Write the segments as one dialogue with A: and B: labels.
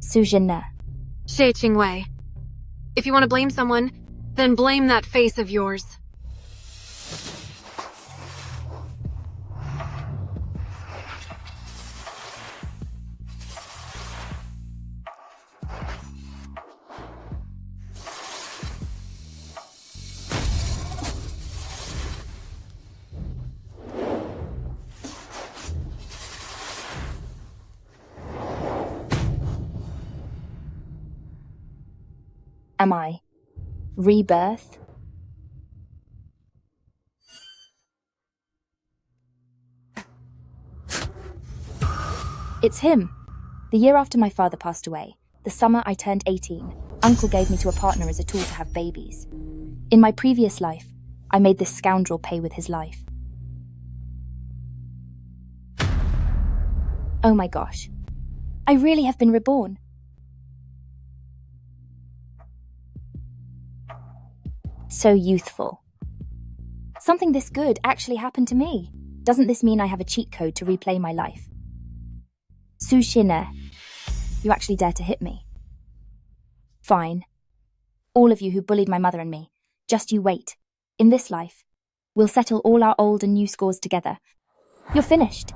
A: Xie
B: Qingwei. If you want to blame someone, then blame that face of yours.
A: Am I? Rebirth? It's him. The year after my father passed away, the summer I turned 18, Uncle gave me to a partner as a tool to have babies. In my previous life, I made this scoundrel pay with his life. Oh my gosh. I really have been reborn. So youthful. Something this good actually happened to me. Doesn't this mean I have a cheat code to replay my life? Xie, you actually dare to hit me. Fine. All of you who bullied my mother and me, just you wait. In this life, we'll settle all our old and new scores together. You're finished.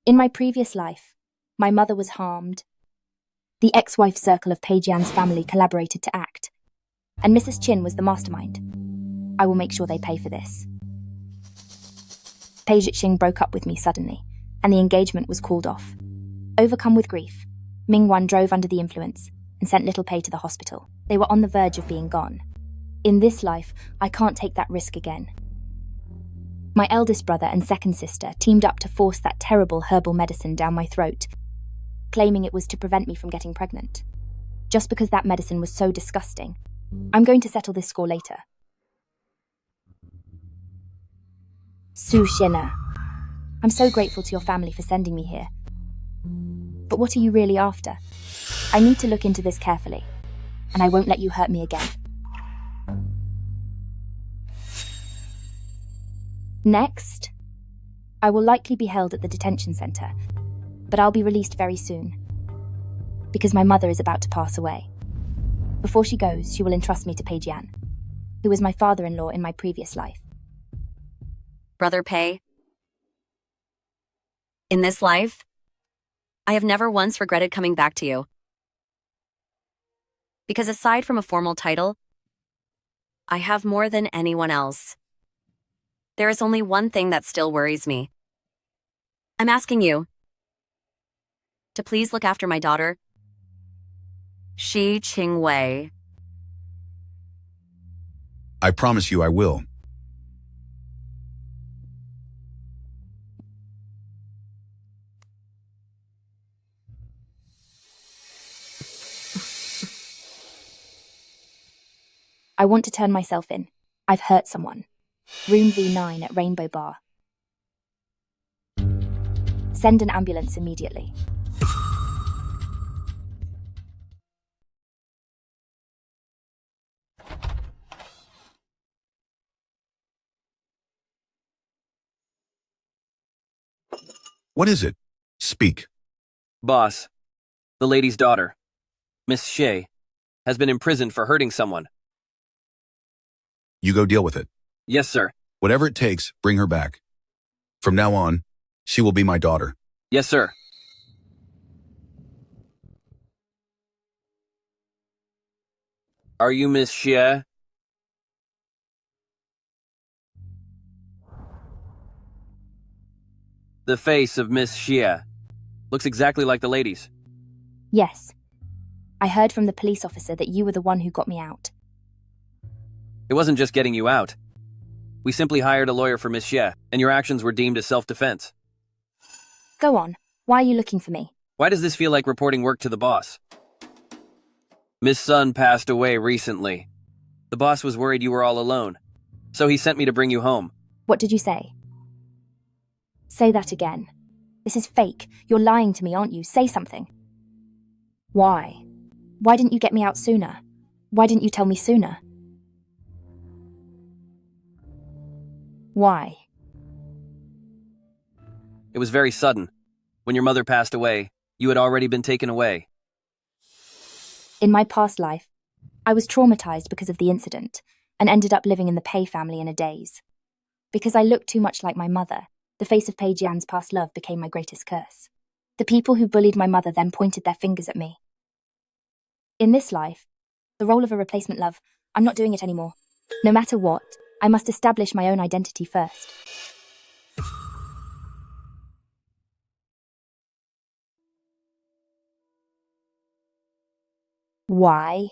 A: In my previous life, my mother was harmed. The ex-wife circle of Pei Jian's family collaborated to act, and Mrs. Qin was the mastermind. I will make sure they pay for this. Pei Zhixing broke up with me suddenly, and the engagement was called off. Overcome with grief, Mingwan drove under the influence and sent little Pei to the hospital. They were on the verge of being gone. In this life, I can't take that risk again. My eldest brother and second sister teamed up to force that terrible herbal medicine down my throat, claiming it was to prevent me from getting pregnant. Just because that medicine was so disgusting, I'm going to settle this score later. Xie, I'm so grateful to your family for sending me here. But what are you really after? I need to look into this carefully, and I won't let you hurt me again. Next, I will likely be held at the detention center, but I'll be released very soon, because my mother is about to pass away. Before she goes, she will entrust me to Pei Jian, who was my father-in-law in my previous life.
C: Brother Pei, in this life, I have never once regretted coming back to you. Because aside from a formal title, I have more than anyone else. There is only one thing that still worries me. I'm asking you to please look after my daughter, Xie Qingwei.
D: I promise you I will.
A: I want to turn myself in. I've hurt someone. Room V9 at Rainbow Bar. Send an ambulance immediately.
D: What is it? Speak.
E: Boss, the lady's daughter, Miss Xie, has been imprisoned for hurting someone.
D: You go deal with it.
E: Yes, sir.
D: Whatever it takes, bring her back. From now on, she will be my daughter.
E: Yes, sir. Are you Miss Xie? The face of Miss Xie looks exactly like the lady's.
A: Yes. I heard from the police officer that you were the one who got me out.
E: It wasn't just getting you out. We simply hired a lawyer for Miss Xie, and your actions were deemed as self-defense.
A: Go on. Why are you looking for me?
E: Why does this feel like reporting work to the boss? Miss Sun passed away recently. The boss was worried you were all alone, so he sent me to bring you home.
A: What did you say? Say that again. This is fake. You're lying to me, aren't you? Say something. Why? Why didn't you get me out sooner? Why didn't you tell me sooner? Why?
E: It was very sudden. When your mother passed away, you had already been taken away.
A: In my past life, I was traumatized because of the incident and ended up living in the Pei family in a daze. Because I looked too much like my mother, the face of Pei Jian's past love became my greatest curse. The people who bullied my mother then pointed their fingers at me. In this life, the role of a replacement love, I'm not doing it anymore. No matter what, I must establish my own identity first. Why?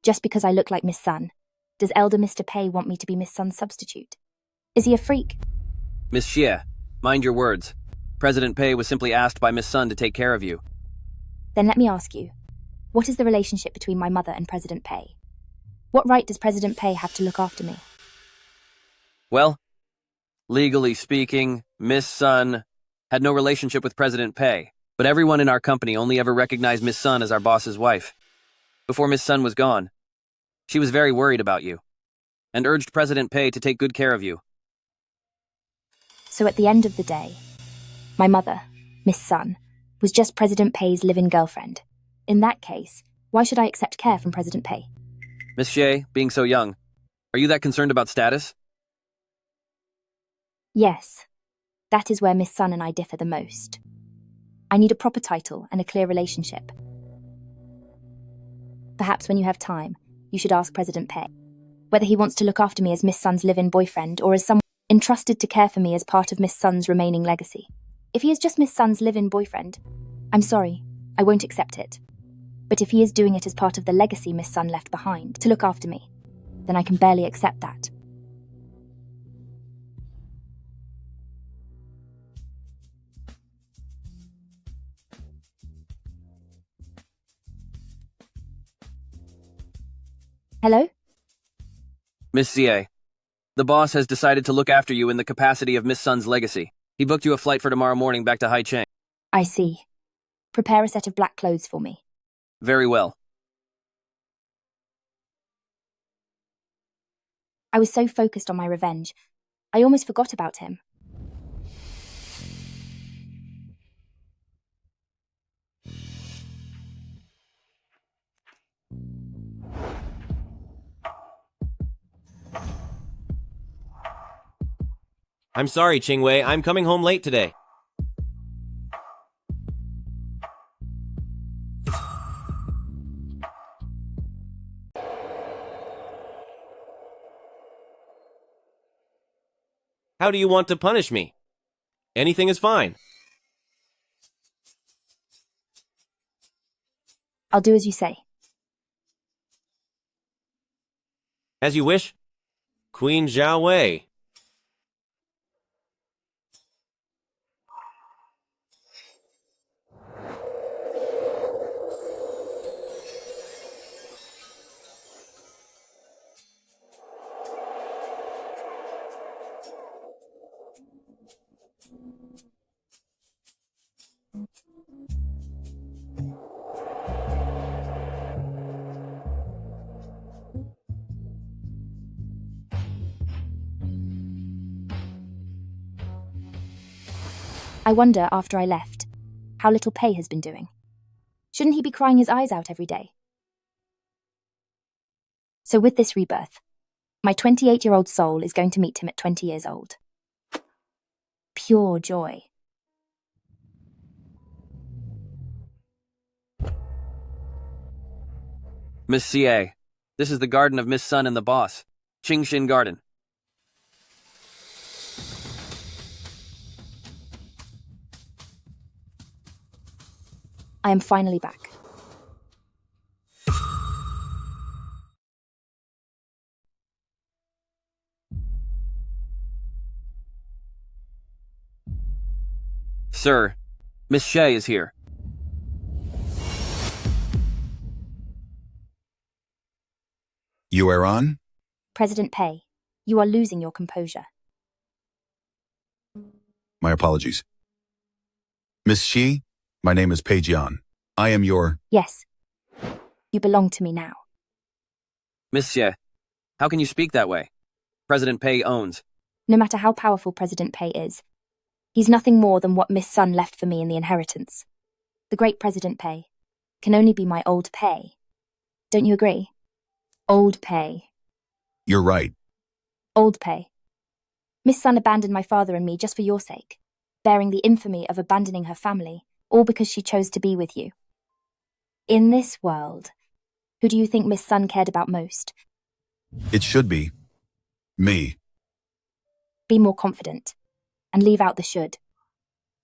A: Just because I look like Miss Sun, does elder Mr. Pei want me to be Miss Sun's substitute? Is he a freak?
E: Miss Xie, mind your words. President Pei was simply asked by Miss Sun to take care of you.
A: Then let me ask you, what is the relationship between my mother and President Pei? What right does President Pei have to look after me?
E: Well, legally speaking, Miss Sun had no relationship with President Pei, but everyone in our company only ever recognized Miss Sun as our boss's wife. Before Miss Sun was gone, she was very worried about you and urged President Pei to take good care of you.
A: So at the end of the day, my mother, Miss Sun, was just President Pei's live-in girlfriend. In that case, why should I accept care from President Pei?
E: Miss Xie, being so young, are you that concerned about status?
A: Yes, that is where Miss Sun and I differ the most. I need a proper title and a clear relationship. Perhaps when you have time, you should ask President Pei whether he wants to look after me as Miss Sun's live-in boyfriend or as someone entrusted to care for me as part of Miss Sun's remaining legacy. If he is just Miss Sun's live-in boyfriend, I'm sorry, I won't accept it. But if he is doing it as part of the legacy Miss Sun left behind to look after me, then I can barely accept that. Hello?
E: Miss Xie, the boss has decided to look after you in the capacity of Miss Sun's legacy. He booked you a flight for tomorrow morning back to Haicheng.
A: I see. Prepare a set of black clothes for me.
E: Very well.
A: I was so focused on my revenge, I almost forgot about him.
F: I'm sorry, Qingwei. I'm coming home late today. How do you want to punish me? Anything is fine.
A: I'll do as you say.
F: As you wish. Queen Xie Wei.
A: I wonder, after I left, how little Pei has been doing. Shouldn't he be crying his eyes out every day? So with this rebirth, my 28-year-old soul is going to meet him at 20 years old. Pure joy.
E: Miss Xie, this is the garden of Miss Sun and the boss. Qingshin Garden.
A: I am finally back.
E: Sir, Miss Xie is here.
D: Yueran?
A: President Pei, you are losing your composure.
D: My apologies. Miss Xi, my name is Pei Jian. I am your...
A: Yes, you belong to me now.
E: Miss Xie, how can you speak that way? President Pei owns.
A: No matter how powerful President Pei is, he's nothing more than what Miss Sun left for me in the inheritance. The great President Pei can only be my old Pei. Don't you agree? Old Pei.
D: You're right.
A: Old Pei. Miss Sun abandoned my father and me just for your sake, bearing the infamy of abandoning her family, all because she chose to be with you. In this world, who do you think Miss Sun cared about most?
D: It should be me.
A: Be more confident, and leave out the should.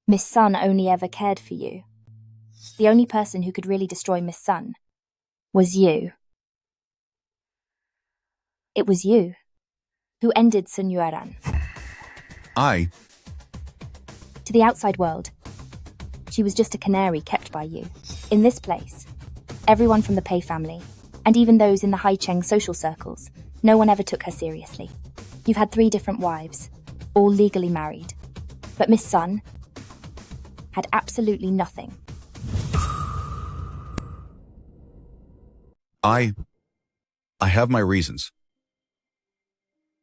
A: Miss Sun only ever cared for you. The only person who could really destroy Miss Sun was you. It was you who ended Sun Yueran. To the outside world, she was just a canary kept by you. In this place, everyone from the Pei family, and even those in the Xie Qingwei social circles, no one ever took her seriously. You've had 3 different wives, all legally married. But Miss Sun had absolutely nothing.
D: I have my reasons.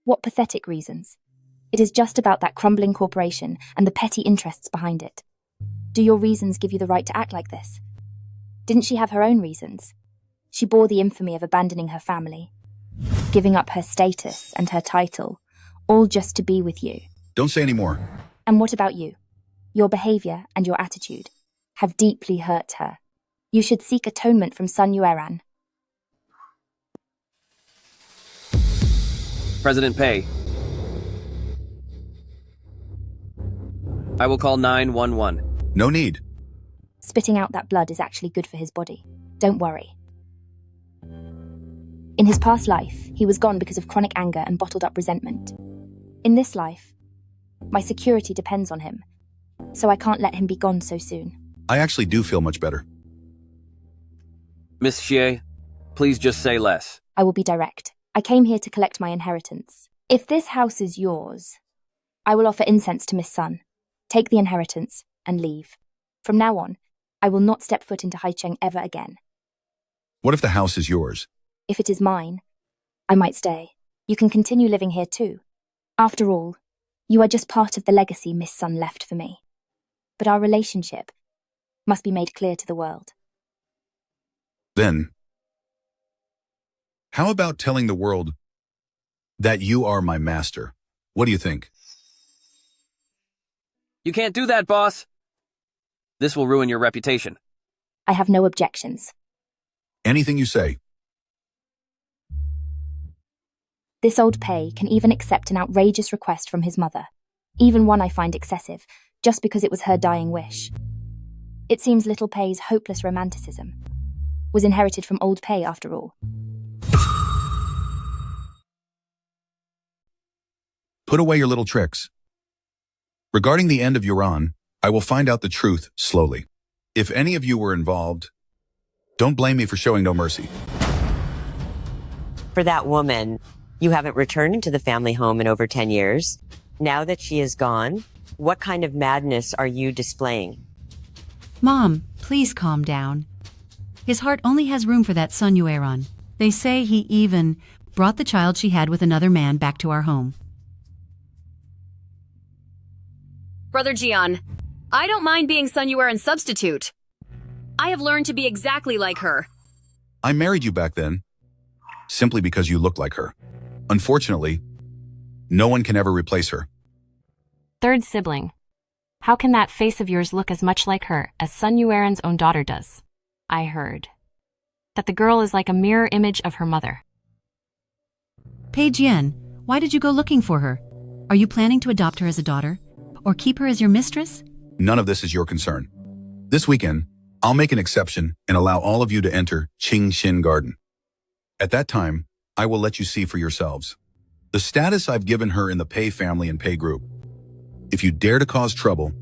A: What pathetic reasons. It is just about that crumbling corporation and the petty interests behind it. Do your reasons give you the right to act like this? Didn't she have her own reasons? She bore the infamy of abandoning her family, giving up her status and her title, all just to be with you.
D: Don't say any more.
A: And what about you? Your behavior and your attitude have deeply hurt her. You should seek atonement from Sun Yueran.
E: President Pei. I will call 911.
D: No need.
A: Spitting out that blood is actually good for his body. Don't worry. In his past life, he was gone because of chronic anger and bottled up resentment. In this life, my security depends on him, so I can't let him be gone so soon.
D: I actually do feel much better.
E: Miss Xie, please just say less.
A: I will be direct. I came here to collect my inheritance. If this house is yours, I will offer incense to Miss Sun, take the inheritance, and leave. From now on, I will not step foot into Xie Qingwei ever again.
D: What if the house is yours?
A: If it is mine, I might stay. You can continue living here too. After all, you are just part of the legacy Miss Sun left for me. But our relationship must be made clear to the world.
D: Then, how about telling the world that you are my master? What do you think?
E: You can't do that, boss. This will ruin your reputation.
A: I have no objections.
D: Anything you say.
A: This old Pei can even accept an outrageous request from his mother, even one I find excessive, just because it was her dying wish. It seems little Pei's hopeless romanticism was inherited from old Pei after all.
D: Put away your little tricks. Regarding the end of Yueran, I will find out the truth slowly. If any of you were involved, don't blame me for showing no mercy.
G: For that woman, you haven't returned to the family home in over 10 years. Now that she is gone, what kind of madness are you displaying?
H: Mom, please calm down. His heart only has room for that son Yueran. They say he even brought the child she had with another man back to our home.
B: Brother Jian, I don't mind being Sun Yueran's substitute. I have learned to be exactly like her.
D: I married you back then, simply because you looked like her. Unfortunately, no one can ever replace her.
I: Third sibling. How can that face of yours look as much like her as Sun Yueran's own daughter does? I heard that the girl is like a mirror image of her mother.
H: Pei Jian, why did you go looking for her? Are you planning to adopt her as a daughter? Or keep her as your mistress?
D: None of this is your concern. This weekend, I'll make an exception and allow all of you to enter Qingxin Garden. At that time, I will let you see for yourselves the status I've given her in the Pei family and Pei group. If you dare to cause trouble,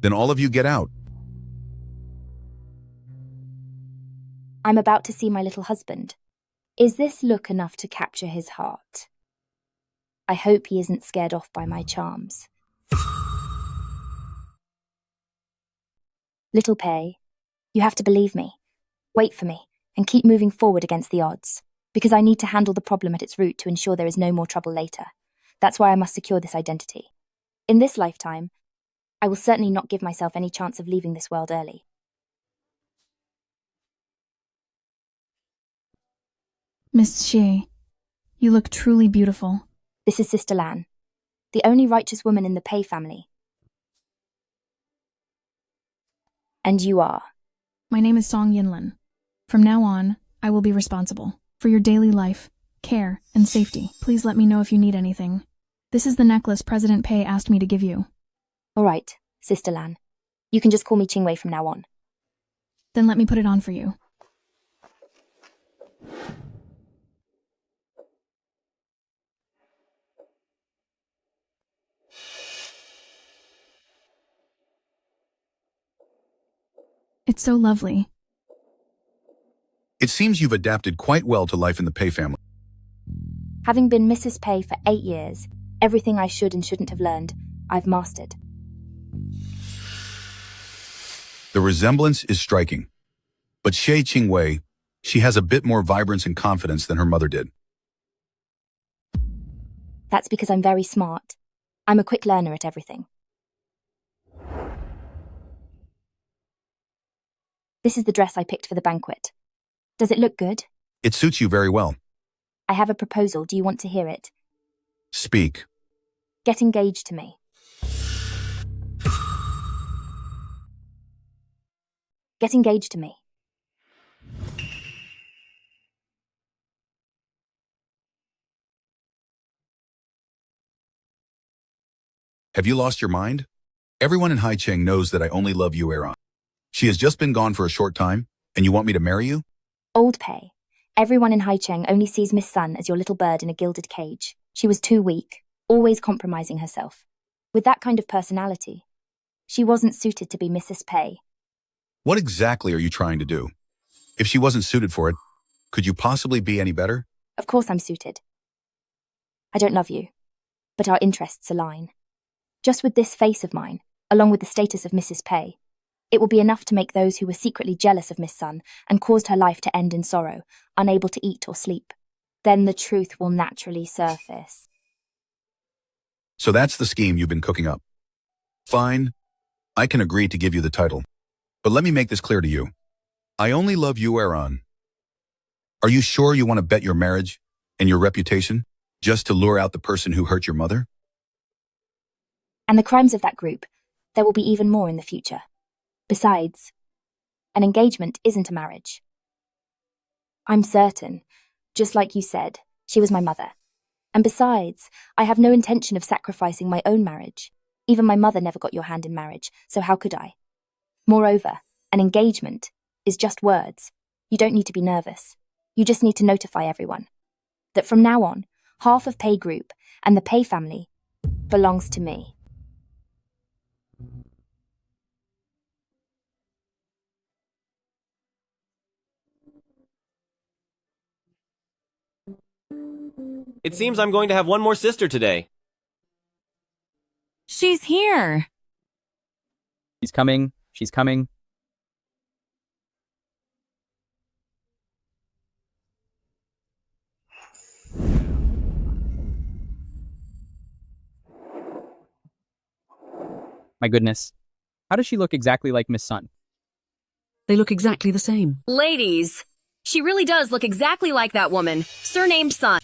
D: then all of you get out.
A: I'm about to see my little husband. Is this look enough to capture his heart? I hope he isn't scared off by my charms. Little Pei, you have to believe me. Wait for me, and keep moving forward against the odds, because I need to handle the problem at its root to ensure there is no more trouble later. That's why I must secure this identity. In this lifetime, I will certainly not give myself any chance of leaving this world early.
J: Miss Xie, you look truly beautiful.
A: This is Sister Lan, the only righteous woman in the Pei family. And you are?
J: My name is Song Yinlin. From now on, I will be responsible for your daily life, care, and safety. Please let me know if you need anything. This is the necklace President Pei asked me to give you.
A: All right, Sister Lan. You can just call me Qingwei from now on.
J: Then let me put it on for you. It's so lovely.
D: It seems you've adapted quite well to life in the Pei family.
A: Having been Mrs. Pei for 8 years, everything I should and shouldn't have learned, I've mastered.
D: The resemblance is striking. But Xie Qingwei, she has a bit more vibrance and confidence than her mother did.
A: That's because I'm very smart. I'm a quick learner at everything. This is the dress I picked for the banquet. Does it look good?
D: It suits you very well.
A: I have a proposal. Do you want to hear it?
D: Speak.
A: Get engaged to me. Get engaged to me.
D: Have you lost your mind? Everyone in Haicheng knows that I only love Yueran. She has just been gone for a short time, and you want me to marry you?
A: Old Pei. Everyone in Haicheng only sees Miss Sun as your little bird in a gilded cage. She was too weak, always compromising herself. With that kind of personality, she wasn't suited to be Mrs. Pei.
D: What exactly are you trying to do? If she wasn't suited for it, could you possibly be any better?
A: Of course I'm suited. I don't love you, but our interests align. Just with this face of mine, along with the status of Mrs. Pei, it will be enough to make those who were secretly jealous of Miss Sun and caused her life to end in sorrow, unable to eat or sleep. Then the truth will naturally surface.
D: So that's the scheme you've been cooking up. Fine, I can agree to give you the title. But let me make this clear to you. I only love Yueran. Are you sure you want to bet your marriage and your reputation just to lure out the person who hurt your mother?
A: And the crimes of that group, there will be even more in the future. Besides, an engagement isn't a marriage. I'm certain, just like you said, she was my mother. And besides, I have no intention of sacrificing my own marriage. Even my mother never got your hand in marriage, so how could I? Moreover, an engagement is just words. You don't need to be nervous. You just need to notify everyone that from now on, half of Pei Group and the Pei family belongs to me.
F: It seems I'm going to have one more sister today.
B: She's here.
K: She's coming. She's coming. My goodness. How does she look exactly like Miss Sun?
L: They look exactly the same.
B: Ladies, she really does look exactly like that woman, surnamed Sun.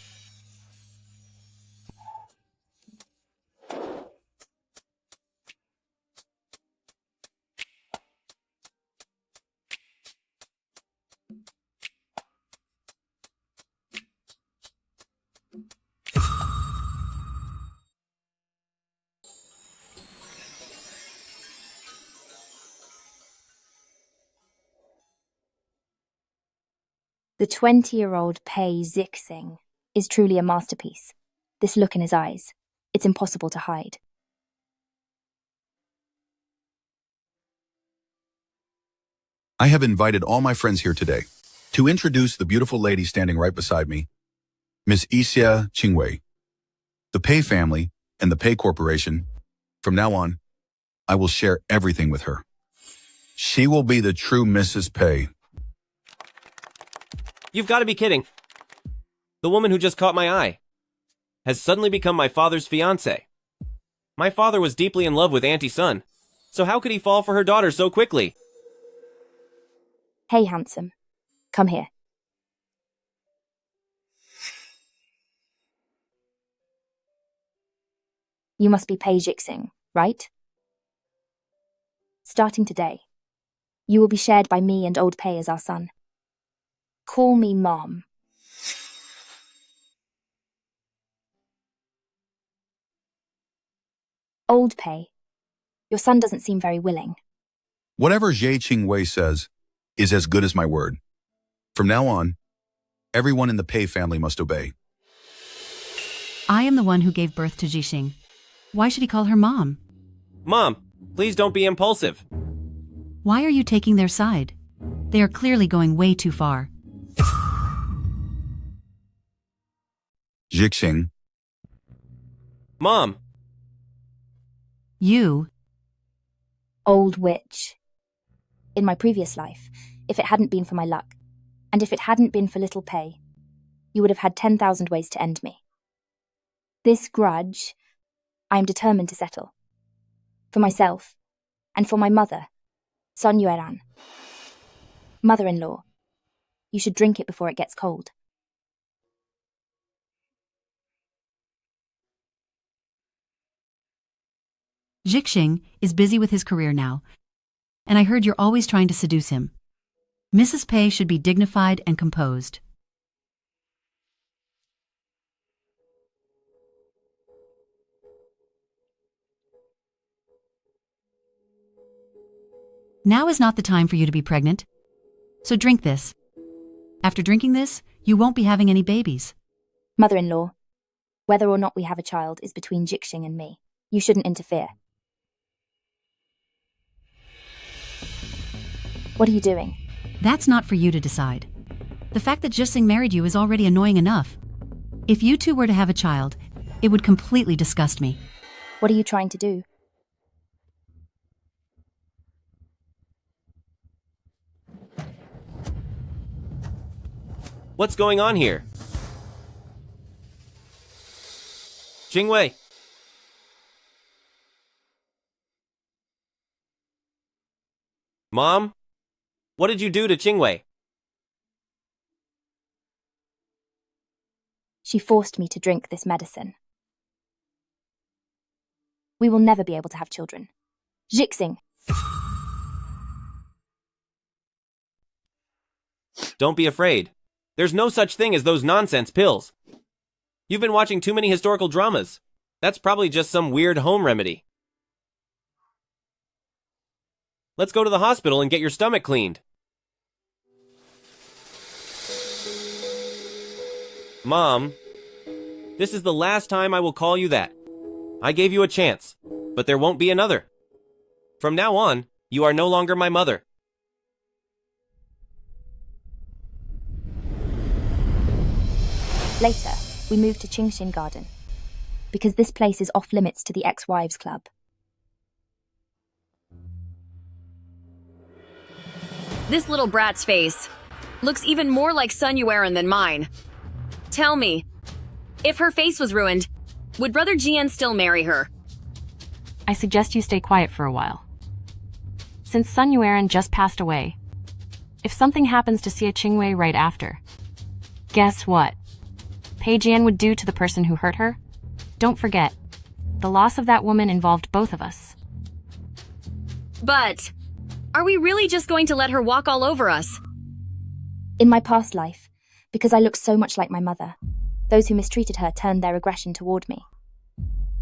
A: The 20-year-old Pei Zhixing is truly a masterpiece. This look in his eyes, it's impossible to hide.
D: I have invited all my friends here today to introduce the beautiful lady standing right beside me, Miss Xie Qingwei. The Pei family and the Pei Corporation, from now on, I will share everything with her. She will be the true Mrs. Pei.
F: You've got to be kidding. The woman who just caught my eye. has suddenly become my father's fiancé. My father was deeply in love with Auntie Sun, so how could he fall for her daughter so quickly?
A: Hey, handsome. Come here. You must be Pei Zhixing, right? Starting today, you will be shared by me and old Pei as our son. Call me Mom. Old Pei, your son doesn't seem very willing.
D: Whatever Xie Qingwei says is as good as my word. From now on, everyone in the Pei family must obey.
H: I am the one who gave birth to Zhixing. Why should he call her mom?
F: Mom, please don't be impulsive.
H: Why are you taking their side? They are clearly going way too far.
D: Zhixing,
F: Mom,
H: You,
A: Old witch. In my previous life, if it hadn't been for my luck, and if it hadn't been for little Pei, you would have had 10,000 ways to end me. This grudge, I am determined to settle. For myself, and for my mother, Sun Yueran. Mother-in-law, you should drink it before it gets cold.
H: Zhixing, is busy with his career now, and I heard you're always trying to seduce him. Mrs. Pei should be dignified and composed. Now is not the time for you to be pregnant. So drink this. After drinking this, you won't be having any babies.
A: Mother-in-law, whether or not we have a child is between Zhixing and me. You shouldn't interfere. What are you doing?
H: That's not for you to decide. The fact that Zhixing married you is already annoying enough. If you two were to have a child, it would completely disgust me.
A: What are you trying to do?
F: what's going on here? Qingwei. Mom? What did you do to Qingwei?
A: She forced me to drink this medicine. We will never be able to have children. Zhixing.
F: Don't be afraid. There's no such thing as those nonsense pills. You've been watching too many historical dramas. That's probably just some weird home remedy. Let's go to the hospital and get your stomach cleaned. Mom, this is the last time I will call you that. I gave you a chance, but there won't be another. From now on, you are no longer my mother.
A: Later, we moved to Qingxin Garden, because this place is off limits to the ex-wives club.
B: This little brat's face looks even more like Sun Yueran than mine. Tell me, if her face was ruined, would Brother Jian still marry her?
I: I suggest you stay quiet for a while. Since Sun Yueran just passed away, if something happens to Xie Qingwei right after, guess what Pei Jian would do to the person who hurt her? Don't forget, the loss of that woman involved both of us.
B: But are we really just going to let her walk all over us?
A: In my past life, because I looked so much like my mother, those who mistreated her turned their aggression toward me.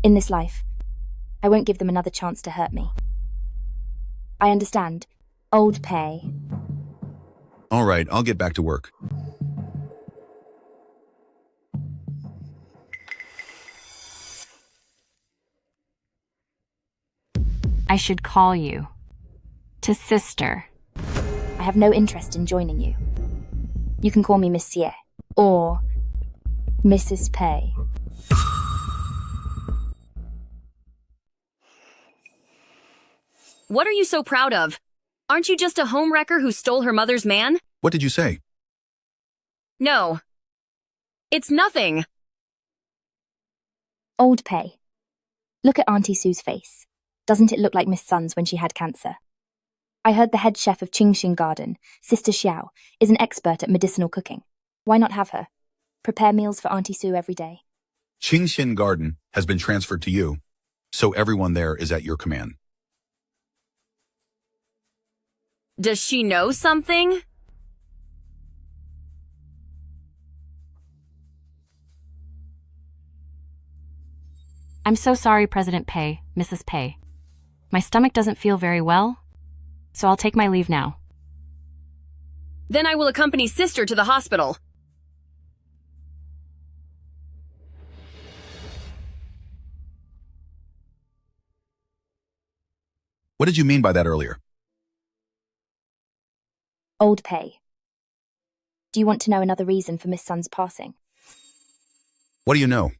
A: In this life, I won't give them another chance to hurt me. I understand. Old Pei.
D: All right, I'll get back to work.
I: I should call you to sister.
A: I have no interest in joining you. You can call me Miss Xie or Mrs. Pei.
B: What are you so proud of? Aren't you just a homewrecker who stole her mother's man?
D: What did you say?
B: No. It's nothing.
A: Old Pei. Look at Auntie Sue's face. Doesn't it look like Miss Sun's when she had cancer? I heard the head chef of Qingxing Garden, Sister Xiao, is an expert at medicinal cooking. Why not have her? Prepare meals for Auntie Sue every day.
D: Qingxin Garden has been transferred to you, so everyone there is at your command.
B: Does she know something?
I: I'm so sorry, President Pei, Mrs. Pei. My stomach doesn't feel very well, so I'll take my leave now.
B: Then I will accompany Sister to the hospital.
D: What did you mean by that earlier?
A: Old Pei. Do you want to know another reason for Miss Sun's passing?
D: What do you know?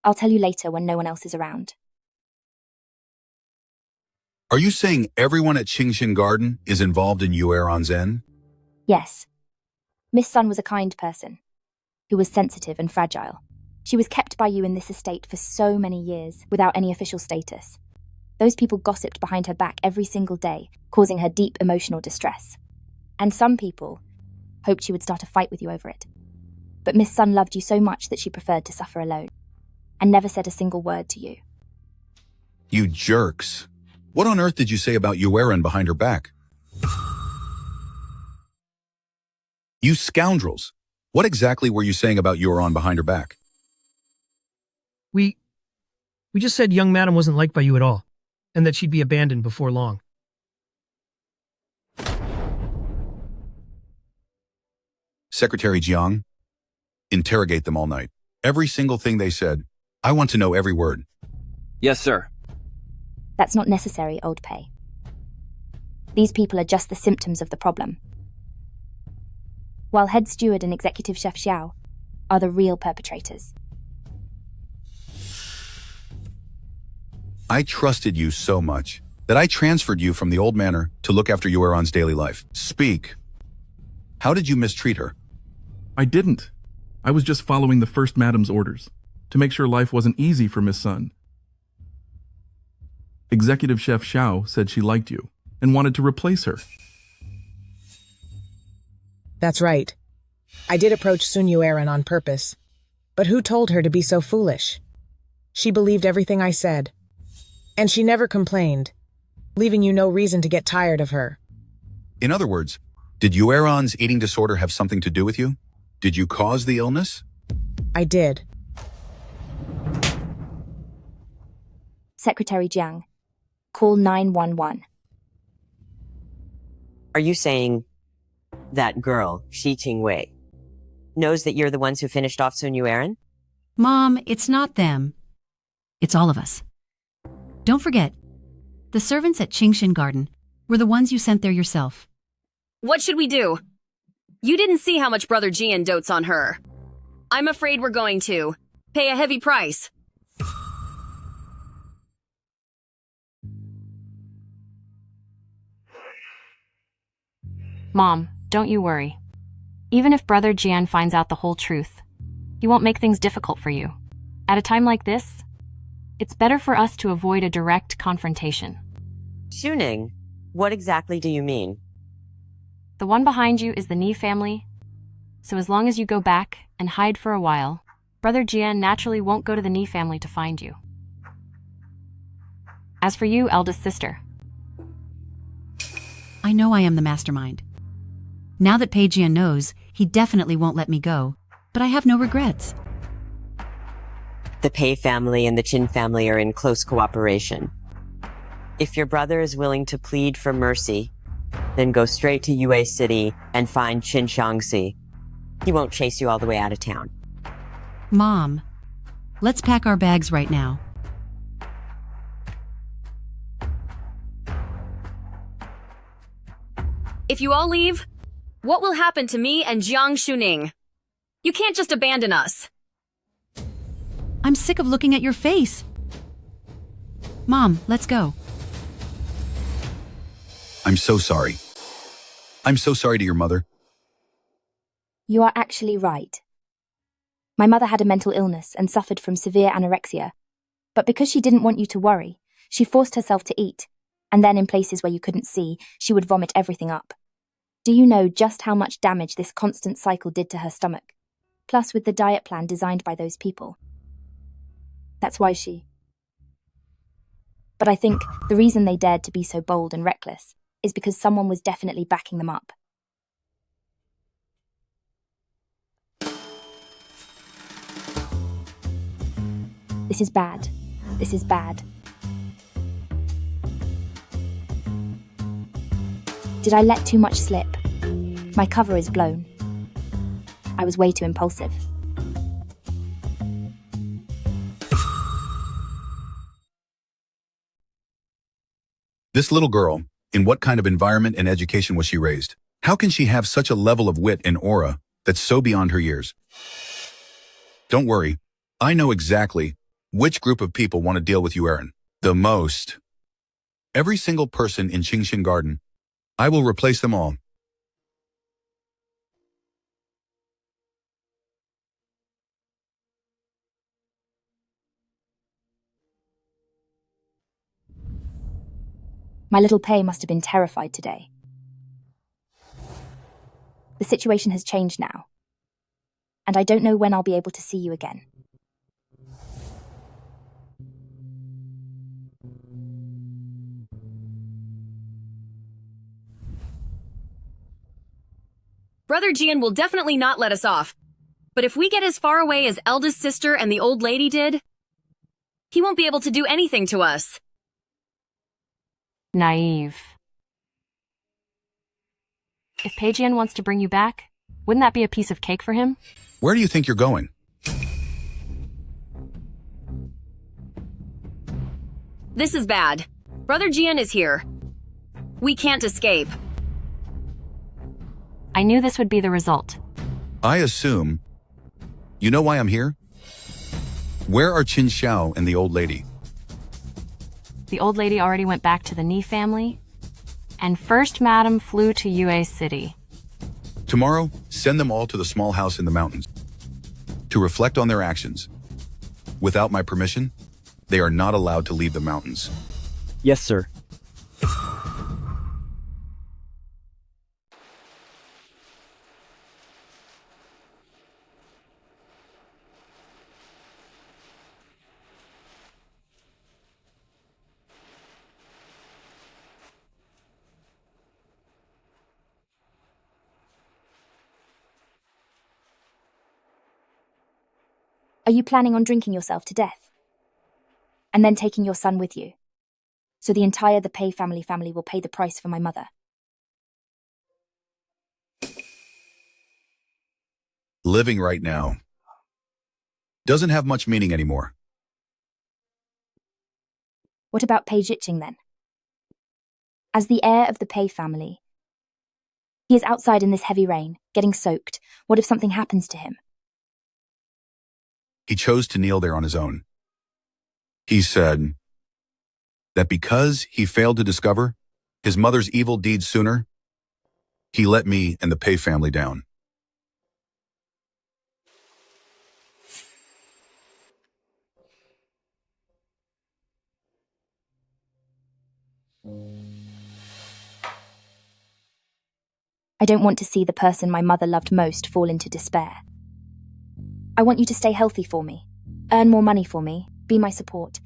A: I'll tell you later when no one else is around.
D: Are you saying everyone at Qingxin Garden is involved in Yueran's end?
A: Yes. Miss Sun was a kind person, who was sensitive and fragile. She was kept by you in this estate for so many years, without any official status. Those people gossiped behind her back every single day, causing her deep emotional distress. And some people hoped she would start a fight with you over it. But Miss Sun loved you so much that she preferred to suffer alone, and never said a single word to you.
D: You jerks. What on earth did you say about Yueran behind her back? You scoundrels. What exactly were you saying about Yueran behind her back?
M: We just said young madam wasn't liked by you at all, and that she'd be abandoned before long.
D: Secretary Jiang, interrogate them all night. Every single thing they said. I want to know every word.
E: Yes, sir.
A: That's not necessary, Old Pei. These people are just the symptoms of the problem, while head steward and executive chef Xiao are the real perpetrators.
D: I trusted you so much that I transferred you from the old manor to look after Yueran's daily life. Speak. How did you mistreat her?
N: I didn't. I was just following the First Madam's orders to make sure life wasn't easy for Miss Sun. Executive Chef Xiao said she liked you and wanted to replace her.
O: That's right. I did approach Sun Yueran on purpose. But who told her to be so foolish? She believed everything I said. And she never complained, leaving you no reason to get tired of her.
D: In other words, did Yueran's eating disorder have something to do with you? Did you cause the illness?
O: I did.
A: Secretary Jiang, call 911.
G: Are you saying that girl, Xie Qingwei, knows that you're the ones who finished off Sun Yueran?
H: Mom, it's not them. It's all of us. Don't forget, the servants at Qingxin Garden were the ones you sent there yourself.
B: What should we do? You didn't see how much Brother Jian dotes on her. I'm afraid we're going to pay a heavy price.
I: Mom, don't you worry. Even if Brother Jian finds out the whole truth, he won't make things difficult for you. At a time like this, it's better for us to avoid a direct confrontation.
G: Xuning, what exactly do you mean?
I: The one behind you is the Ni family, so as long as you go back and hide for a while, Brother Jian naturally won't go to the Ni family to find you. As for you, eldest sister,
H: I know I am the mastermind. Now that Pei Jian knows, he definitely won't let me go, but I have no regrets.
G: The Pei family and the Qin family are in close cooperation. If your brother is willing to plead for mercy, then go straight to Yue City and find Qin Shangxi. He won't chase you all the way out of town.
H: Mom, let's pack our bags right now.
B: If you all leave, what will happen to me and Jiang Shuning? You can't just abandon us.
H: I'm sick of looking at your face. Mom, let's go.
D: I'm so sorry. I'm so sorry to your mother.
A: You are actually right. My mother had a mental illness and suffered from severe anorexia, but because she didn't want you to worry, she forced herself to eat, and then in places where you couldn't see, she would vomit everything up. Do you know just how much damage this constant cycle did to her stomach? Plus with the diet plan designed by those people. That's why she... But I think the reason they dared to be so bold and reckless is because someone was definitely backing them up. This is bad. This is bad. Did I let too much slip? My cover is blown. I was way too impulsive.
D: This little girl, in what kind of environment and education was she raised? How can she have such a level of wit and aura that's so beyond her years? Don't worry, I know exactly which group of people want to deal with Yueran the most. Every single person in Xie Garden. I will replace them all.
A: My little Pei must have been terrified today. The situation has changed now, and I don't know when I'll be able to see you again.
B: Brother Jian will definitely not let us off. But if we get as far away as eldest sister and the old lady did, he won't be able to do anything to us.
I: Naive. If Pei Jian wants to bring you back, wouldn't that be a piece of cake for him?
D: Where do you think you're going?
B: This is bad. Brother Jian is here. We can't escape.
I: I knew this would be the result.
D: I assume... You know why I'm here? Where are Qin Xiao and the old lady?
I: The old lady already went back to the Ni family, and First Madam flew to Yue City.
D: Tomorrow, send them all to the small house in the mountains to reflect on their actions. Without my permission, they are not allowed to leave the mountains.
K: Yes, sir.
A: Are you planning on drinking yourself to death? And then taking your son with you? So the entire the Pei family will pay the price for my mother.
D: Living right now doesn't have much meaning anymore.
A: What about Pei Zhixing then? As the heir of the Pei family, he is outside in this heavy rain, getting soaked. What if something happens to him?
D: He chose to kneel there on his own. He said that because he failed to discover his mother's evil deeds sooner, he let me and the Pei family down.
A: I don't want to see the person my mother loved most fall into despair. I want you to stay healthy for me, earn more money for me, be my support,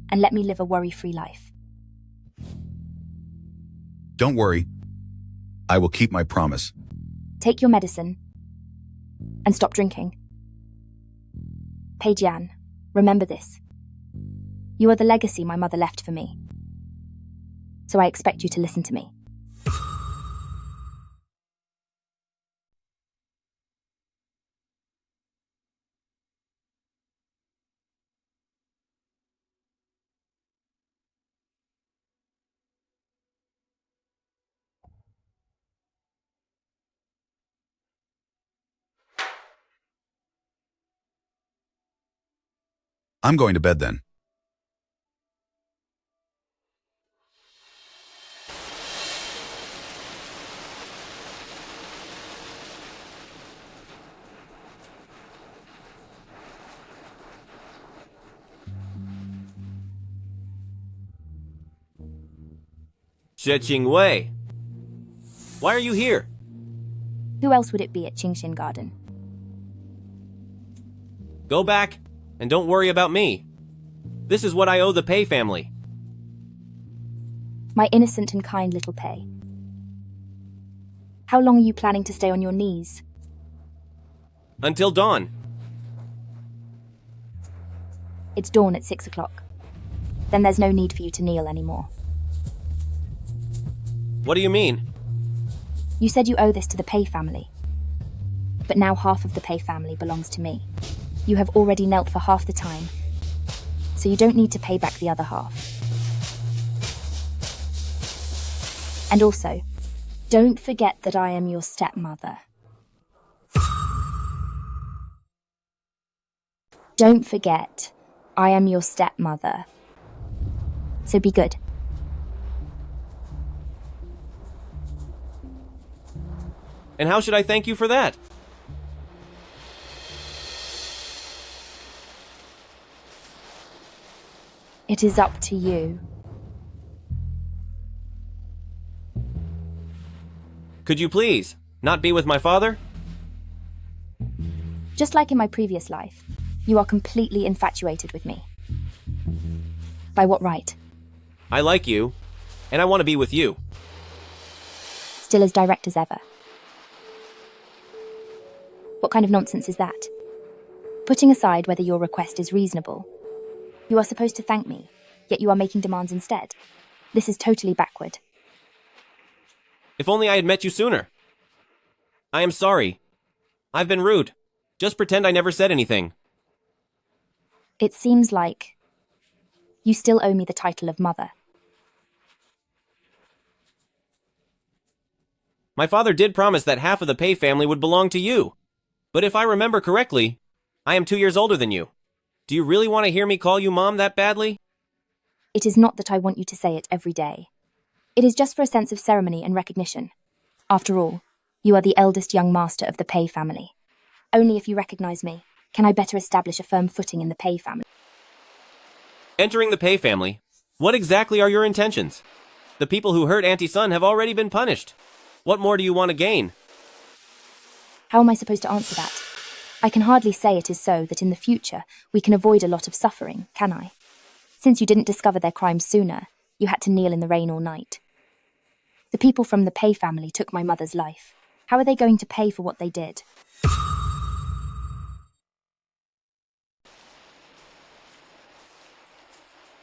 A: and let me live a worry-free life.
D: Don't worry. I will keep my promise.
A: Take your medicine and stop drinking. Pei Jian, remember this. You are the legacy my mother left for me. So I expect you to listen to me.
D: I'm going to bed then.
F: Xie Qingwei. Why are you here?
A: Who else would it be at Qingxin Garden?
F: Go back, and don't worry about me. This is what I owe the Pei family.
A: My innocent and kind little Pei. How long are you planning to stay on your knees?
F: Until dawn.
A: It's dawn at 6 o'clock. Then there's no need for you to kneel anymore.
F: What do you mean?
A: You said you owe this to the Pei family. But now half of the Pei family belongs to me. You have already knelt for half the time, so you don't need to pay back the other half. And also, don't forget that I am your stepmother. Don't forget, I am your stepmother. So be good.
F: And how should I thank you for that?
A: It is up to you.
F: Could you please not be with my father?
A: Just like in my previous life, you are completely infatuated with me. By what right?
F: I like you, and I want to be with you.
A: Still as direct as ever. What kind of nonsense is that? Putting aside whether your request is reasonable, you are supposed to thank me, yet you are making demands instead. This is totally backward.
F: If only I had met you sooner. I am sorry. I've been rude. Just pretend I never said anything.
A: It seems like you still owe me the title of mother.
F: My father did promise that half of the Pei family would belong to you. But if I remember correctly, I am 2 years older than you. Do you really want to hear me call you Mom that badly?
A: It is not that I want you to say it every day. It is just for a sense of ceremony and recognition. After all, you are the eldest young master of the Pei family. Only if you recognize me can I better establish a firm footing in the Pei family.
F: Entering the Pei family, what exactly are your intentions? The people who hurt Auntie Sun have already been punished. What more do you want to gain?
A: How am I supposed to answer that? I can hardly say it is so that in the future we can avoid a lot of suffering, can I? Since you didn't discover their crimes sooner, you had to kneel in the rain all night. The people from the Pei family took my mother's life. How are they going to pay for what they did?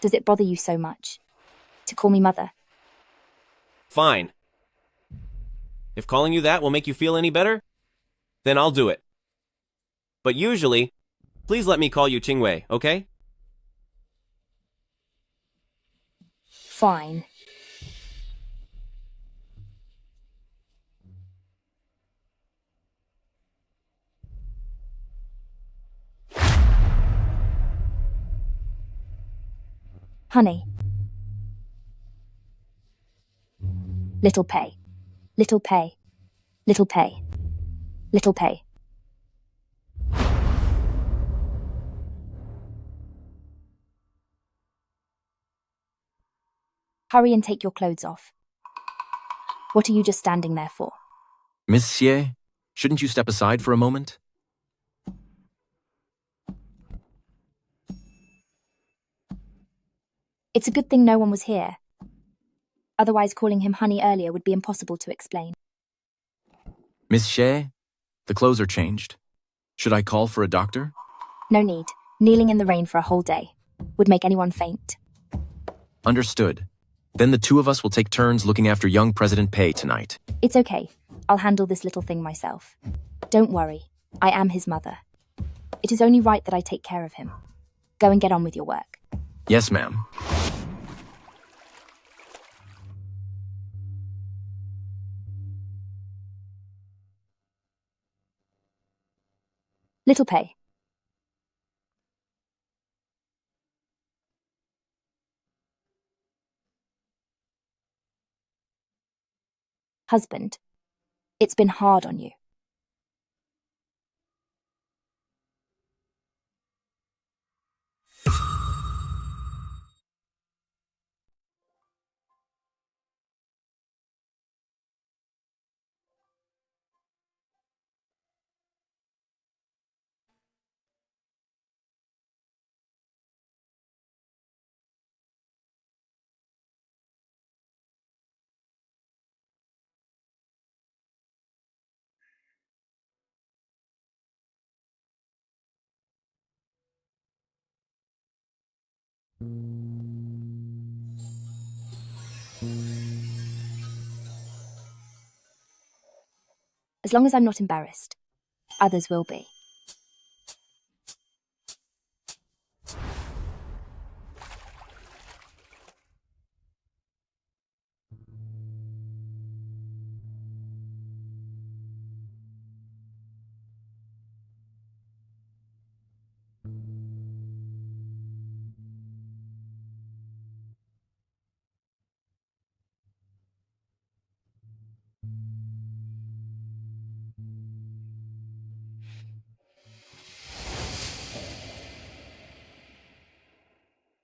A: Does it bother you so much to call me mother?
F: Fine. If calling you that will make you feel any better, then I'll do it. But usually, please let me call you Qingwei, okay?
A: Fine. Honey. Little Pei. Little Pei. Little Pei. Little Pei. Hurry and take your clothes off. What are you just standing there for?
P: Miss Xie, shouldn't you step aside for a moment?
A: It's a good thing no one was here. Otherwise, calling him honey earlier would be impossible to explain.
P: Miss Xie, the clothes are changed. Should I call for a doctor?
A: No need. Kneeling in the rain for a whole day would make anyone faint.
P: Understood. Then the two of us will take turns looking after young President Pei tonight.
A: It's okay. I'll handle this little thing myself. Don't worry. I am his mother. It is only right that I take care of him. Go and get on with your work.
P: Yes, ma'am.
A: Little Pei. Husband, it's been hard on you. As long as I'm not embarrassed, others will be.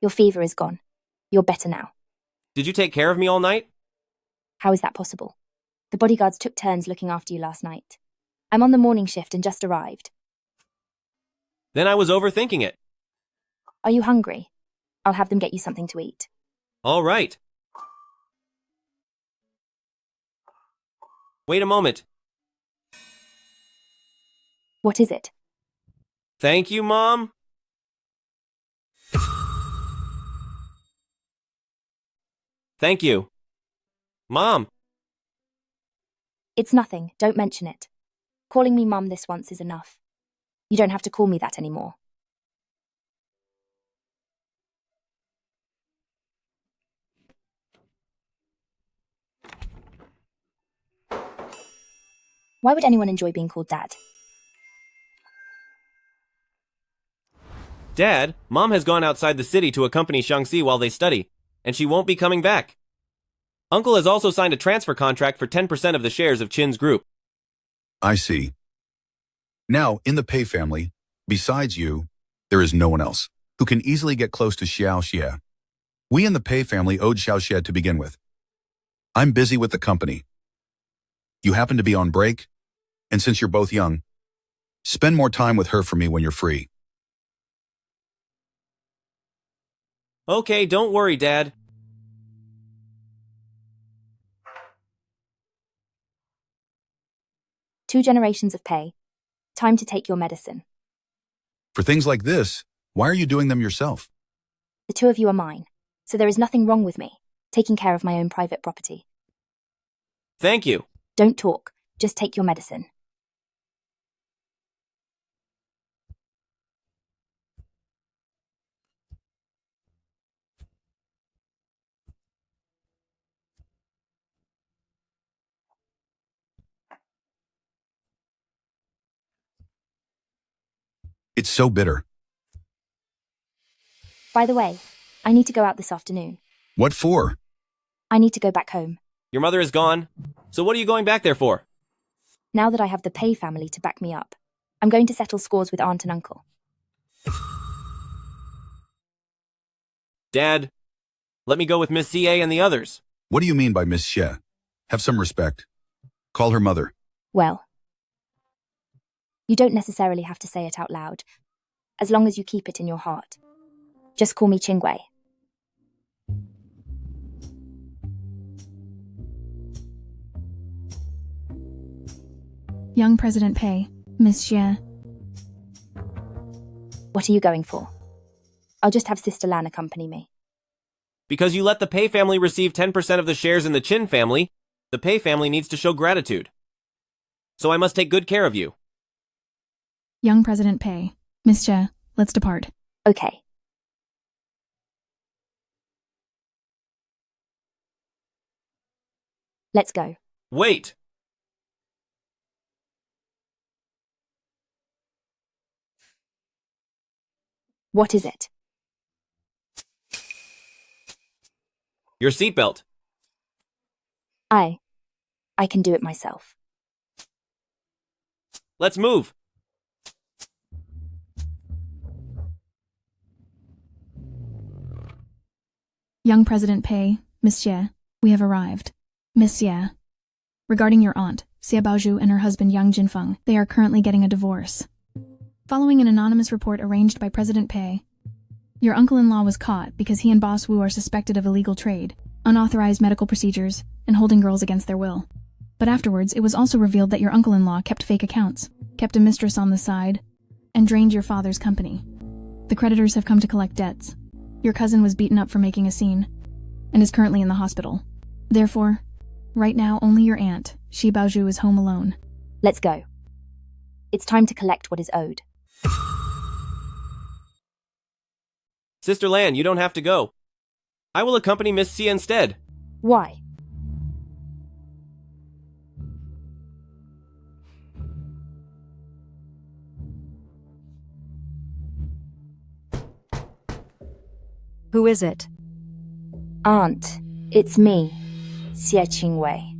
A: Your fever is gone. You're better now.
F: Did you take care of me all night?
A: How is that possible? The bodyguards took turns looking after you last night. I'm on the morning shift and just arrived.
F: Then I was overthinking it.
A: Are you hungry? I'll have them get you something to eat.
F: All right. Wait a moment.
A: What is it?
F: Thank you, Mom. Thank you. Mom.
A: It's nothing. Don't mention it. Calling me Mum this once is enough. You don't have to call me that anymore. Why would anyone enjoy being called Dad?
F: Dad, Mom has gone outside the city to accompany Shaanxi while they study, and she won't be coming back. Uncle has also signed a transfer contract for 10% of the shares of Qin's group.
D: I see. Now, in the Pei family, besides you, there is no one else who can easily get close to Xiao Xie. We in the Pei family owed Xiao Xie to begin with. I'm busy with the company. You happen to be on break, and since you're both young, spend more time with her for me when you're free.
F: Okay, don't worry, Dad.
A: Two generations of Pei. Time to take your medicine.
D: For things like this, why are you doing them yourself?
A: The two of you are mine, so there is nothing wrong with me, taking care of my own private property.
F: Thank you.
A: Don't talk, just take your medicine.
D: It's so bitter.
A: By the way, I need to go out this afternoon.
D: What for?
A: I need to go back home.
F: Your mother is gone, so what are you going back there for?
A: Now that I have the Pei family to back me up, I'm going to settle scores with aunt and uncle.
F: Dad, let me go with Miss Xie and the others.
D: What do you mean by Miss Xie? Have some respect. Call her mother.
A: Well, you don't necessarily have to say it out loud, as long as you keep it in your heart. Just call me Qingwei.
J: Young President Pei, Miss Xie.
A: What are you going for? I'll just have Sister Lan accompany me.
F: Because you let the Pei family receive 10% of the shares in the Qin family, the Pei family needs to show gratitude. So I must take good care of you.
J: Young President Pei, Miss Xie, let's depart.
A: Okay. Let's go.
F: Wait!
A: What is it?
F: Your seatbelt.
A: I can do it myself.
F: Let's move.
J: Young President Pei, Miss Xie, we have arrived. Miss Xie, regarding your aunt, Xie Baozhu and her husband Yang Jinfeng, they are currently getting a divorce. Following an anonymous report arranged by President Pei, your uncle-in-law was caught because he and Boss Wu are suspected of illegal trade, unauthorized medical procedures, and holding girls against their will. But afterwards, it was also revealed that your uncle-in-law kept fake accounts, kept a mistress on the side, and drained your father's company. The creditors have come to collect debts. Your cousin was beaten up for making a scene, and is currently in the hospital. Therefore, right now only your aunt, Xie Baozhu, is home alone.
A: Let's go. It's time to collect what is owed.
F: Sister Lan, you don't have to go. I will accompany Miss Xie instead.
A: Why?
H: Who is it?
A: Aunt, it's me, Xie Qingwei.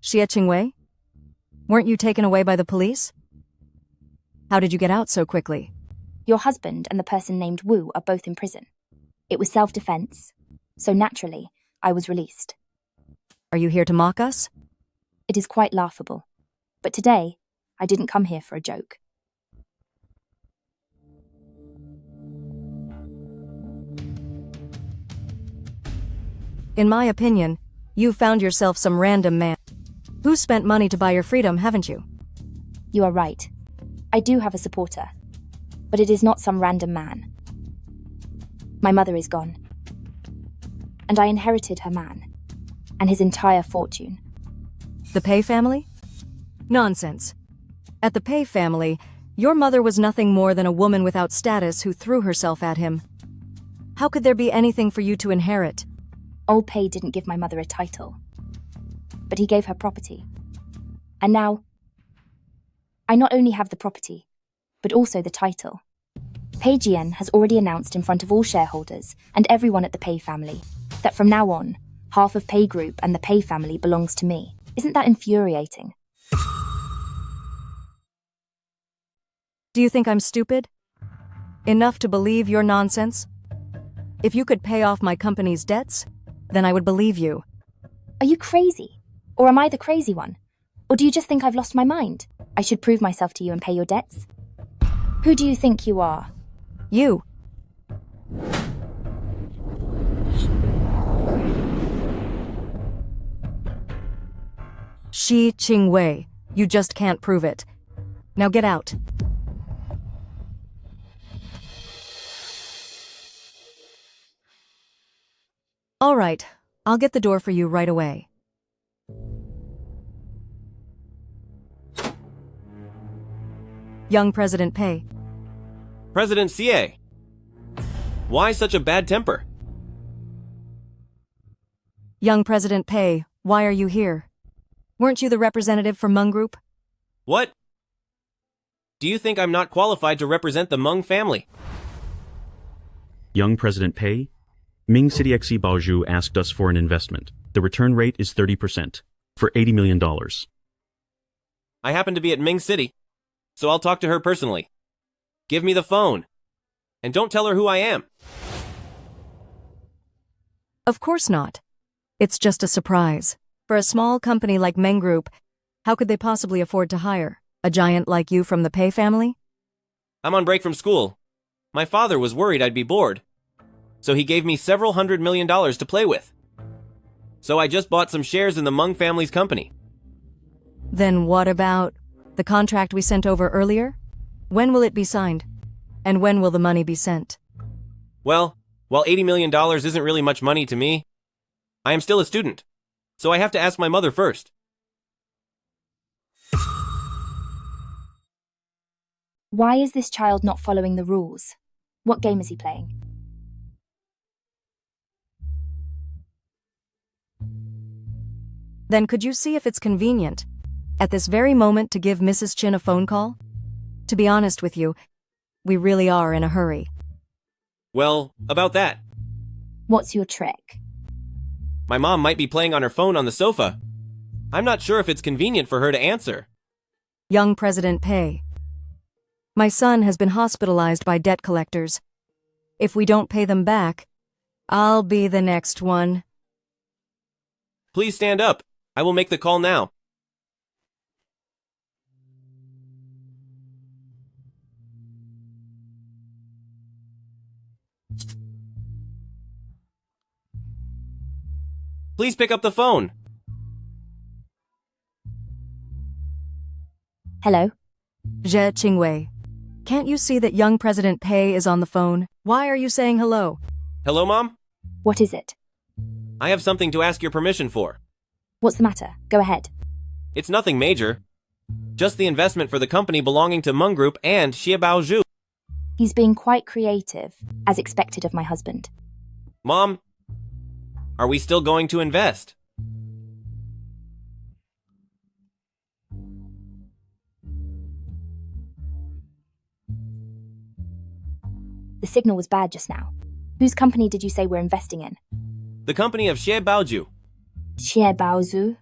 H: Xie Qingwei? Weren't you taken away by the police? How did you get out so quickly?
A: Your husband and the person named Wu are both in prison. It was self-defense, so naturally, I was released.
H: Are you here to mock us?
A: It is quite laughable. But today, I didn't come here for a joke.
H: In my opinion, you found yourself some random man. Who spent money to buy your freedom, haven't you?
A: You are right. I do have a supporter, but it is not some random man. My mother is gone, and I inherited her man, and his entire fortune.
H: The Pei family? Nonsense. At the Pei family, your mother was nothing more than a woman without status who threw herself at him. How could there be anything for you to inherit?
A: Old Pei didn't give my mother a title, but he gave her property. And now, I not only have the property, but also the title. Pei Jian has already announced in front of all shareholders and everyone at the Pei family that from now on, half of Pei Group and the Pei family belongs to me. Isn't that infuriating?
H: Do you think I'm stupid? Enough to believe your nonsense? If you could pay off my company's debts, then I would believe you.
A: Are you crazy? Or am I the crazy one? Or do you just think I've lost my mind? I should prove myself to you and pay your debts? Who do you think you are?
H: You. Xie Qingwei. You just can't prove it. Now get out. All right, I'll get the door for you right away. Young President Pei.
F: President Xie. Why such a bad temper?
H: Young President Pei, why are you here? Weren't you the representative for Meng Group?
F: What? Do you think I'm not qualified to represent the Meng family?
Q: Young President Pei, Ming City Xie Baozhu asked us for an investment. The return rate is 30%, for $80 million.
F: I happen to be at Ming City, so I'll talk to her personally. Give me the phone. And don't tell her who I am.
H: Of course not. It's just a surprise. For a small company like Meng Group, how could they possibly afford to hire a giant like you from the Pei family?
F: I'm on break from school. My father was worried I'd be bored, so he gave me several $100 million to play with. So I just bought some shares in the Meng family's company.
H: Then what about the contract we sent over earlier? When will it be signed? And when will the money be sent?
F: Well, while $80 million isn't really much money to me, I am still a student, so I have to ask my mother first.
A: Why is this child not following the rules? What game is he playing?
H: Then could you see if it's convenient, at this very moment, to give Mrs. Chin a phone call? To be honest with you, we really are in a hurry.
F: Well, about that.
A: What's your trick?
F: My mom might be playing on her phone on the sofa. I'm not sure if it's convenient for her to answer.
H: Young President Pei. My son has been hospitalized by debt collectors. If we don't pay them back, I'll be the next one.
F: Please stand up. I will make the call now. Please pick up the phone.
A: Hello?
H: Xie Qingwei. Can't you see that young President Pei is on the phone? Why are you saying hello?
F: Hello, Mom?
A: What is it?
F: I have something to ask your permission for.
A: What's the matter? Go ahead.
F: It's nothing major. Just the investment for the company belonging to Meng Group and Xie Baozhu.
A: He's being quite creative, as expected of my husband.
F: Mom, are we still going to invest?
A: The signal was bad just now. Whose company did you say we're investing in?
F: The company of Xie Baozhu.
A: Xie Baozhu?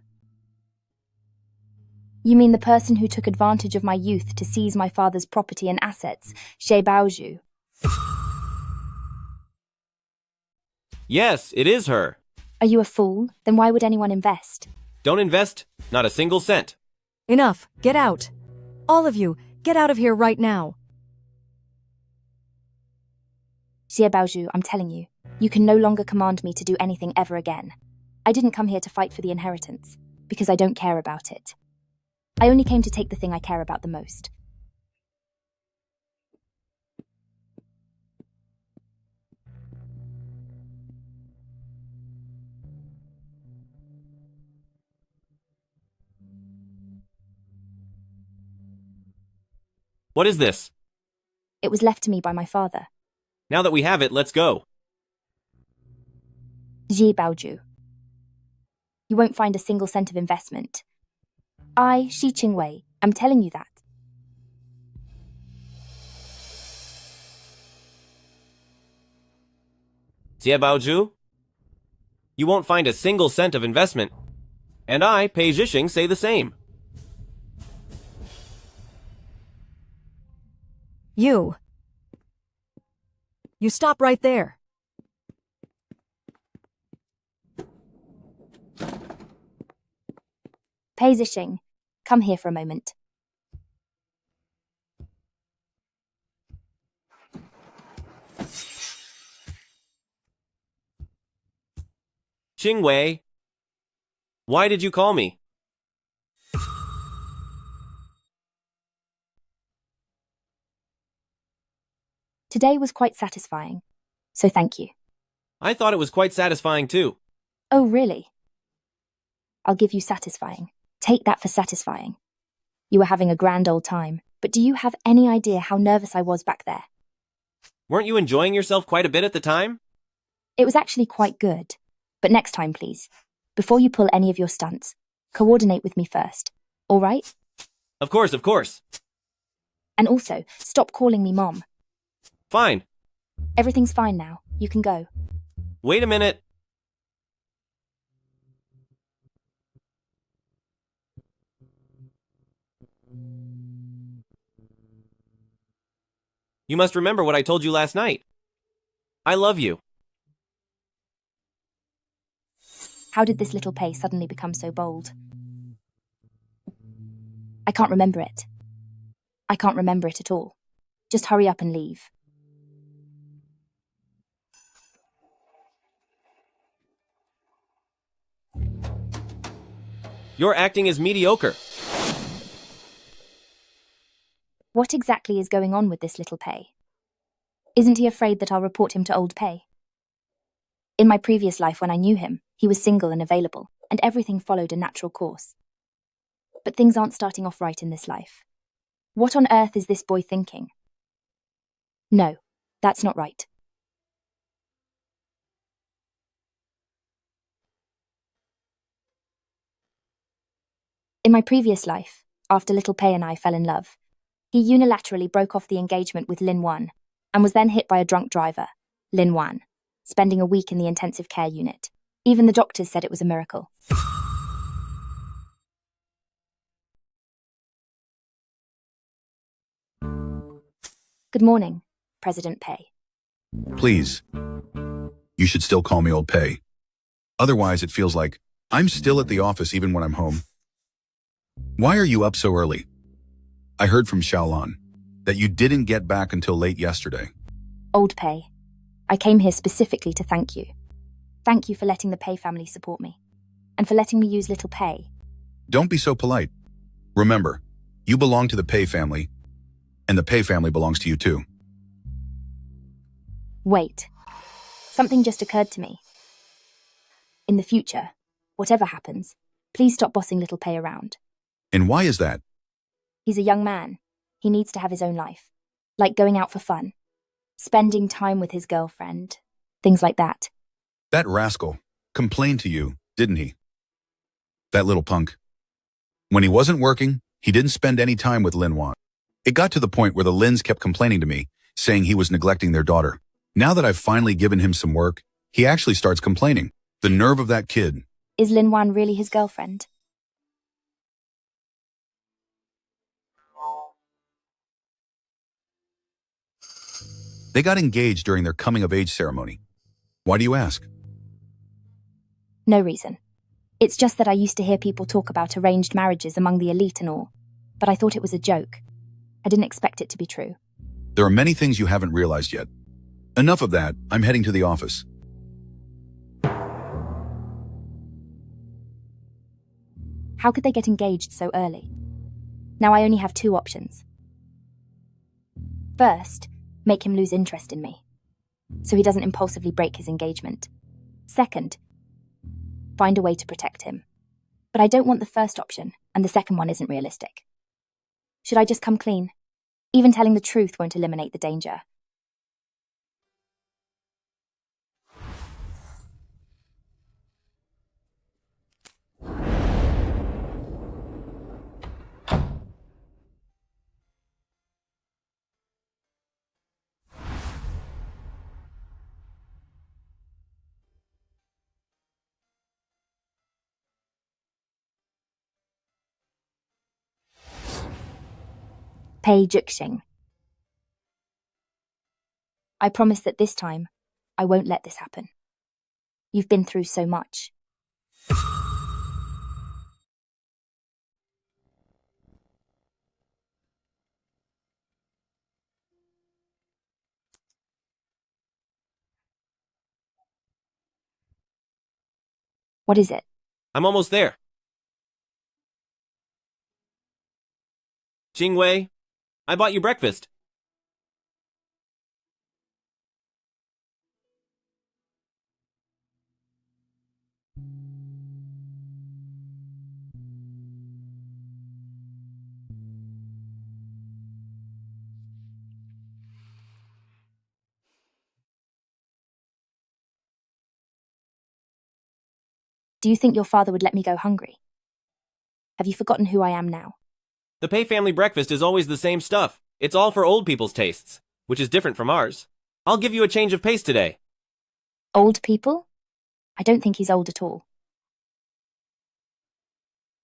A: You mean the person who took advantage of my youth to seize my father's property and assets, Xie Baozhu?
F: Yes, it is her.
A: Are you a fool? Then why would anyone invest?
F: Don't invest, not a single cent.
H: Enough. Get out. All of you, get out of here right now.
A: Xie Baozhu, I'm telling you, you can no longer command me to do anything ever again. I didn't come here to fight for the inheritance, because I don't care about it. I only came to take the thing I care about the most.
F: What is this?
A: It was left to me by my father.
F: Now that we have it, let's go.
A: Xie Baozhu. You won't find a single cent of investment. I, Xie Qingwei, am telling you that.
F: Xie Baozhu? You won't find a single cent of investment. And I, Pei Zhixing, say the same.
H: You stop right there.
A: Pei Zhixing, come here for a moment.
F: Qingwei, why did you call me?
A: Today was quite satisfying, so thank you.
F: I thought it was quite satisfying too.
A: Oh, really? I'll give you satisfying. Take that for satisfying. You were having a grand old time, but do you have any idea how nervous I was back there?
F: Weren't you enjoying yourself quite a bit at the time?
A: It was actually quite good. But next time, please, before you pull any of your stunts, coordinate with me first, all right?
F: Of course, of course.
A: And also, stop calling me Mom.
F: Fine.
A: Everything's fine now. You can go.
F: Wait a minute. You must remember what I told you last night. I love you.
A: How did this little Pei suddenly become so bold? I can't remember it. I can't remember it at all. Just hurry up and leave.
F: Your acting is mediocre.
A: What exactly is going on with this little Pei? Isn't he afraid that I'll report him to old Pei? In my previous life when I knew him, he was single and available, and everything followed a natural course. But things aren't starting off right in this life. What on earth is this boy thinking? No, that's not right. In my previous life, after little Pei and I fell in love, he unilaterally broke off the engagement with Lin Wan, and was then hit by a drunk driver, Lin Wan, spending a week in the intensive care unit. Even the doctors said it was a miracle. Good morning, President Pei.
D: Please. You should still call me Old Pei. Otherwise, it feels like I'm still at the office even when I'm home. Why are you up so early? I heard from Xiaolan that you didn't get back until late yesterday.
A: Old Pei, I came here specifically to thank you. Thank you for letting the Pei family support me. and for letting me use little Pei.
D: Don't be so polite. Remember, you belong to the Pei family, and the Pei family belongs to you too.
A: Wait. Something just occurred to me. In the future, whatever happens, please stop bossing little Pei around.
D: And why is that?
A: He's a young man. He needs to have his own life. Like going out for fun. Spending time with his girlfriend. Things like that.
D: That rascal complained to you, didn't he? That little punk. When he wasn't working, he didn't spend any time with Lin Wan. It got to the point where the Lins kept complaining to me, saying he was neglecting their daughter. Now that I've finally given him some work, he actually starts complaining. The nerve of that kid.
A: Is Lin Wan really his girlfriend?
D: They got engaged during their coming-of-age ceremony. Why do you ask?
A: No reason. It's just that I used to hear people talk about arranged marriages among the elite and all, but I thought it was a joke. I didn't expect it to be true.
D: There are many things you haven't realized yet. Enough of that, I'm heading to the office.
A: How could they get engaged so early? Now I only have two options. First, make him lose interest in me, so he doesn't impulsively break his engagement. Second, find a way to protect him. But I don't want the first option, and the second one isn't realistic. Should I just come clean? Even telling the truth won't eliminate the danger. Pei Zhixing. I promise that this time, I won't let this happen. You've been through so much. What is it?
F: I'm almost there. Qingwei, I bought you breakfast.
A: Do you think your father would let me go hungry? Have you forgotten who I am now?
F: The Pei family breakfast is always the same stuff. It's all for old people's tastes, which is different from ours. I'll give you a change of pace today.
A: Old people? I don't think he's old at all.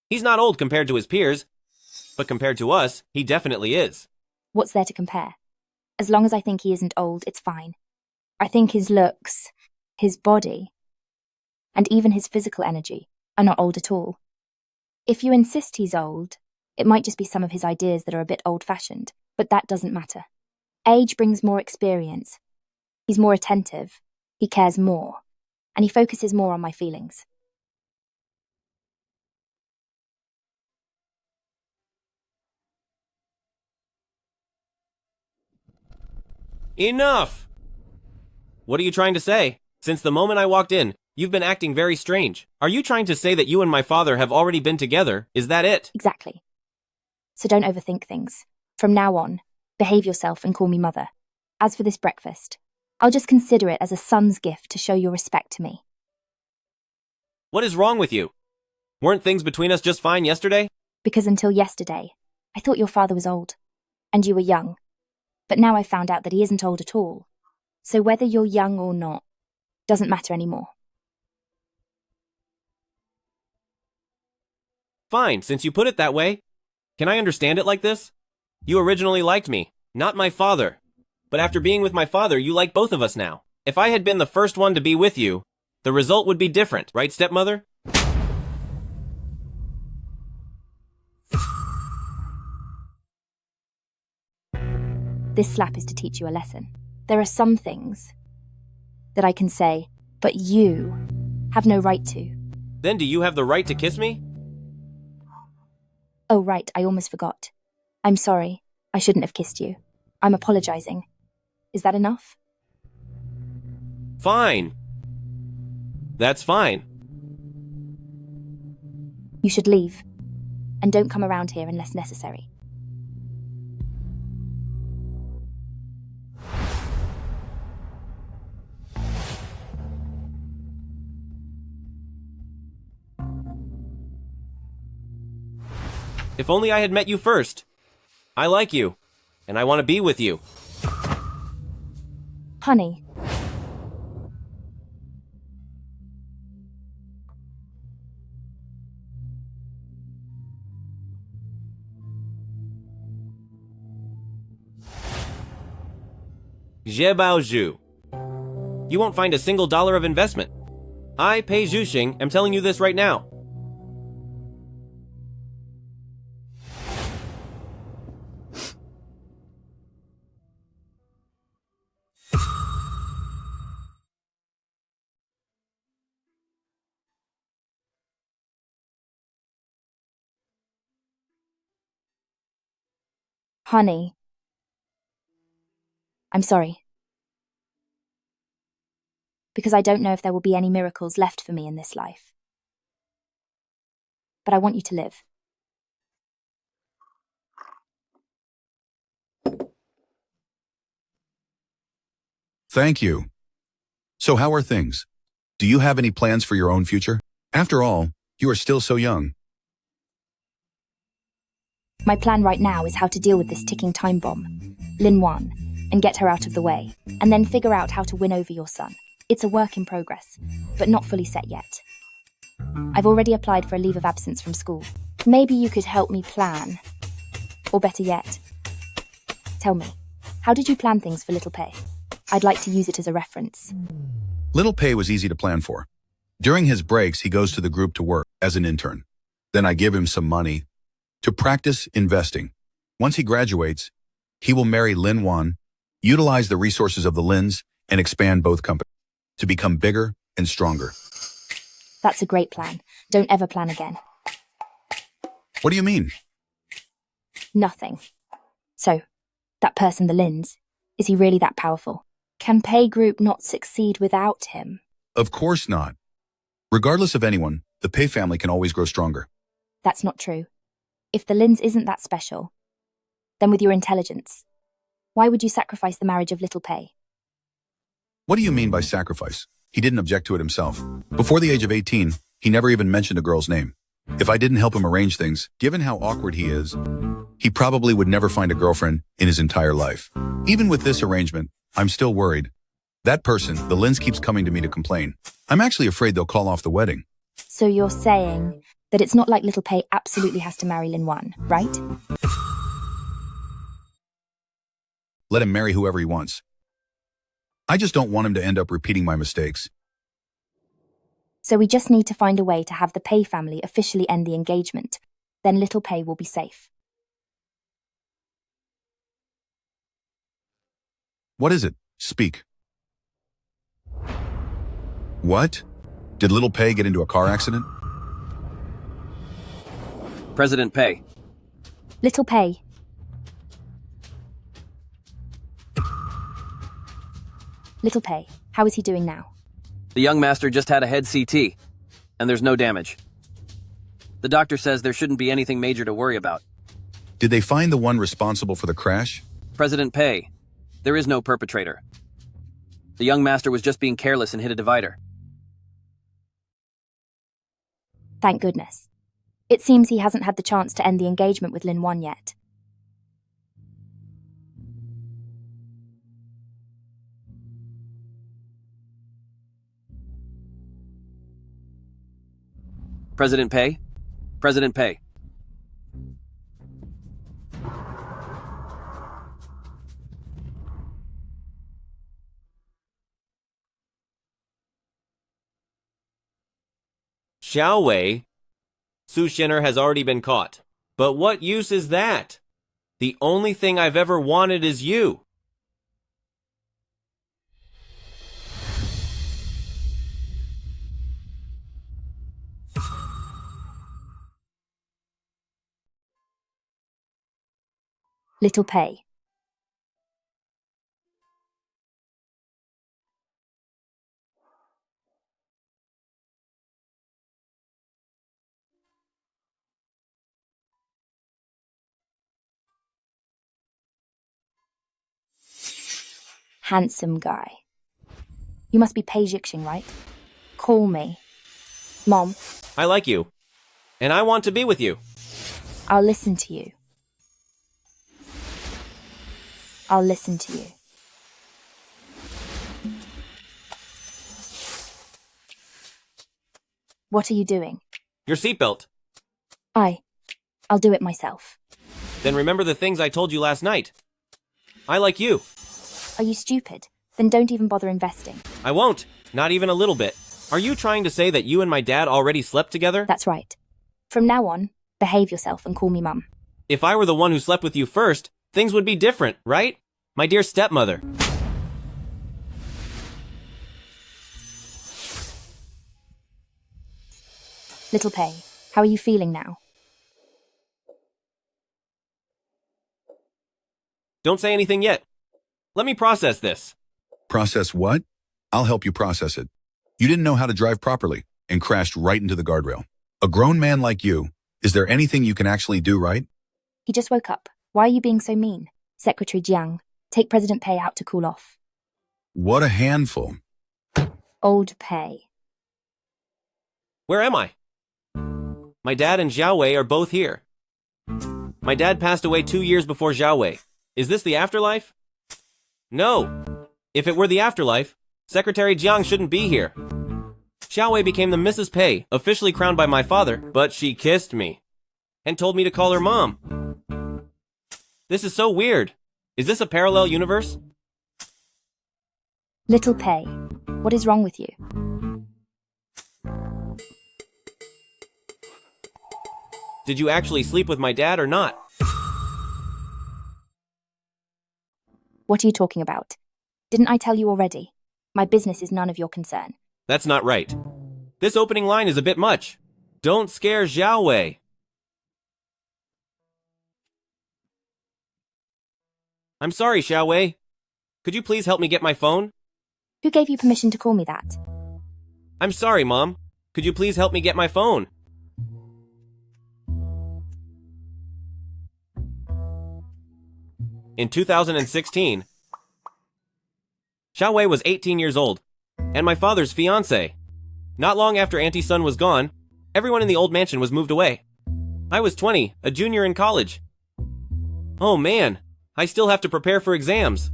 F: He's not old compared to his peers, but compared to us, he definitely is.
A: What's there to compare? As long as I think he isn't old, it's fine. I think his looks, his body, and even his physical energy are not old at all. If you insist he's old, it might just be some of his ideas that are a bit old-fashioned, but that doesn't matter. Age brings more experience. He's more attentive, he cares more, and he focuses more on my feelings.
F: Enough! What are you trying to say? Since the moment I walked in, you've been acting very strange. Are you trying to say that you and my father have already been together? Is that it?
A: Exactly. So don't overthink things. From now on, behave yourself and call me mother. As for this breakfast, I'll just consider it as a son's gift to show your respect to me.
F: What is wrong with you? Weren't things between us just fine yesterday?
A: Because until yesterday, I thought your father was old, and you were young. But now I've found out that he isn't old at all. So whether you're young or not, doesn't matter anymore.
F: Fine, since you put it that way. Can I understand it like this? You originally liked me, not my father. But after being with my father, you like both of us now. If I had been the first one to be with you, the result would be different, right, stepmother?
A: This slap is to teach you a lesson. There are some things that I can say, but you have no right to.
F: Then do you have the right to kiss me?
A: Oh, right, I almost forgot. I'm sorry. I shouldn't have kissed you. I'm apologizing. Is that enough?
F: Fine. That's fine.
A: You should leave. And don't come around here unless necessary.
F: If only I had met you first. I like you, and I want to be with you.
A: Honey.
F: Xie Baozhu. You won't find a single dollar of investment. I, Pei Zhixing, am telling you this right now.
A: Honey. I'm sorry. Because I don't know if there will be any miracles left for me in this life. But I want you to live.
D: Thank you. So how are things? Do you have any plans for your own future? After all, you are still so young.
A: My plan right now is how to deal with this ticking time bomb, Lin Wan, and get her out of the way, and then figure out how to win over your son. It's a work in progress, but not fully set yet. I've already applied for a leave of absence from school. Maybe you could help me plan. Or better yet, tell me, how did you plan things for Little Pei? I'd like to use it as a reference.
D: Little Pei was easy to plan for. During his breaks, he goes to the group to work as an intern. Then I give him some money to practice investing. Once he graduates, he will marry Lin Wan, utilize the resources of the Lins, and expand both companies to become bigger and stronger.
A: That's a great plan. Don't ever plan again.
D: What do you mean?
A: Nothing. So, that person, the Lins, is he really that powerful? Can Pei Group not succeed without him?
D: Of course not. Regardless of anyone, the Pei family can always grow stronger.
A: That's not true. If the Lins isn't that special, then with your intelligence, why would you sacrifice the marriage of Little Pei?
D: What do you mean by sacrifice? He didn't object to it himself. Before the age of 18, he never even mentioned a girl's name. If I didn't help him arrange things, given how awkward he is, he probably would never find a girlfriend in his entire life. Even with this arrangement, I'm still worried. That person, the Lins, keeps coming to me to complain. I'm actually afraid they'll call off the wedding.
A: So you're saying that it's not like Little Pei absolutely has to marry Lin Wan, right?
D: Let him marry whoever he wants. I just don't want him to end up repeating my mistakes.
A: So we just need to find a way to have the Pei family officially end the engagement. Then Little Pei will be safe.
D: What is it? Speak. What? Did Little Pei get into a car accident?
E: President Pei.
A: Little Pei. Little Pei, how is he doing now?
E: The young master just had a head CT, and there's no damage. The doctor says there shouldn't be anything major to worry about.
D: Did they find the one responsible for the crash?
E: President Pei, there is no perpetrator. The young master was just being careless and hit a divider.
A: Thank goodness. It seems he hasn't had the chance to end the engagement with Lin Wan yet.
E: President Pei? President Pei.
F: Xiaowei? Su Shinner has already been caught. But what use is that? The only thing I've ever wanted is you.
A: Little Pei. Handsome guy. You must be Pei Zhixing, right? Call me. Mom.
F: I like you. And I want to be with you.
A: I'll listen to you. I'll listen to you. What are you doing?
F: Your seatbelt.
A: I'll do it myself.
F: Then remember the things I told you last night. I like you.
A: Are you stupid? Then don't even bother investing.
F: I won't. Not even a little bit. Are you trying to say that you and my dad already slept together?
A: That's right. From now on, behave yourself and call me Mum.
F: If I were the one who slept with you first, things would be different, right? My dear stepmother.
A: Little Pei, how are you feeling now?
F: Don't say anything yet. Let me process this.
D: Process what? I'll help you process it. You didn't know how to drive properly and crashed right into the guardrail. A grown man like you, is there anything you can actually do right?
A: He just woke up. Why are you being so mean? Secretary Jiang, take President Pei out to cool off.
D: What a handful.
A: Old Pei.
F: Where am I? My dad and Xie Wei are both here. My dad passed away 2 years before Xie Wei. Is this the afterlife? No. If it were the afterlife, Secretary Jiang shouldn't be here. Xie Wei became the Mrs. Pei, officially crowned by my father, but she kissed me and told me to call her mom. This is so weird. Is this a parallel universe?
A: Little Pei, what is wrong with you?
F: Did you actually sleep with my dad or not?
A: What are you talking about? Didn't I tell you already? My business is none of your concern.
F: That's not right. This opening line is a bit much. Don't scare Xie Wei. I'm sorry, Xie Wei. Could you please help me get my phone?
A: Who gave you permission to call me that?
F: I'm sorry, Mom. Could you please help me get my phone? In 2016, Xie Wei was 18 years old, and my father's fiancée. Not long after Auntie Sun was gone, everyone in the old mansion was moved away. I was 20, a junior in college. Oh man, I still have to prepare for exams.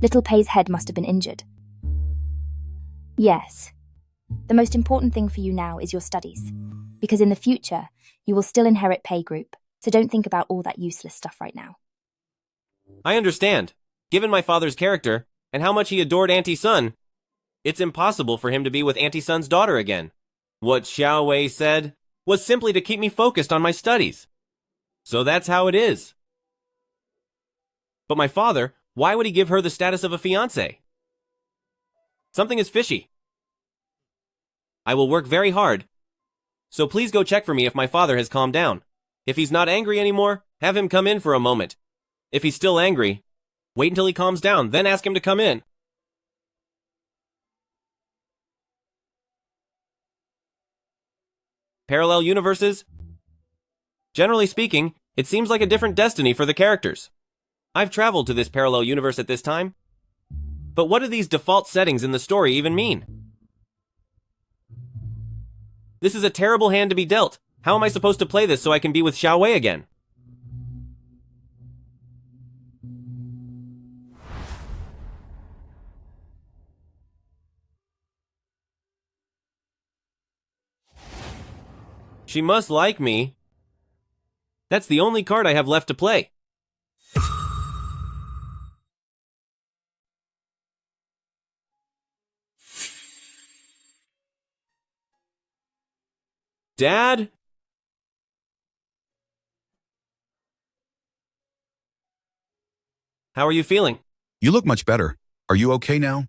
A: Little Pei's head must have been injured. Yes. The most important thing for you now is your studies, because in the future, you will still inherit Pei Group, so don't think about all that useless stuff right now.
F: I understand. Given my father's character, and how much he adored Auntie Sun, it's impossible for him to be with Auntie Sun's daughter again. What Xie Wei said was simply to keep me focused on my studies. So that's how it is. But my father, why would he give her the status of a fiancé? Something is fishy. I will work very hard. So please go check for me if my father has calmed down. If he's not angry anymore, have him come in for a moment. If he's still angry, wait until he calms down, then ask him to come in. Parallel universes? Generally speaking, it seems like a different destiny for the characters. I've traveled to this parallel universe at this time. But what do these default settings in the story even mean? This is a terrible hand to be dealt. How am I supposed to play this so I can be with Xie Wei again? She must like me. That's the only card I have left to play. Dad? How are you feeling?
D: You look much better. Are you okay now?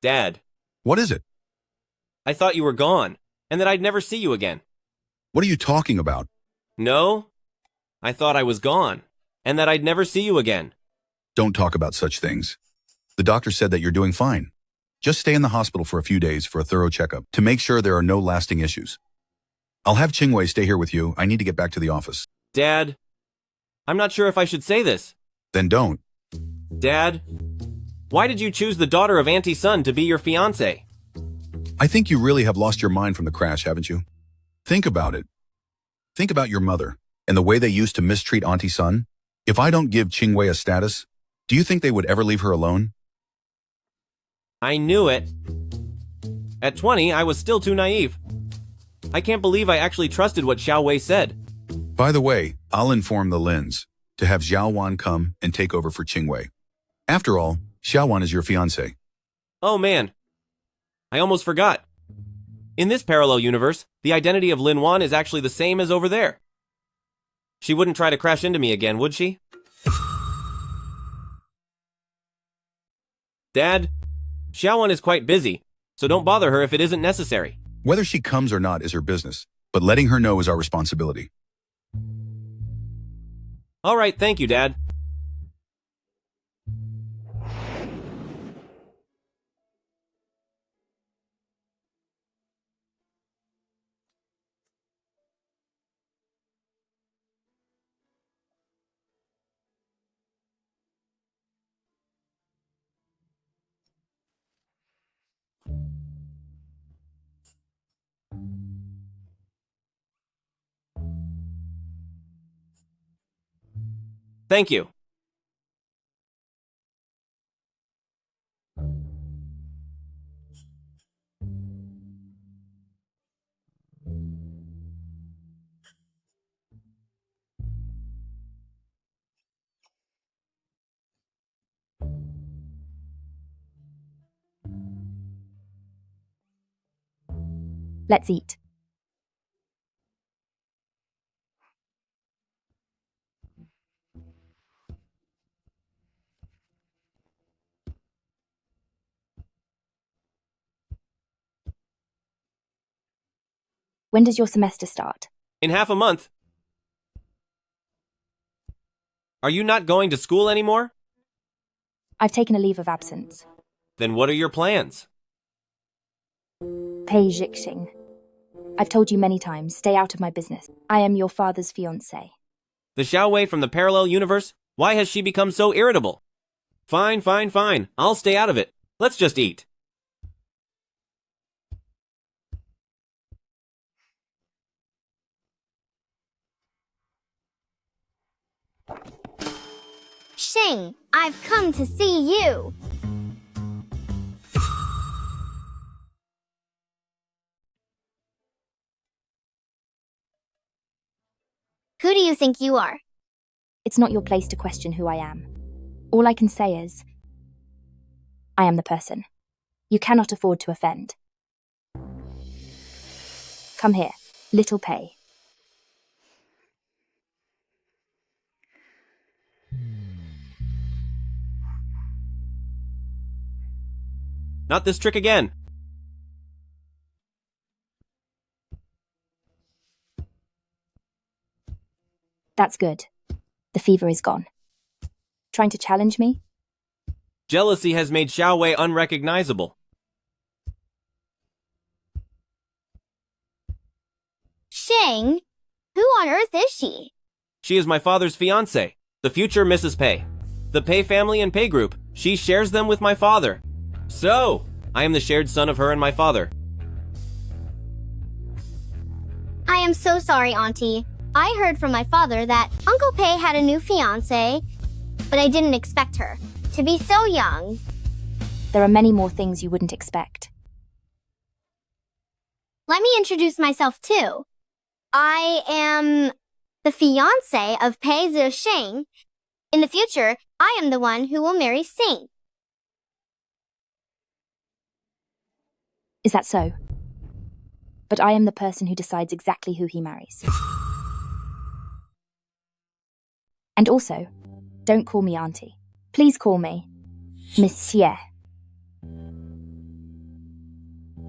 F: Dad.
D: What is it?
F: I thought you were gone, and that I'd never see you again.
D: What are you talking about?
F: No? I thought I was gone, and that I'd never see you again.
D: Don't talk about such things. The doctor said that you're doing fine. Just stay in the hospital for a few days for a thorough checkup to make sure there are no lasting issues. I'll have Qingwei stay here with you. I need to get back to the office.
F: Dad, I'm not sure if I should say this.
D: Then don't.
F: Dad, why did you choose the daughter of Auntie Sun to be your fiancé?
D: I think you really have lost your mind from the crash, haven't you? Think about it. Think about your mother and the way they used to mistreat Auntie Sun. If I don't give Qingwei a status, do you think they would ever leave her alone?
F: I knew it. At 20, I was still too naive. I can't believe I actually trusted what Xiao Wei said.
D: By the way, I'll inform the Lins to have Xiao Wan come and take over for Qingwei. After all, Xiao Wan is your fiancé.
F: Oh man, I almost forgot. In this parallel universe, the identity of Lin Wan is actually the same as over there. She wouldn't try to crash into me again, would she? Dad, Xiao Wan is quite busy, so don't bother her if it isn't necessary.
D: Whether she comes or not is her business, but letting her know is our responsibility.
F: All right, thank you, Dad. Thank you.
A: Let's eat. When does your semester start?
F: In half a month. Are you not going to school anymore?
A: I've taken a leave of absence.
F: Then what are your plans?
A: Pei Zhixing. I've told you many times, stay out of my business. I am your father's fiancé.
F: The Xiao Wei from the parallel universe? Why has she become so irritable? Fine, fine, fine. I'll stay out of it. Let's just eat.
R: Xing, I've come to see you. Who do you think you are?
A: It's not your place to question who I am. All I can say is, I am the person. You cannot afford to offend. Come here, little Pei.
F: Not this trick again.
A: That's good. The fever is gone. Trying to challenge me?
F: Jealousy has made Xiao Wei unrecognizable.
R: Xing, who on earth is she?
F: She is my father's fiancée, the future Mrs. Pei. The Pei family and Pei group, she shares them with my father. So, I am the shared son of her and my father.
R: I am so sorry, Auntie. I heard from my father that Uncle Pei had a new fiancé, but I didn't expect her to be so young.
A: There are many more things you wouldn't expect.
R: Let me introduce myself too. I am the fiancé of Pei Zhixing. In the future, I am the one who will marry Xing.
A: Is that so? But I am the person who decides exactly who he marries. And also, don't call me Auntie. Please call me Monsieur.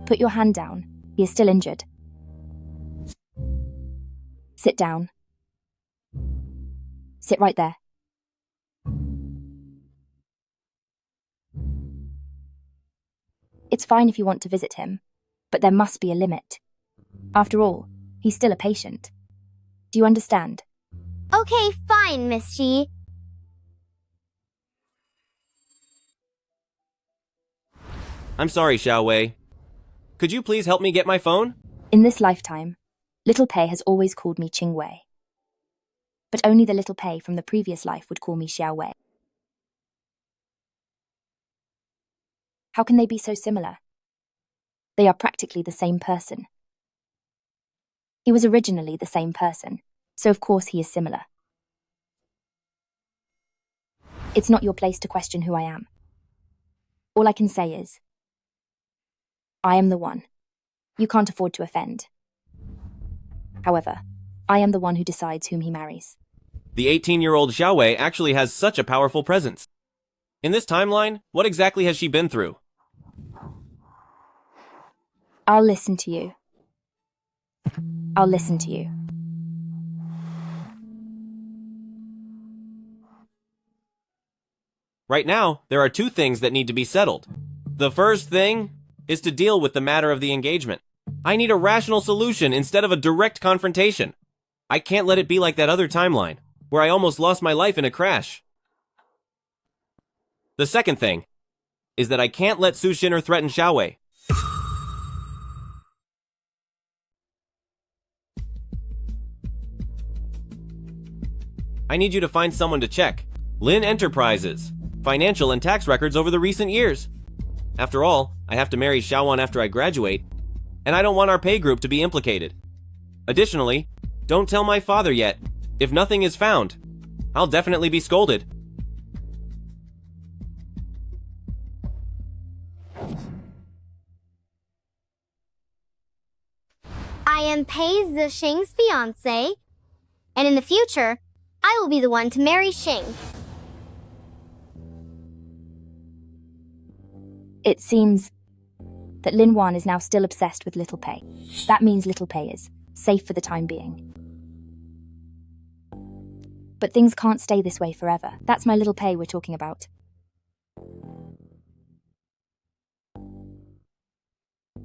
A: Put your hand down. He is still injured. Sit down. Sit right there. It's fine if you want to visit him, but there must be a limit. After all, he's still a patient. Do you understand?
R: Okay, fine, Miss Xie.
F: I'm sorry, Xiaowei. Could you please help me get my phone?
A: In this lifetime, Little Pei has always called me Qingwei. But only the Little Pei from the previous life would call me Xiaowei. How can they be so similar? They are practically the same person. He was originally the same person, so of course he is similar. It's not your place to question who I am. All I can say is, I am the one. You can't afford to offend. However, I am the one who decides whom he marries.
F: The 18-year-old Xiaowei actually has such a powerful presence. In this timeline, what exactly has she been through?
A: I'll listen to you. I'll listen to you.
F: Right now, there are two things that need to be settled. The first thing is to deal with the matter of the engagement. I need a rational solution instead of a direct confrontation. I can't let it be like that other timeline, where I almost lost my life in a crash. The second thing is that I can't let Su Xin'er threaten Xiaowei. I need you to find someone to check Lin Enterprises' financial and tax records over the recent years. After all, I have to marry Xiaowan after I graduate, and I don't want our pay group to be implicated. Additionally, don't tell my father yet. If nothing is found, I'll definitely be scolded.
R: I am Pei Zhixing's fiancé, and in the future, I will be the one to marry Xing.
A: It seems that Lin Wan is now still obsessed with Little Pei. That means Little Pei is safe for the time being. But things can't stay this way forever. That's my Little Pei we're talking about.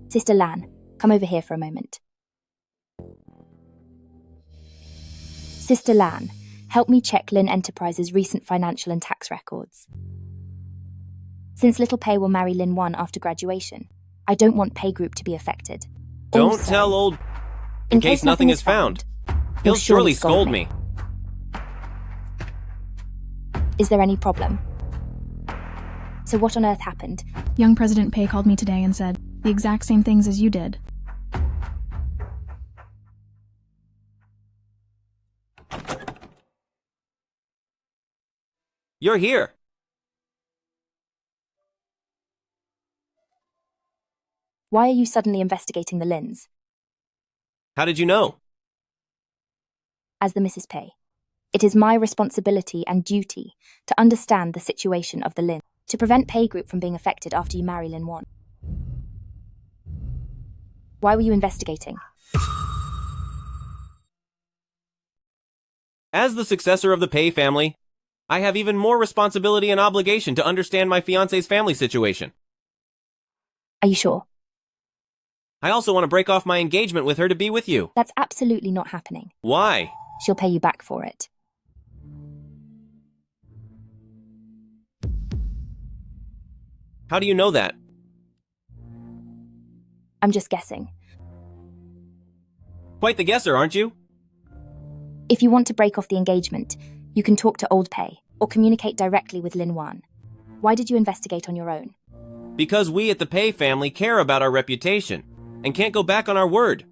A: Sister Lan, come over here for a moment. Sister Lan, help me check Lin Enterprises' recent financial and tax records. Since Little Pei will marry Lin Wan after graduation, I don't want Pei Group to be affected.
F: Don't
A: Also,
F: tell old... In case nothing is found. He'll surely scold me.
A: Is there any problem? So what on earth happened?
J: Young President Pei called me today and said the exact same things as you did.
F: You're here.
A: Why are you suddenly investigating the Lins?
F: How did you know?
A: As the Mrs. Pei, it is my responsibility and duty to understand the situation of the Lin, to prevent Pei Group from being affected after you marry Lin Wan. Why were you investigating?
F: As the successor of the Pei family, I have even more responsibility and obligation to understand my fiancé's family situation.
A: Are you sure?
F: I also want to break off my engagement with her to be with you.
A: That's absolutely not happening.
F: Why?
A: She'll pay you back for it.
F: How do you know that?
A: I'm just guessing.
F: Quite the guesser, aren't you?
A: If you want to break off the engagement, you can talk to Old Pei or communicate directly with Lin Wan. Why did you investigate on your own?
F: Because we at the Pei family care about our reputation and can't go back on our word.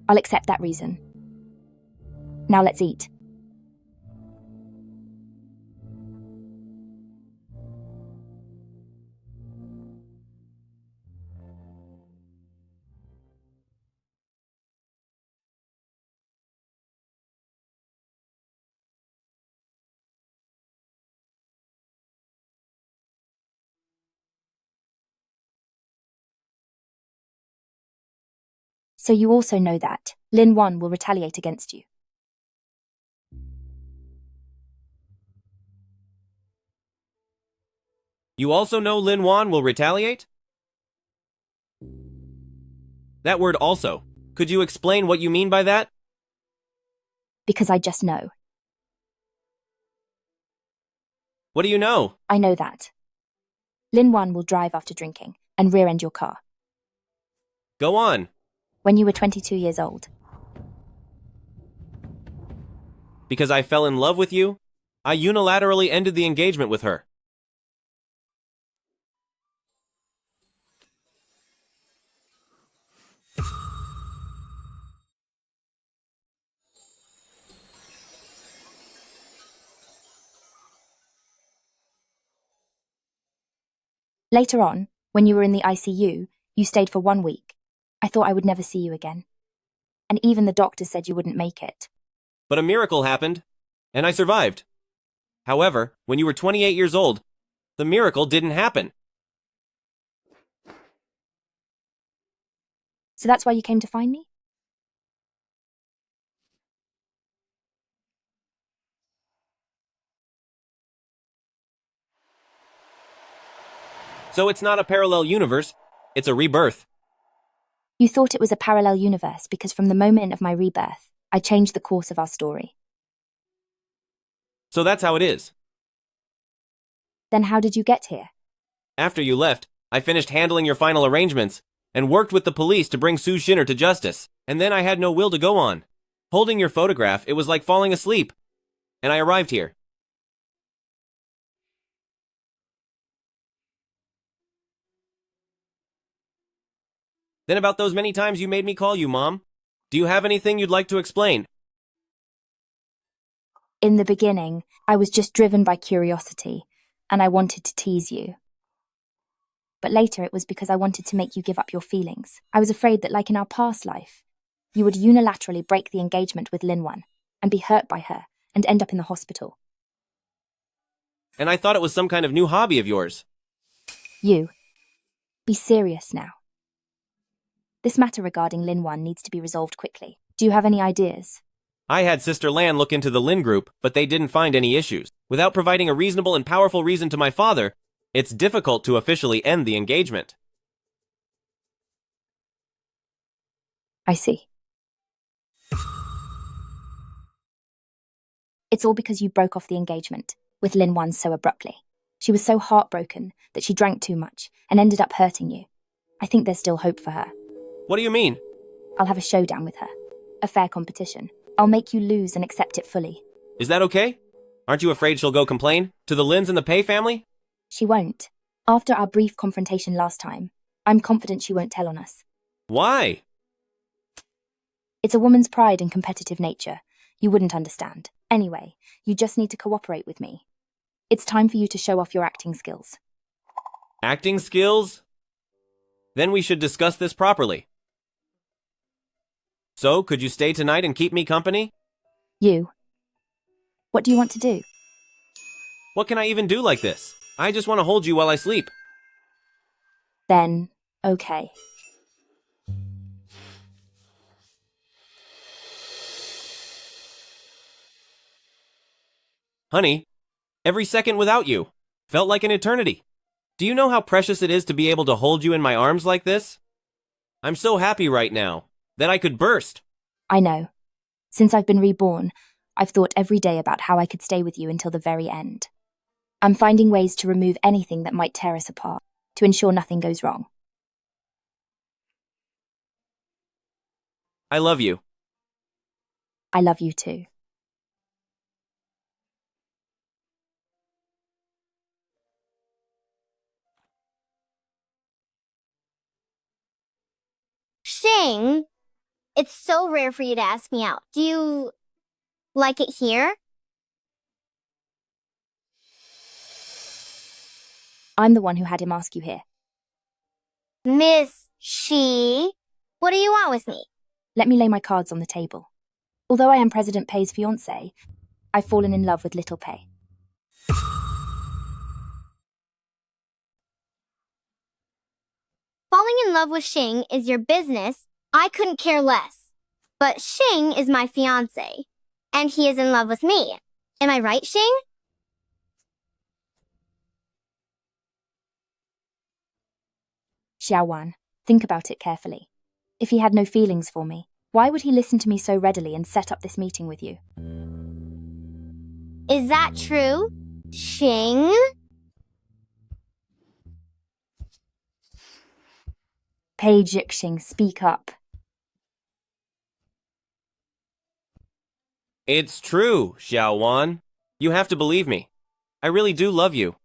A: I'll accept that reason. Now let's eat. So you also know that Lin Wan will retaliate against you.
F: You also know Lin Wan will retaliate? That word also. Could you explain what you mean by that?
A: Because I just know.
F: What do you know?
A: I know that. Lin Wan will drive after drinking and rear-end your car.
F: Go on.
A: When you were 22 years old.
F: Because I fell in love with you? I unilaterally ended the engagement with her.
A: Later on, when you were in the ICU, you stayed for 1 week. I thought I would never see you again. And even the doctor said you wouldn't make it.
F: But a miracle happened, and I survived. However, when you were 28 years old, the miracle didn't happen.
A: So that's why you came to find me?
F: So it's not a parallel universe, it's a rebirth.
A: You thought it was a parallel universe because from the moment of my rebirth, I changed the course of our story.
F: So that's how it is.
A: Then how did you get here?
F: After you left, I finished handling your final arrangements and worked with the police to bring Su Shinner to justice. And then I had no will to go on. Holding your photograph, it was like falling asleep. And I arrived here. Then about those many times you made me call you, Mom. Do you have anything you'd like to explain?
A: In the beginning, I was just driven by curiosity, and I wanted to tease you. But later it was because I wanted to make you give up your feelings. I was afraid that, like in our past life, you would unilaterally break the engagement with Lin Wan and be hurt by her and end up in the hospital.
F: And I thought it was some kind of new hobby of yours.
A: You. Be serious now. This matter regarding Lin Wan needs to be resolved quickly. Do you have any ideas?
F: I had Sister Lan look into the Lin group, but they didn't find any issues. Without providing a reasonable and powerful reason to my father, it's difficult to officially end the engagement.
A: I see. It's all because you broke off the engagement with Lin Wan so abruptly. She was so heartbroken that she drank too much and ended up hurting you. I think there's still hope for her.
F: What do you mean?
A: I'll have a showdown with her. A fair competition. I'll make you lose and accept it fully.
F: Is that okay? Aren't you afraid she'll go complain? To the Lins and the Pei family?
A: She won't. After our brief confrontation last time, I'm confident she won't tell on us.
F: Why?
A: It's a woman's pride and competitive nature. You wouldn't understand. Anyway, you just need to cooperate with me. It's time for you to show off your acting skills.
F: Acting skills? Then we should discuss this properly. So, could you stay tonight and keep me company?
A: You. What do you want to do?
F: What can I even do like this? I just want to hold you while I sleep.
A: Then, okay.
F: Honey, every second without you felt like an eternity. Do you know how precious it is to be able to hold you in my arms like this? I'm so happy right now that I could burst.
A: I know. Since I've been reborn, I've thought every day about how I could stay with you until the very end. I'm finding ways to remove anything that might tear us apart, to ensure nothing goes wrong.
F: I love you.
A: I love you too.
R: Xing, it's so rare for you to ask me out. Do you like it here?
A: I'm the one who had him ask you here.
R: Miss Xie, what do you want with me?
A: Let me lay my cards on the table. Although I am President Pei's fiancé, I've fallen in love with little Pei.
R: Falling in love with Xing is your business. I couldn't care less. But Xing is my fiancé, and he is in love with me. Am I right, Xing?
A: Xiaowan, think about it carefully. If he had no feelings for me, why would he listen to me so readily and set up this meeting with you?
R: Is that true, Xing?
A: Pei Zhixing, speak up.
F: It's true, Xiaowan. You have to believe me. I really do love you.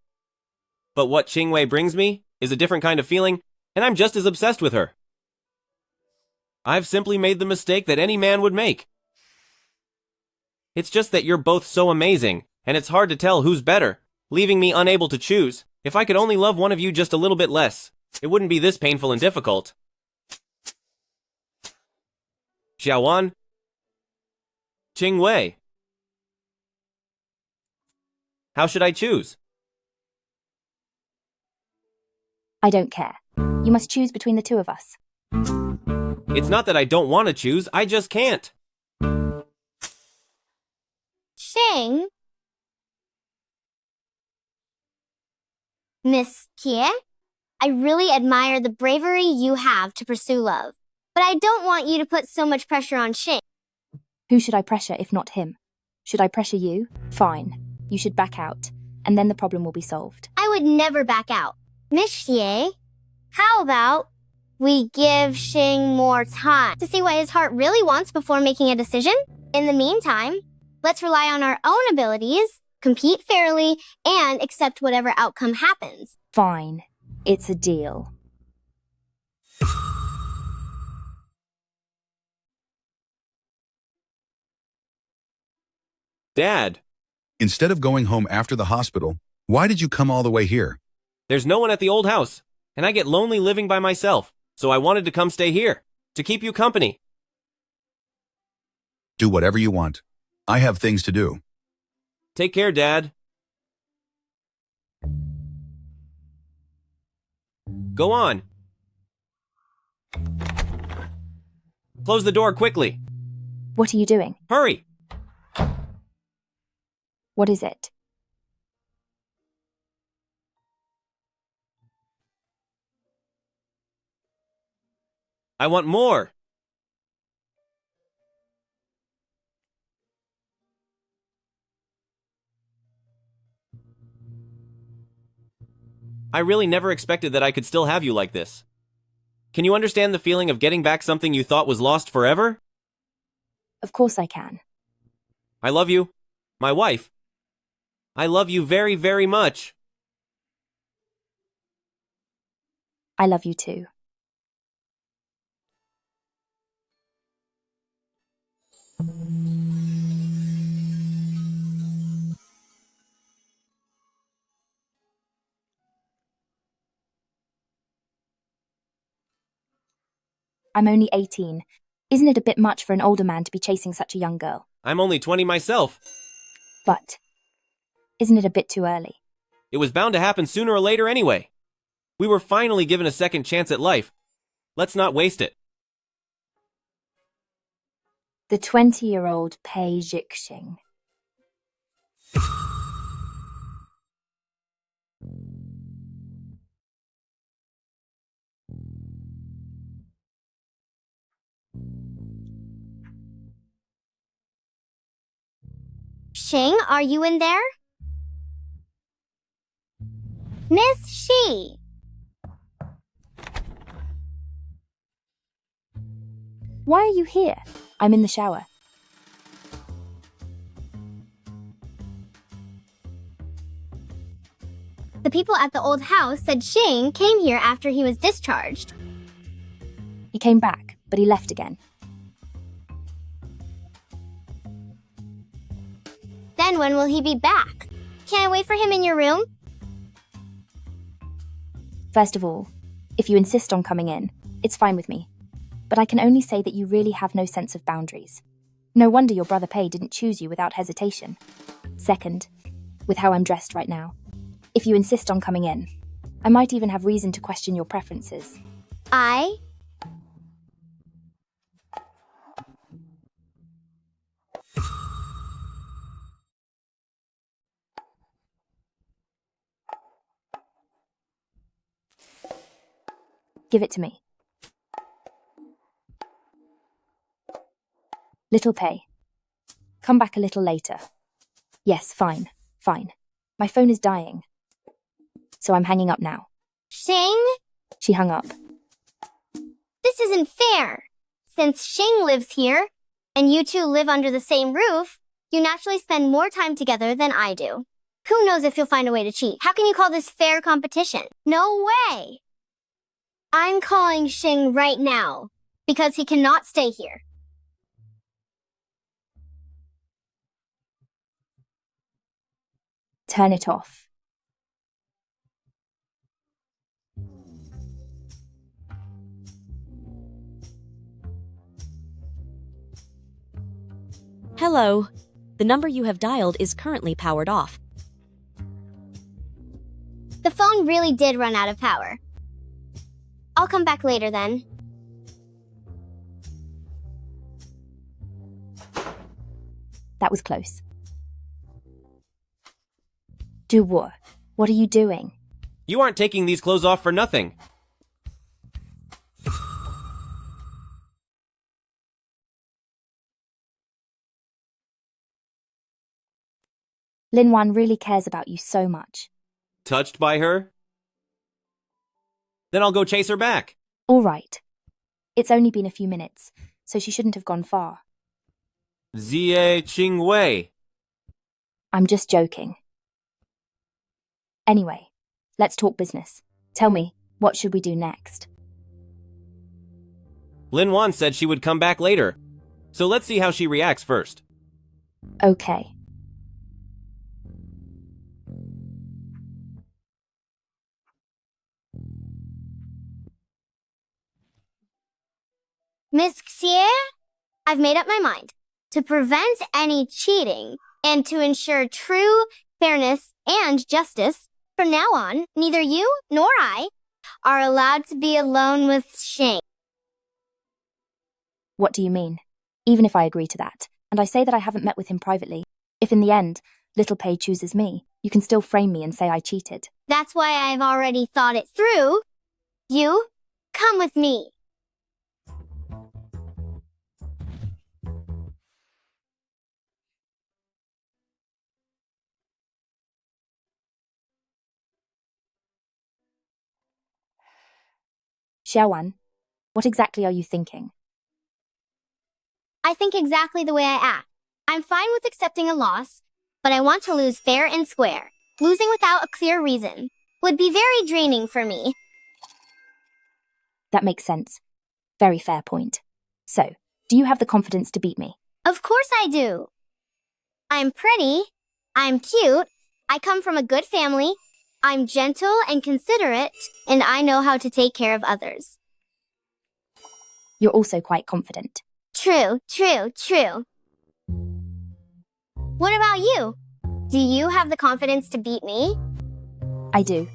F: But what Qingwei brings me is a different kind of feeling, and I'm just as obsessed with her. I've simply made the mistake that any man would make. It's just that you're both so amazing, and it's hard to tell who's better, leaving me unable to choose. If I could only love one of you just a little bit less, it wouldn't be this painful and difficult. Xiaowan? Qingwei? How should I choose?
A: I don't care. You must choose between the two of us.
F: It's not that I don't want to choose, I just can't.
R: Xing? Miss Xie? I really admire the bravery you have to pursue love. But I don't want you to put so much pressure on Xing.
A: Who should I pressure if not him? Should I pressure you? Fine. You should back out, and then the problem will be solved.
R: I would never back out. Miss Xie, how about we give Xing more time to see what his heart really wants before making a decision? In the meantime, let's rely on our own abilities, compete fairly, and accept whatever outcome happens.
A: Fine. It's a deal.
F: Dad!
D: Instead of going home after the hospital, why did you come all the way here?
F: There's no one at the old house, and I get lonely living by myself, so I wanted to come stay here, to keep you company.
D: Do whatever you want. I have things to do.
F: Take care, Dad. Go on. Close the door quickly.
A: What are you doing?
F: Hurry!
A: What is it?
F: I want more. I really never expected that I could still have you like this. Can you understand the feeling of getting back something you thought was lost forever?
A: Of course I can.
F: I love you. My wife. I love you very, very much.
A: I love you too. I'm only 18. Isn't it a bit much for an older man to be chasing such a young girl?
F: I'm only 20 myself.
A: But isn't it a bit too early?
F: It was bound to happen sooner or later anyway. We were finally given a second chance at life. Let's not waste it.
A: The 20-year-old Pei Zhixing.
R: Xing, are you in there? Miss Xie.
A: Why are you here? I'm in the shower.
R: The people at the old house said Xing came here after he was discharged.
A: He came back, but he left again.
R: Then when will he be back? Can I wait for him in your room?
A: First of all, if you insist on coming in, it's fine with me. But I can only say that you really have no sense of boundaries. No wonder your brother Pei didn't choose you without hesitation. Second, with how I'm dressed right now, if you insist on coming in, I might even have reason to question your preferences. Give it to me. Little Pei. Come back a little later. Yes, fine. My phone is dying. So I'm hanging up now.
R: Xing?
A: She hung up.
R: This isn't fair. Since Xing lives here, and you two live under the same roof, you naturally spend more time together than I do. Who knows if you'll find a way to cheat? How can you call this fair competition? No way! I'm calling Xing right now, because he cannot stay here.
A: Turn it off.
C: Hello. The number you have dialed is currently powered off.
R: The phone really did run out of power. I'll come back later then.
A: That was close. Duwo, what are you doing?
F: You aren't taking these clothes off for nothing.
A: Lin Wan really cares about you so much.
F: Touched by her? Then I'll go chase her back.
A: All right. It's only been a few minutes, so she shouldn't have gone far.
F: Xie Qingwei.
A: I'm just joking. Anyway, let's talk business. Tell me, what should we do next?
F: Lin Wan said she would come back later, so let's see how she reacts first.
A: Okay.
R: Miss Xie, I've made up my mind. To prevent any cheating and to ensure true fairness and justice, from now on, neither you nor I are allowed to be alone with Xing.
A: What do you mean? Even if I agree to that, and I say that I haven't met with him privately, if in the end, little Pei chooses me, you can still frame me and say I cheated.
R: That's why I've already thought it through. You, come with me.
A: Xiaowan, what exactly are you thinking?
R: I think exactly the way I act. I'm fine with accepting a loss, but I want to lose fair and square. Losing without a clear reason would be very draining for me.
A: That makes sense. Very fair point. So, do you have the confidence to beat me?
R: Of course I do. I'm pretty. I'm cute. I come from a good family. I'm gentle and considerate, and I know how to take care of others.
A: You're also quite confident.
R: True. What about you? Do you have the confidence to beat me?
A: I do.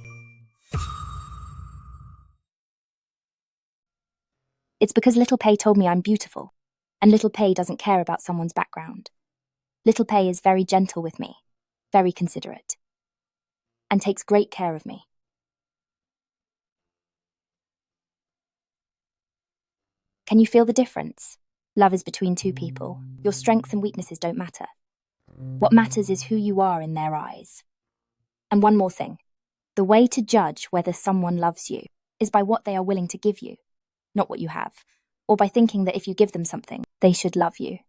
A: It's because little Pei told me I'm beautiful, and little Pei doesn't care about someone's background. Little Pei is very gentle with me, very considerate, and takes great care of me. Can you feel the difference? Love is between two people. Your strengths and weaknesses don't matter. What matters is who you are in their eyes. And one more thing. The way to judge whether someone loves you is by what they are willing to give you, not what you have, or by thinking that if you give them something, they should love you.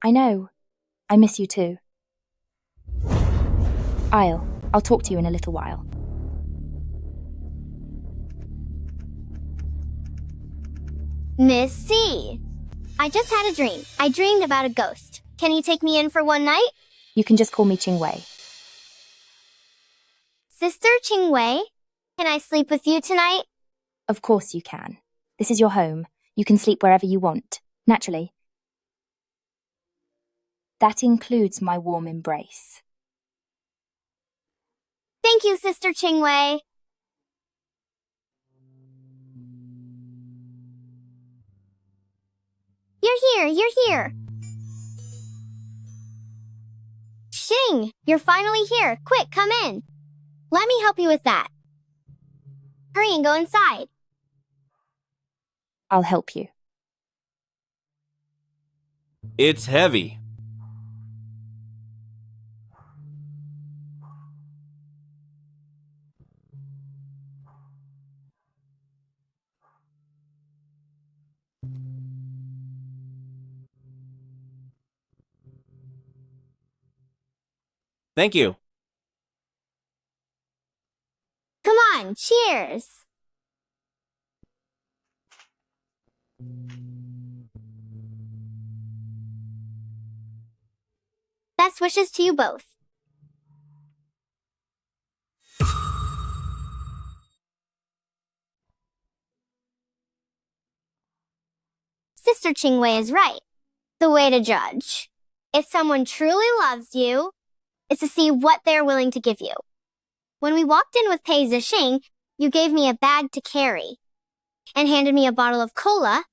A: I know. I miss you too. I'll talk to you in a little while.
R: Miss C. I just had a dream. I dreamed about a ghost. Can you take me in for one night?
A: You can just call me Qingwei.
R: Sister Qingwei, can I sleep with you tonight?
A: Of course you can. This is your home. You can sleep wherever you want. Naturally. That includes my warm embrace.
R: Thank you, Sister Qingwei. You're here. Xing, you're finally here. Quick, come in. Let me help you with that. Hurry and go inside.
A: I'll help you.
F: It's heavy. Thank you.
R: Come on, cheers. Best wishes to you both. Sister Qingwei is right. The way to judge if someone truly loves you is to see what they're willing to give you. When we walked in with Pei Zhixing, you gave me a bag to carry and handed me a bottle of cola,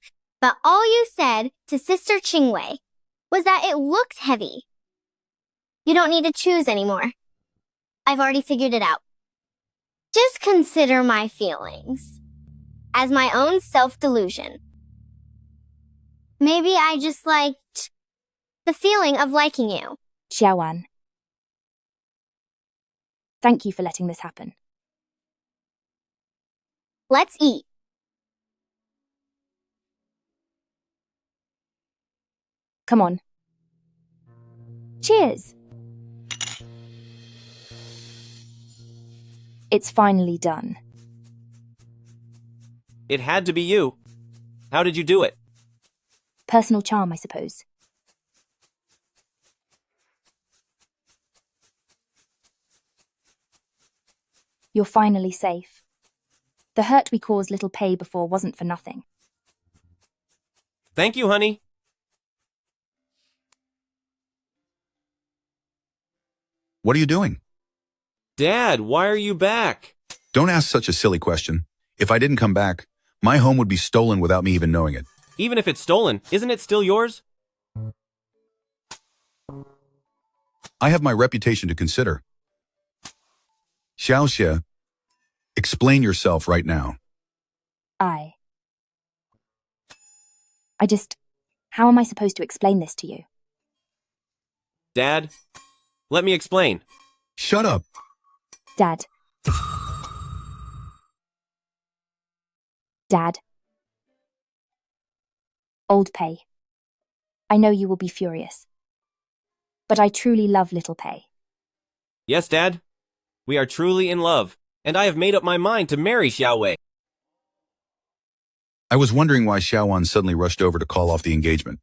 R: but all you said to Sister Qingwei was that it looked heavy. You don't need to choose anymore. I've already figured it out. Just consider my feelings as my own self-delusion. Maybe I just liked the feeling of liking you.
A: Xiaowan. Thank you for letting this happen.
R: Let's eat.
A: Come on. Cheers! It's finally done.
F: It had to be you. How did you do it?
A: Personal charm, I suppose. You're finally safe. The hurt we caused little Pei before wasn't for nothing.
F: Thank you, honey.
D: What are you doing?
F: Dad, why are you back?
D: Don't ask such a silly question. If I didn't come back, my home would be stolen without me even knowing it.
F: Even if it's stolen, isn't it still yours?
D: I have my reputation to consider. Xiao Xie, explain yourself right now.
A: How am I supposed to explain this to you?
F: Dad, let me explain.
D: Shut up.
A: Dad. Old Pei. I know you will be furious. But I truly love little Pei.
F: Yes, Dad. We are truly in love, and I have made up my mind to marry Xiaowei.
D: I was wondering why Xiaowan suddenly rushed over to call off the engagement.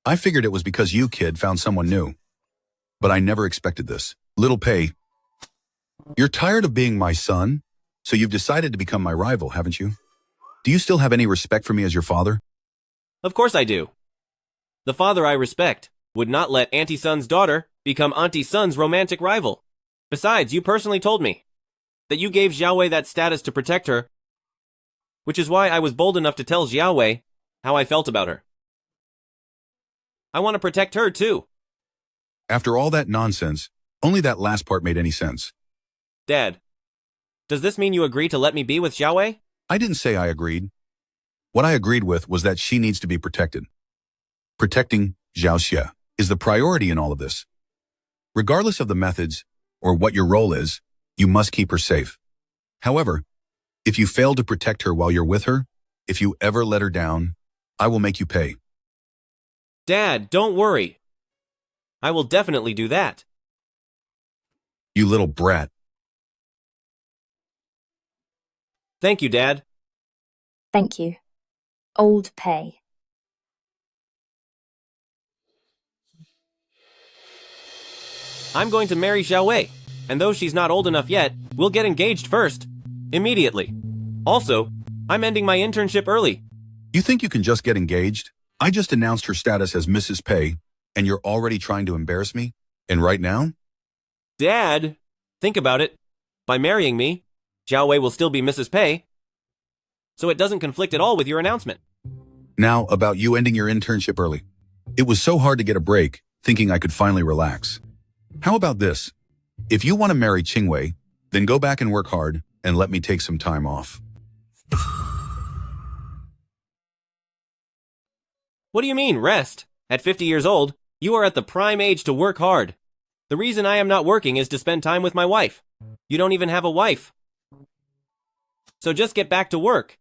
D: I figured it was because you, kid, found someone new. But I never expected this. Little Pei, you're tired of being my son, so you've decided to become my rival, haven't you? Do you still have any respect for me as your father?
F: Of course I do. The father I respect would not let Auntie Sun's daughter become Auntie Sun's romantic rival. Besides, you personally told me that you gave Xiaowei that status to protect her, which is why I was bold enough to tell Xiaowei how I felt about her. I want to protect her, too.
D: After all that nonsense, only that last part made any sense.
F: Dad, does this mean you agree to let me be with Xiaowei?
D: I didn't say I agreed. What I agreed with was that she needs to be protected. Protecting Xiao Xie is the priority in all of this. Regardless of the methods or what your role is, you must keep her safe. However, if you fail to protect her while you're with her, if you ever let her down, I will make you pay.
F: Dad, don't worry. I will definitely do that.
D: You little brat.
F: Thank you, Dad.
A: Thank you. Old Pei.
F: I'm going to marry Xiaowei, and though she's not old enough yet, we'll get engaged first. Immediately. Also, I'm ending my internship early.
D: You think you can just get engaged? I just announced her status as Mrs. Pei, and you're already trying to embarrass me? And right now?
F: Dad, think about it. By marrying me, Xiaowei will still be Mrs. Pei, so it doesn't conflict at all with your announcement.
D: Now, about you ending your internship early. It was so hard to get a break, thinking I could finally relax. How about this? If you want to marry Qingwei, then go back and work hard and let me take some time off.
F: What do you mean, rest? At 50 years old, you are at the prime age to work hard. The reason I am not working is to spend time with my wife. You don't even have a wife. So just get back to work.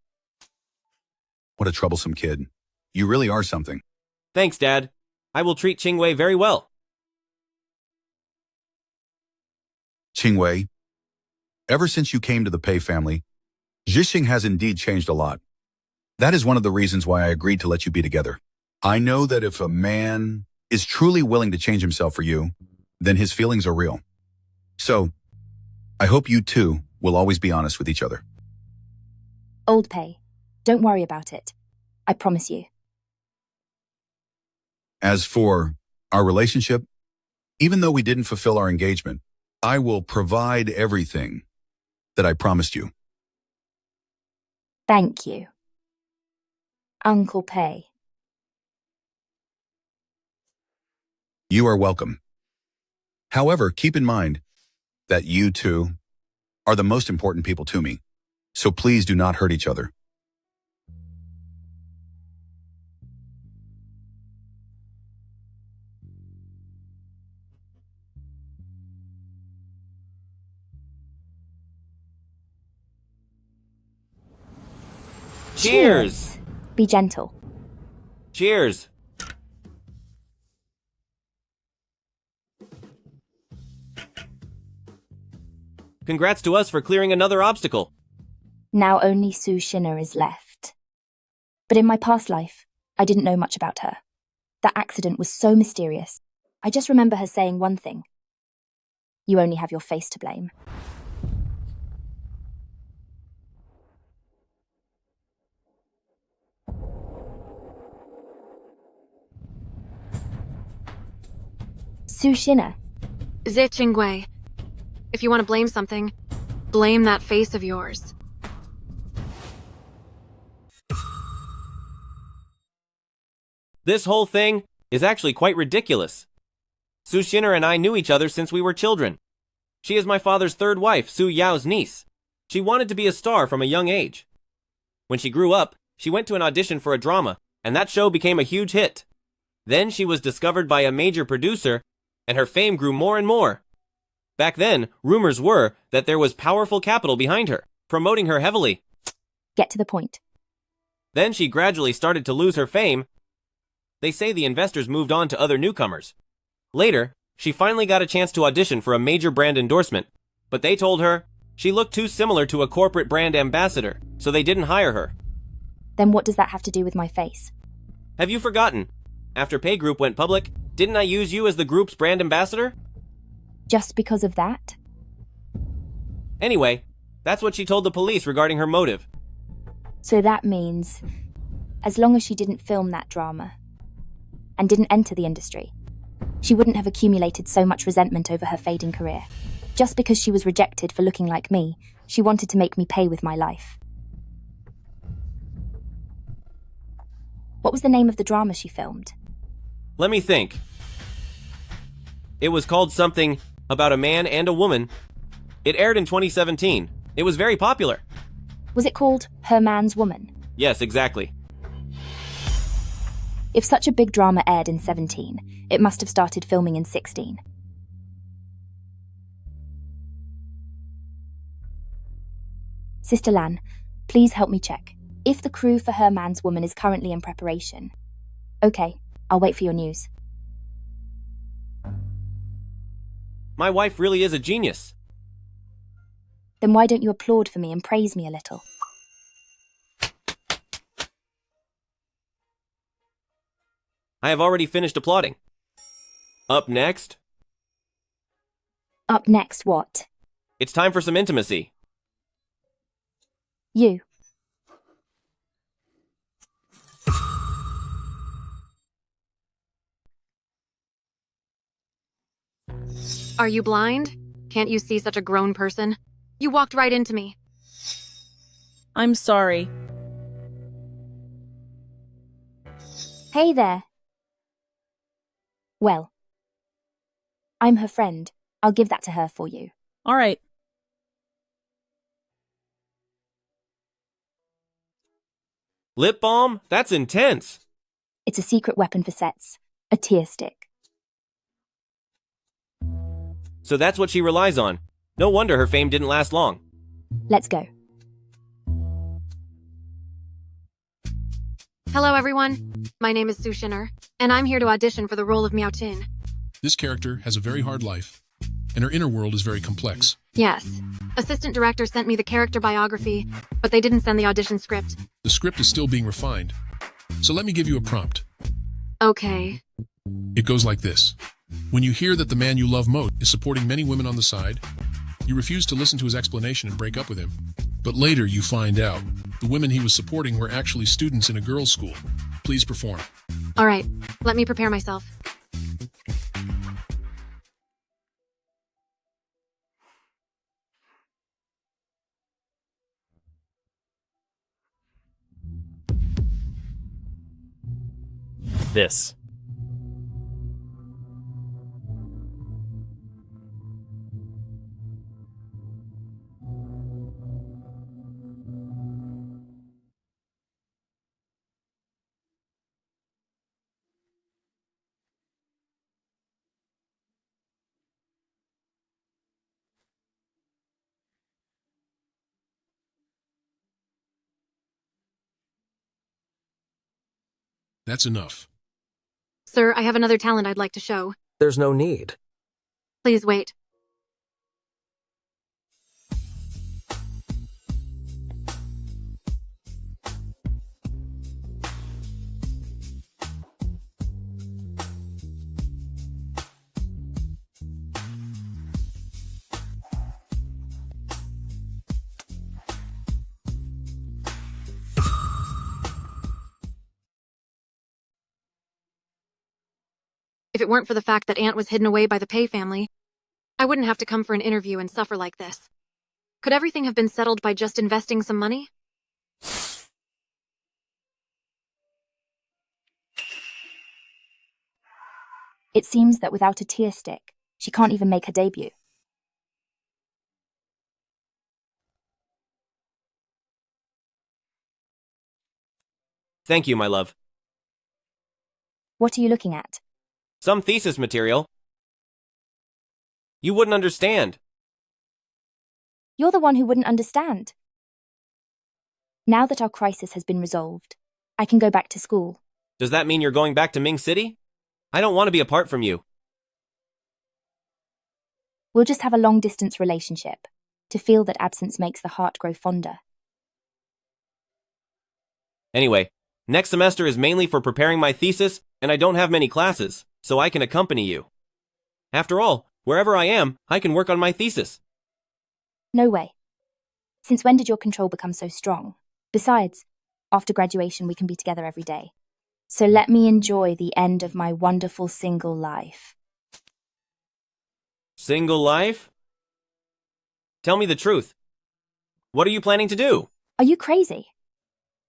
D: What a troublesome kid. You really are something.
F: Thanks, Dad. I will treat Qingwei very well.
D: Qingwei, ever since you came to the Pei family, Zhixing has indeed changed a lot. That is one of the reasons why I agreed to let you be together. I know that if a man is truly willing to change himself for you, then his feelings are real. So, I hope you two will always be honest with each other.
A: Old Pei, don't worry about it. I promise you.
D: As for our relationship, even though we didn't fulfill our engagement, I will provide everything that I promised you.
A: Thank you, Uncle Pei.
D: You are welcome. However, keep in mind that you two are the most important people to me, so please do not hurt each other.
F: Cheers!
A: Be gentle.
F: Cheers! Congrats to us for clearing another obstacle.
A: Now only Su Shinner is left. But in my past life, I didn't know much about her. That accident was so mysterious. I just remember her saying one thing. You only have your face to blame. Su Shinner.
I: Xie Qingwei. If you want to blame something, blame that face of yours.
F: This whole thing is actually quite ridiculous. Su Shinner and I knew each other since we were children. She is my father's third wife, Su Yao's niece. She wanted to be a star from a young age. When she grew up, she went to an audition for a drama, and that show became a huge hit. Then she was discovered by a major producer, and her fame grew more and more. Back then, rumors were that there was powerful capital behind her, promoting her heavily.
A: Get to the point.
F: Then she gradually started to lose her fame. They say the investors moved on to other newcomers. Later, she finally got a chance to audition for a major brand endorsement, but they told her she looked too similar to a corporate brand ambassador, so they didn't hire her.
A: Then what does that have to do with my face?
F: Have you forgotten? After Pei Group went public, didn't I use you as the group's brand ambassador?
A: Just because of that?
F: Anyway, that's what she told the police regarding her motive.
A: So that means, as long as she didn't film that drama, and didn't enter the industry, she wouldn't have accumulated so much resentment over her fading career. Just because she was rejected for looking like me, she wanted to make me pay with my life. What was the name of the drama she filmed?
F: Let me think. It was called something about a man and a woman. It aired in 2017. It was very popular.
A: Was it called Her Man's Woman?
F: Yes, exactly.
A: If such a big drama aired in 17, it must have started filming in 16. Sister Lan, please help me check. If the crew for Her Man's Woman is currently in preparation. Okay, I'll wait for your news.
F: My wife really is a genius.
A: Then why don't you applaud for me and praise me a little?
F: I have already finished applauding. Up next?
A: Up next what?
F: It's time for some intimacy.
A: You.
I: Are you blind? Can't you see such a grown person? You walked right into me.
S: I'm sorry.
A: Hey there. Well, I'm her friend. I'll give that to her for you.
S: All right.
F: Lip balm? That's intense.
A: It's a secret weapon for sets. A tear stick.
F: So that's what she relies on. No wonder her fame didn't last long.
A: Let's go.
T: Hello, everyone. My name is Su Shinner, and I'm here to audition for the role of Miao Tin.
U: This character has a very hard life, and her inner world is very complex.
T: Yes. Assistant director sent me the character biography, but they didn't send the audition script.
U: The script is still being refined, so let me give you a prompt.
T: Okay.
U: It goes like this. When you hear that the man you love most is supporting many women on the side, you refuse to listen to his explanation and break up with him. But later you find out the women he was supporting were actually students in a girls' school. Please perform.
T: All right. Let me prepare myself.
F: This.
U: That's enough.
T: Sir, I have another talent I'd like to show.
V: There's no need.
T: Please wait. If it weren't for the fact that Aunt was hidden away by the Pei family, I wouldn't have to come for an interview and suffer like this. Could everything have been settled by just investing some money?
A: It seems that without a tear stick, she can't even make her debut.
F: Thank you, my love.
A: What are you looking at?
F: Some thesis material. You wouldn't understand.
A: You're the one who wouldn't understand. Now that our crisis has been resolved, I can go back to school.
F: Does that mean you're going back to Ming City? I don't want to be apart from you.
A: We'll just have a long-distance relationship, to feel that absence makes the heart grow fonder.
F: Anyway, next semester is mainly for preparing my thesis, and I don't have many classes, so I can accompany you. After all, wherever I am, I can work on my thesis.
A: No way. Since when did your control become so strong? Besides, after graduation we can be together every day. So let me enjoy the end of my wonderful single life.
F: Single life? Tell me the truth. What are you planning to do?
A: Are you crazy?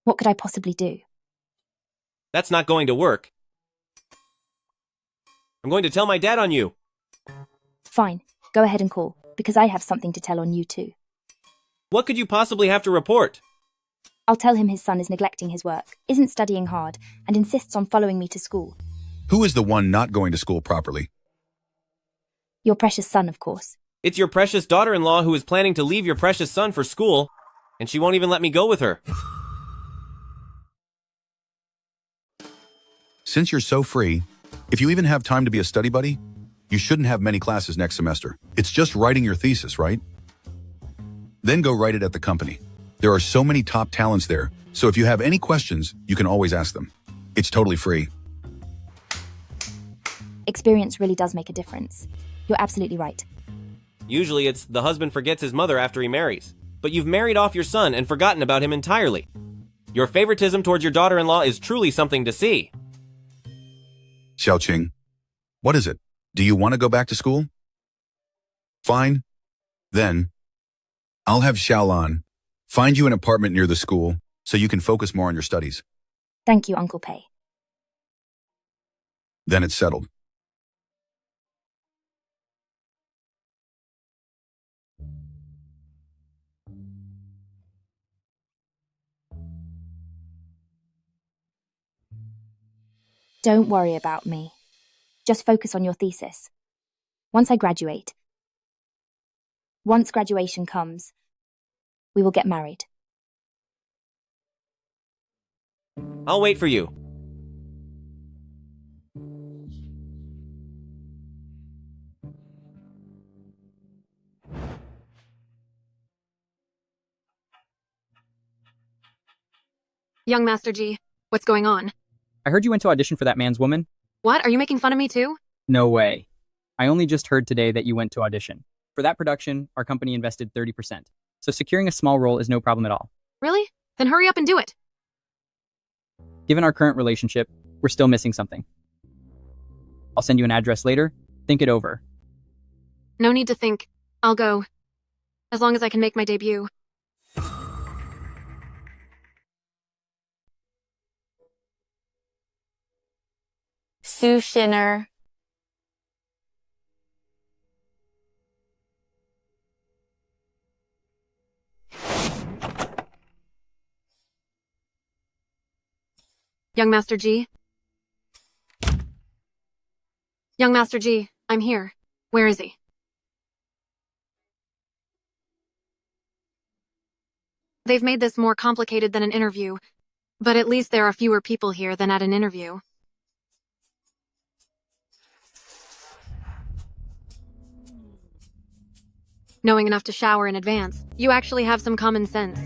A: What could I possibly do?
F: That's not going to work. I'm going to tell my dad on you.
A: Fine, go ahead and call, because I have something to tell on you too.
F: What could you possibly have to report?
A: I'll tell him his son is neglecting his work, isn't studying hard, and insists on following me to school.
D: Who is the one not going to school properly?
A: Your precious son, of course.
F: It's your precious daughter-in-law who is planning to leave your precious son for school, and she won't even let me go with her.
D: Since you're so free, if you even have time to be a study buddy, you shouldn't have many classes next semester. It's just writing your thesis, right? Then go write it at the company. There are so many top talents there, so if you have any questions, you can always ask them. It's totally free.
A: Experience really does make a difference. You're absolutely right.
F: Usually it's the husband forgets his mother after he marries, but you've married off your son and forgotten about him entirely. Your favoritism towards your daughter-in-law is truly something to see.
D: Xie Qing, what is it? Do you want to go back to school? Fine. Then, I'll have Xiaolan find you an apartment near the school so you can focus more on your studies.
A: Thank you, Uncle Pei.
D: Then it's settled.
A: Don't worry about me. Just focus on your thesis. Once graduation comes, we will get married.
F: I'll wait for you.
T: Young Master G, what's going on?
K: I heard you went to audition for that man's woman.
T: What? Are you making fun of me too?
K: No way. I only just heard today that you went to audition. For that production, our company invested 30%. So securing a small role is no problem at all.
T: Really? Then hurry up and do it.
K: Given our current relationship, we're still missing something. I'll send you an address later. Think it over.
T: No need to think. I'll go. As long as I can make my debut.
L: Su Shinner.
T: Young Master G? Young Master G, I'm here. Where is he? They've made this more complicated than an interview, but at least there are fewer people here than at an interview. Knowing enough to shower in advance, you actually have some common sense.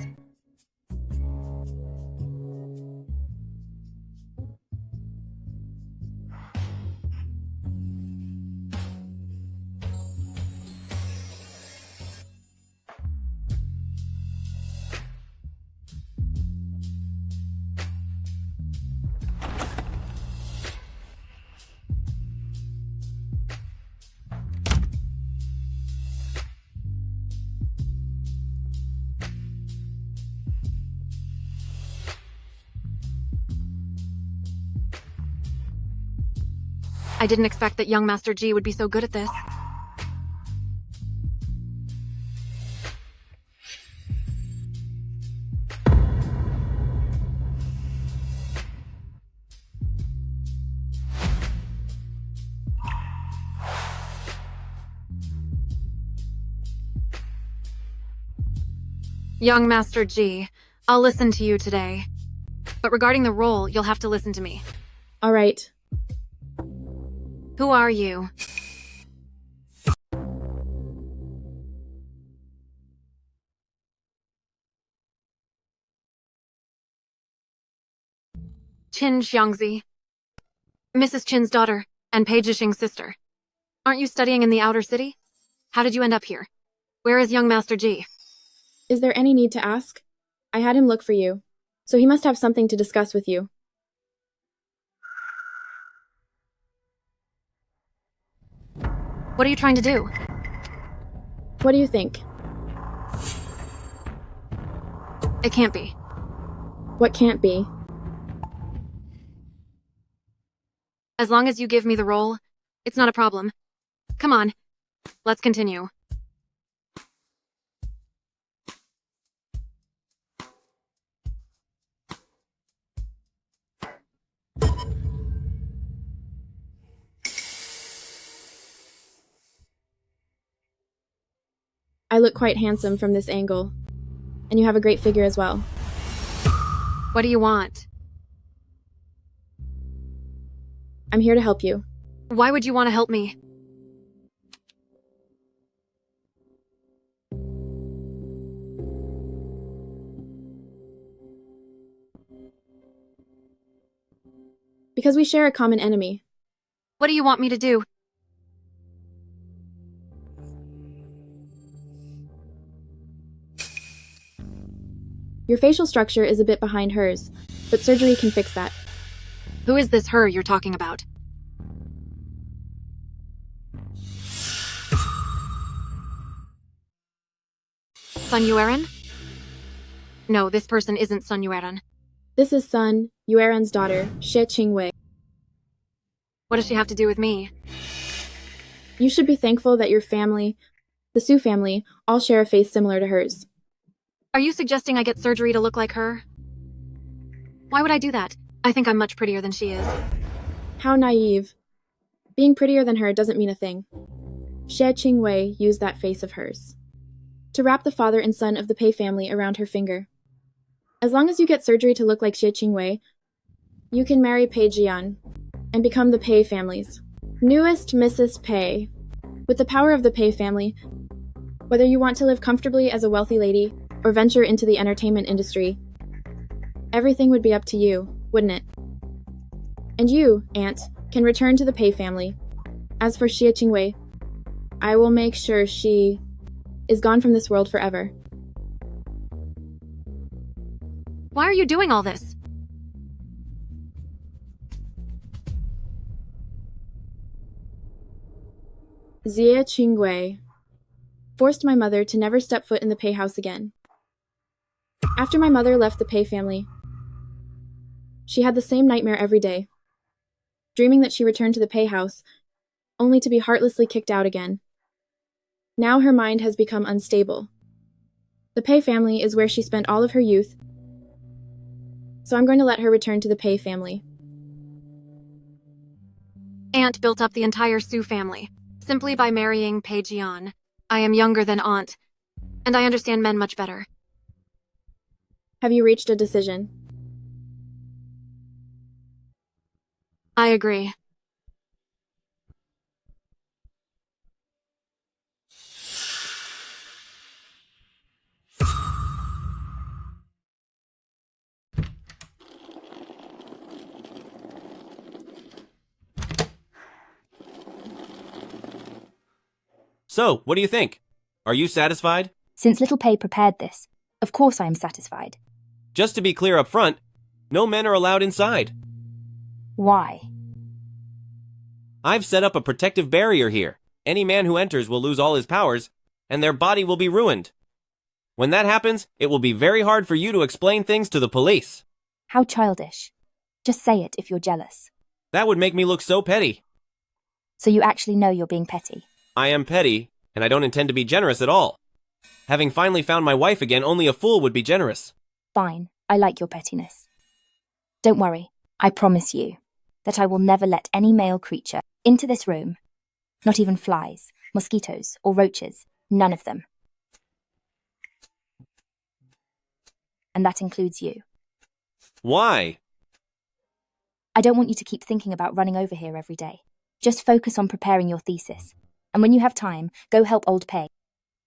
T: I didn't expect that young Master G would be so good at this. Young Master G, I'll listen to you today. But regarding the role, you'll have to listen to me.
V: All right.
T: Who are you? Qin Xiangzi. Mrs. Qin's daughter, and Pei Zhixing's sister. Aren't you studying in the outer city? How did you end up here? Where is young Master G?
V: Is there any need to ask? I had him look for you, so he must have something to discuss with you.
T: What are you trying to do?
V: What do you think?
T: It can't be.
V: What can't be?
T: As long as you give me the role, it's not a problem. Come on, let's continue.
V: I look quite handsome from this angle. And you have a great figure as well.
T: What do you want?
V: I'm here to help you.
T: Why would you want to help me?
V: Because we share a common enemy.
T: What do you want me to do?
V: Your facial structure is a bit behind hers, but surgery can fix that.
T: Who is this her you're talking about? Sun Yueran? No, this person isn't Sun Yueran.
V: This is Sun, Yueran's daughter, Xie Qingwei.
T: What does she have to do with me?
V: You should be thankful that your family, the Su family, all share a face similar to hers.
T: Are you suggesting I get surgery to look like her? Why would I do that? I think I'm much prettier than she is.
V: How naive. Being prettier than her doesn't mean a thing. Xie Qingwei used that face of hers to wrap the father and son of the Pei family around her finger. As long as you get surgery to look like Xie Qingwei, you can marry Pei Jian and become the Pei family's newest Mrs. Pei. With the power of the Pei family, whether you want to live comfortably as a wealthy lady or venture into the entertainment industry, everything would be up to you, wouldn't it? And you, Aunt, can return to the Pei family. As for Xie Qingwei, I will make sure she is gone from this world forever.
T: Why are you doing all this?
V: Xie Qingwei forced my mother to never step foot in the Pei house again. After my mother left the Pei family, she had the same nightmare every day, dreaming that she returned to the Pei house, only to be heartlessly kicked out again. Now her mind has become unstable. The Pei family is where she spent all of her youth, so I'm going to let her return to the Pei family.
T: Aunt built up the entire Su family, simply by marrying Pei Jian. I am younger than Aunt, and I understand men much better.
V: Have you reached a decision?
T: I agree.
F: So, what do you think? Are you satisfied?
A: Since little Pei prepared this, of course I am satisfied.
F: Just to be clear up front, no men are allowed inside.
A: Why?
F: I've set up a protective barrier here. Any man who enters will lose all his powers, and their body will be ruined. When that happens, it will be very hard for you to explain things to the police.
A: How childish. Just say it if you're jealous.
F: That would make me look so petty.
A: So you actually know you're being petty?
F: I am petty, and I don't intend to be generous at all. Having finally found my wife again, only a fool would be generous.
A: Fine, I like your pettiness. Don't worry, I promise you that I will never let any male creature into this room. Not even flies, mosquitoes, or roaches. None of them. And that includes you.
F: Why?
A: I don't want you to keep thinking about running over here every day. Just focus on preparing your thesis. And when you have time, go help old Pei.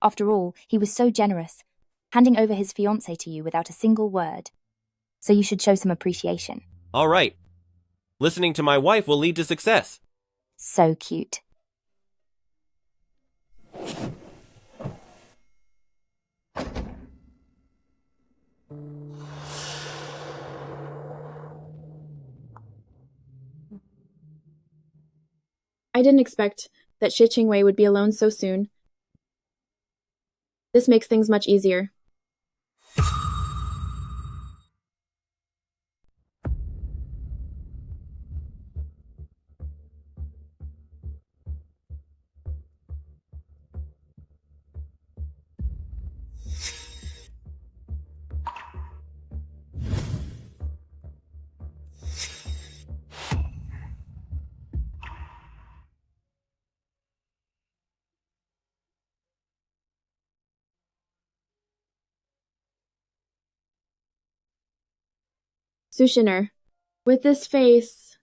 A: After all, he was so generous, handing over his fiancée to you without a single word. So you should show some appreciation.
F: All right. Listening to my wife will lead to success.
A: So cute.
V: I didn't expect that Xie Qingwei would be alone so soon. This makes things much easier. Sushiner, with this face,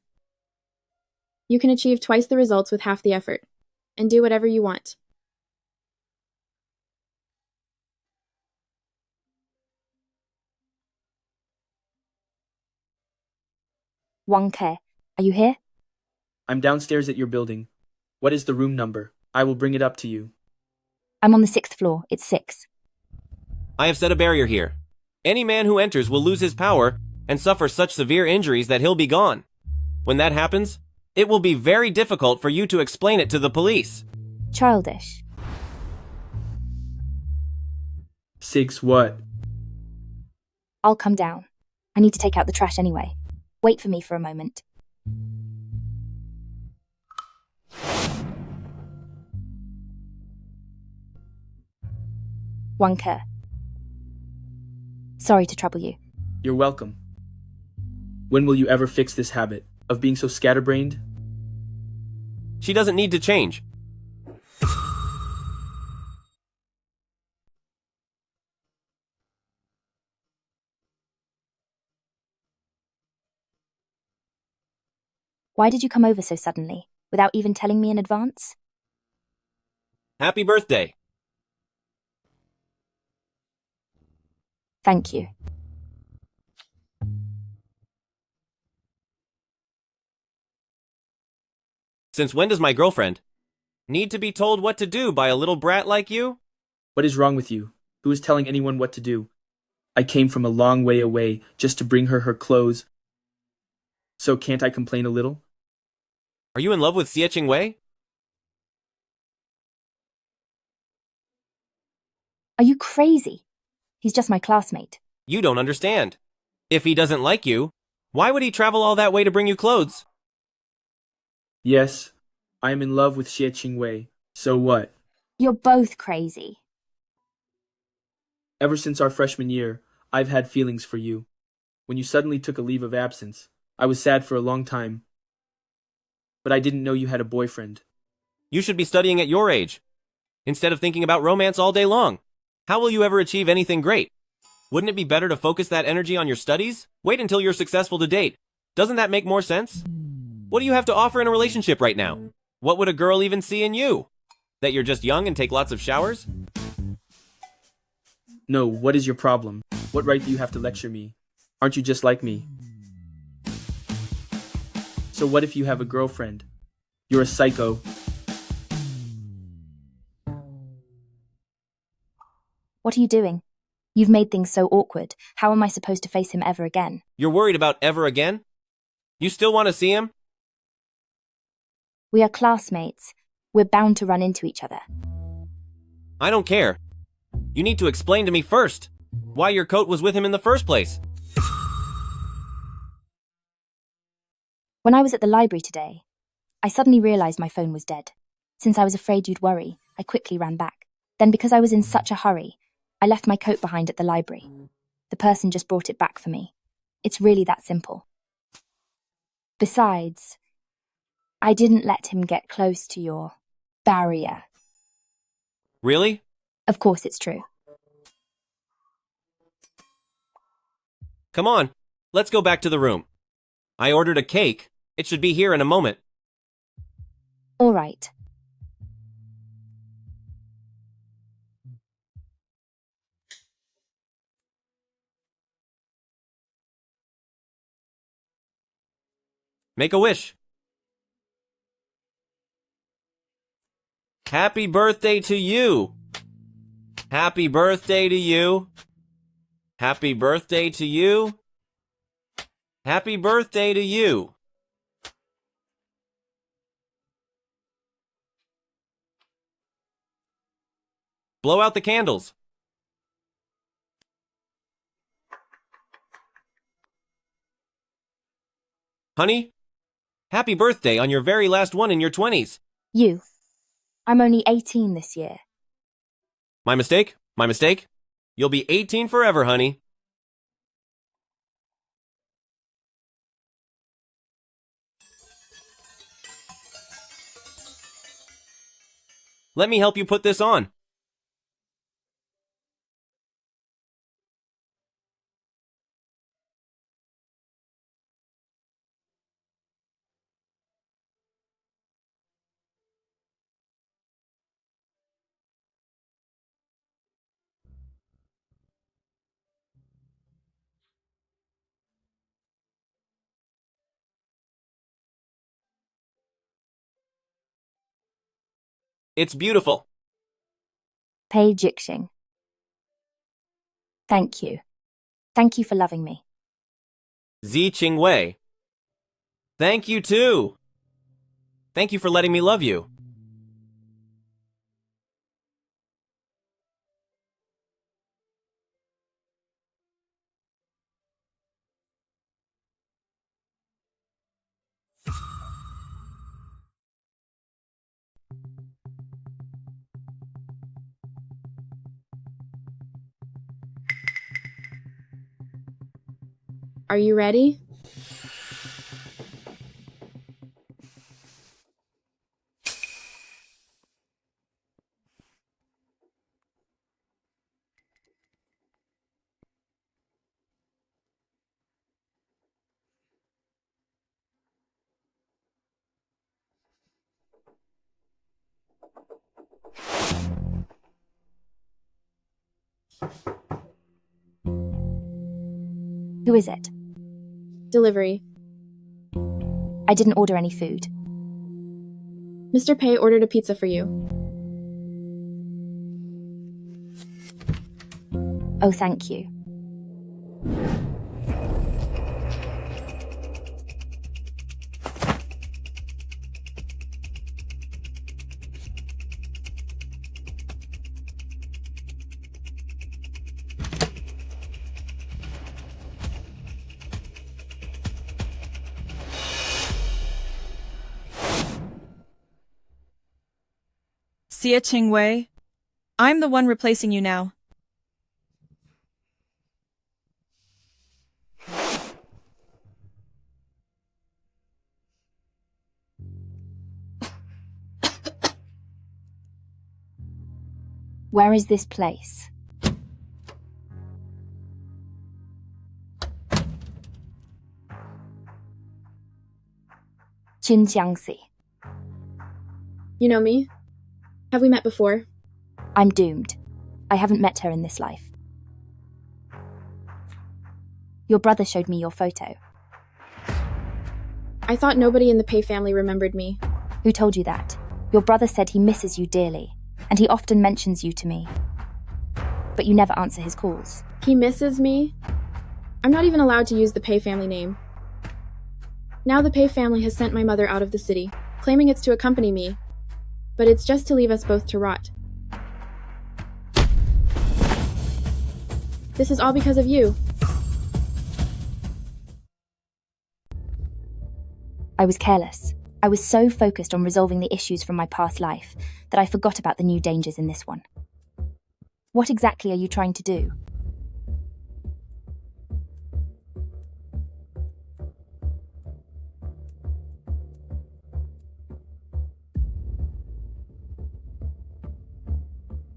V: you can achieve twice the results with half the effort, and do whatever you want.
A: Wang Ke, are you here?
M: I'm downstairs at your building. What is the room number? I will bring it up to you.
A: I'm on the 6th floor. It's 6.
F: I have set a barrier here. Any man who enters will lose his power and suffer such severe injuries that he'll be gone. When that happens, it will be very difficult for you to explain it to the police.
A: Childish.
M: 6 what?
A: I'll come down. I need to take out the trash anyway. Wait for me for a moment. Wang Ke. Sorry to trouble you.
M: You're welcome. When will you ever fix this habit? Of being so scatterbrained?
F: She doesn't need to change.
A: Why did you come over so suddenly, without even telling me in advance?
F: Happy birthday.
A: Thank you.
F: Since when does my girlfriend need to be told what to do by a little brat like you?
M: What is wrong with you? Who is telling anyone what to do? I came from a long way away just to bring her clothes. So can't I complain a little?
F: Are you in love with Xie Qingwei?
A: Are you crazy? He's just my classmate.
F: You don't understand. If he doesn't like you, why would he travel all that way to bring you clothes?
M: Yes, I am in love with Xie Qingwei. So what?
A: You're both crazy.
M: Ever since our freshman year, I've had feelings for you. When you suddenly took a leave of absence, I was sad for a long time. But I didn't know you had a boyfriend.
F: You should be studying at your age, instead of thinking about romance all day long. How will you ever achieve anything great? Wouldn't it be better to focus that energy on your studies? Wait until you're successful to date. Doesn't that make more sense? What do you have to offer in a relationship right now? What would a girl even see in you? That you're just young and take lots of showers?
M: No, what is your problem? What right do you have to lecture me? Aren't you just like me? So what if you have a girlfriend? You're a psycho.
A: What are you doing? You've made things so awkward. How am I supposed to face him ever again?
F: You're worried about ever again? You still want to see him?
A: We are classmates. We're bound to run into each other.
F: I don't care. You need to explain to me first why your coat was with him in the first place.
A: When I was at the library today, I suddenly realized my phone was dead. Since I was afraid you'd worry, I quickly ran back. Then because I was in such a hurry, I left my coat behind at the library. The person just brought it back for me. It's really that simple. Besides, I didn't let him get close to your barrier.
F: Really?
A: Of course it's true.
F: Come on, let's go back to the room. I ordered a cake. It should be here in a moment.
A: All right.
F: Make a wish. Happy birthday to you. Happy birthday to you. Happy birthday to you. Happy birthday to you. Blow out the candles. Honey, happy birthday on your very last one in your 20s.
A: You. I'm only 18 this year.
F: My mistake? My mistake? You'll be 18 forever, honey. Let me help you put this on. It's beautiful.
A: Pei Zhixing. Thank you. Thank you for loving me.
F: Xie Qingwei. Thank you too. Thank you for letting me love you.
V: Are you ready?
A: Who is it?
V: Delivery.
A: I didn't order any food.
V: Mr. Pei ordered a pizza for you.
A: Oh, thank you.
N: Xie Qingwei, I'm the one replacing you now.
A: Where is this place? Xinjiangxi.
V: You know me? Have we met before?
A: I'm doomed. I haven't met her in this life. Your brother showed me your photo.
V: I thought nobody in the Pei family remembered me.
A: Who told you that? Your brother said he misses you dearly, and he often mentions you to me. But you never answer his calls.
V: He misses me? I'm not even allowed to use the Pei family name. Now the Pei family has sent my mother out of the city, claiming it's to accompany me, but it's just to leave us both to rot. This is all because of you.
A: I was careless. I was so focused on resolving the issues from my past life that I forgot about the new dangers in this one. What exactly are you trying to do?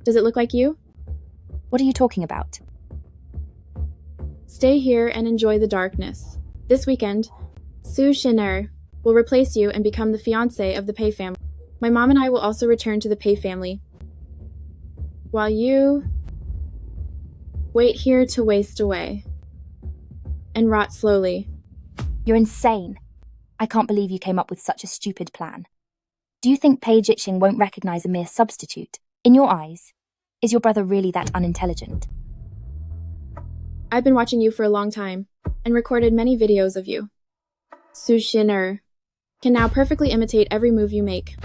V: Does it look like you?
A: What are you talking about?
V: Stay here and enjoy the darkness. This weekend, Xu Xiner will replace you and become the fiancé of the Pei family. My mom and I will also return to the Pei family, while you wait here to waste away and rot slowly.
A: You're insane. I can't believe you came up with such a stupid plan. Do you think Pei Zhixing won't recognize a mere substitute? In your eyes, is your brother really that unintelligent?
V: I've been watching you for a long time and recorded many videos of you. Xu Xiner can now perfectly imitate every move you make.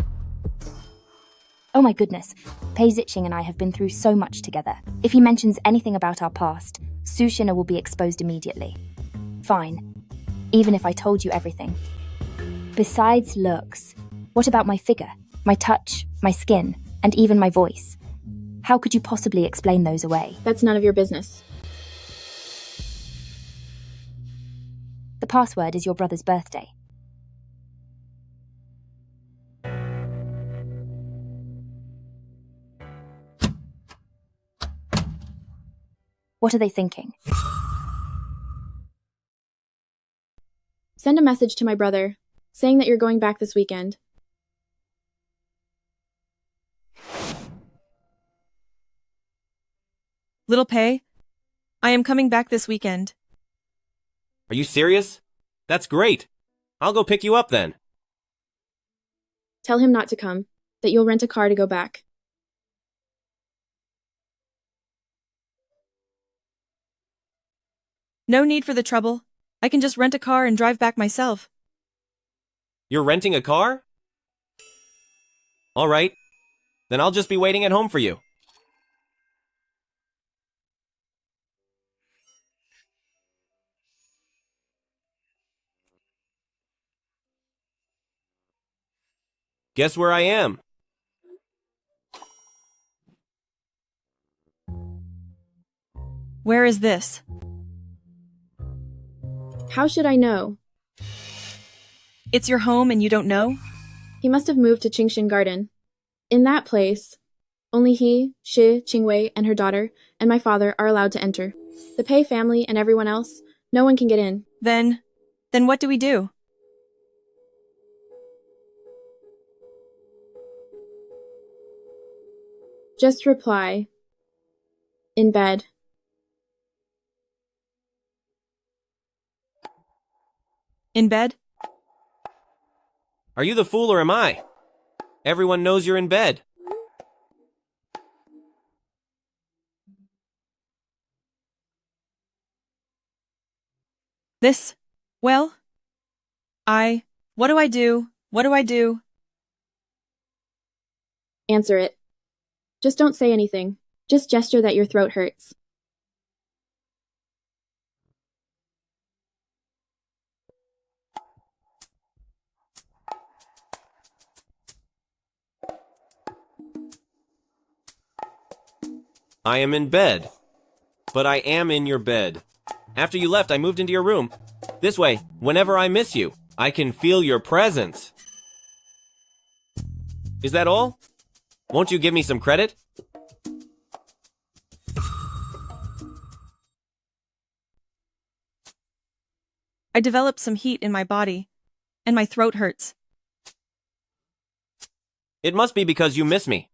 A: Oh my goodness, Pei Zhixing and I have been through so much together. If he mentions anything about our past, Xu Xiner will be exposed immediately. Fine, even if I told you everything. Besides looks, what about my figure, my touch, my skin, and even my voice? How could you possibly explain those away?
V: That's none of your business.
A: The password is your brother's birthday. What are they thinking?
V: Send a message to my brother, saying that you're going back this weekend.
N: Little Pei, I am coming back this weekend.
F: Are you serious? That's great. I'll go pick you up then.
V: Tell him not to come, that you'll rent a car to go back.
N: No need for the trouble. I can just rent a car and drive back myself.
F: You're renting a car? All right. Then I'll just be waiting at home for you. Guess where I am?
N: Where is this?
V: How should I know?
N: It's your home and you don't know?
V: He must have moved to Qingshan Garden. In that place, only he, Xie Qingwei, and her daughter, and my father are allowed to enter. The Pei family and everyone else, no one can get in.
N: Then what do we do?
V: Just reply. In bed.
N: In bed?
F: Are you the fool or am I? Everyone knows you're in bed.
N: Well, what do I do? What do I do?
V: Answer it. Just don't say anything. Just gesture that your throat hurts.
F: I am in bed. But I am in your bed. After you left, I moved into your room. This way, whenever I miss you, I can feel your presence. Is that all? Won't you give me some credit?
N: I developed some heat in my body, and my throat hurts.
F: It must be because you miss me.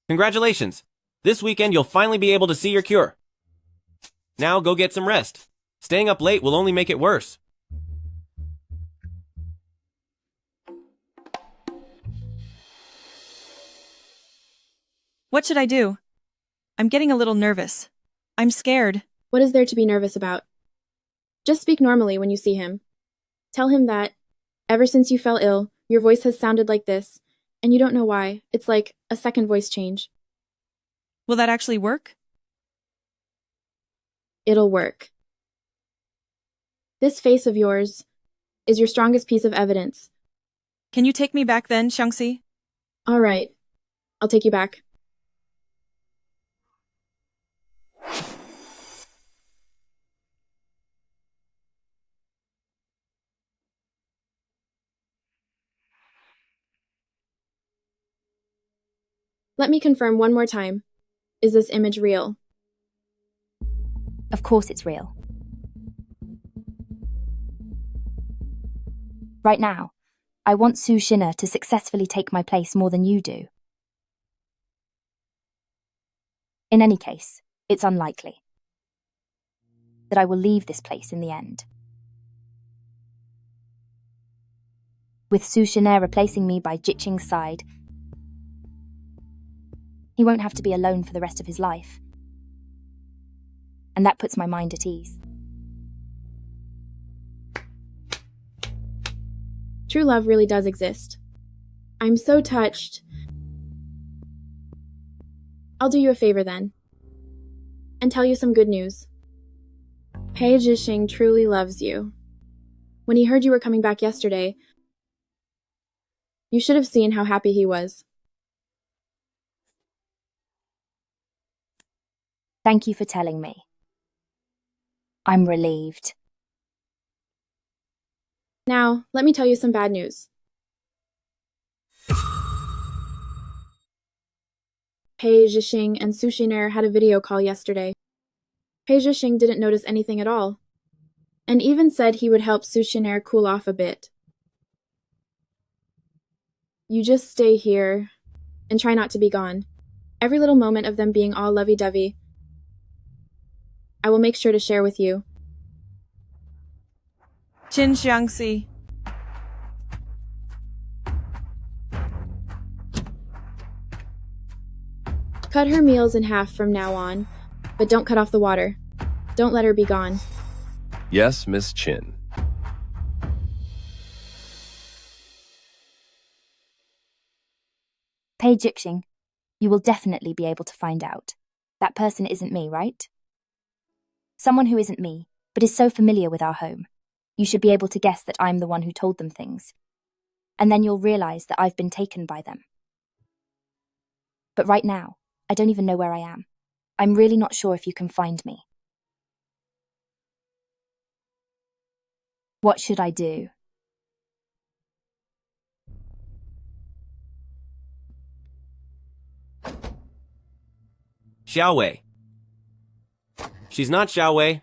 F: Congratulations. This weekend you'll finally be able to see your cure. Now go get some rest. Staying up late will only make it worse.
N: What should I do? I'm getting a little nervous. I'm scared.
V: What is there to be nervous about? Just speak normally when you see him. Tell him that, ever since you fell ill, your voice has sounded like this, and you don't know why. It's like a second voice change.
N: Will that actually work?
V: It'll work. This face of yours is your strongest piece of evidence.
N: Can you take me back then, Xiangxi?
V: All right. I'll take you back. Let me confirm one more time. Is this image real?
A: Of course it's real. Right now, I want Su Shina to successfully take my place more than you do. In any case, it's unlikely that I will leave this place in the end. With Su Shina replacing me by Jixing's side, he won't have to be alone for the rest of his life. And that puts my mind at ease.
V: True love really does exist. I'm so touched. I'll do you a favor then, and tell you some good news. Pei Zhixing truly loves you. When he heard you were coming back yesterday, you should have seen how happy he was.
A: Thank you for telling me. I'm relieved.
V: Now, let me tell you some bad news. Pei Zhixing and Su Shiner had a video call yesterday. Pei Zhixing didn't notice anything at all, and even said he would help Su Shiner cool off a bit. You just stay here and try not to be gone. Every little moment of them being all lovey-dovey, I will make sure to share with you.
N: Qin Xiangxi.
V: Cut her meals in half from now on, but don't cut off the water. Don't let her be gone.
G: Yes, Miss Qin.
A: Pei Jixing, you will definitely be able to find out. That person isn't me, right? Someone who isn't me, but is so familiar with our home. You should be able to guess that I'm the one who told them things. And then you'll realize that I've been taken by them. But right now, I don't even know where I am. I'm really not sure if you can find me. What should I do?
F: Xiaowei. She's not Xiaowei.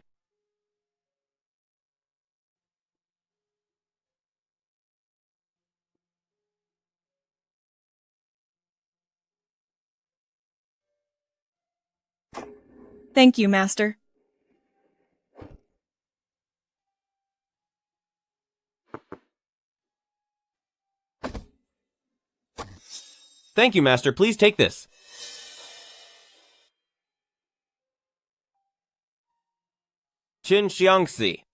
N: Thank you, Master.
F: Thank you, Master. Please take this. Qin Xiangxi.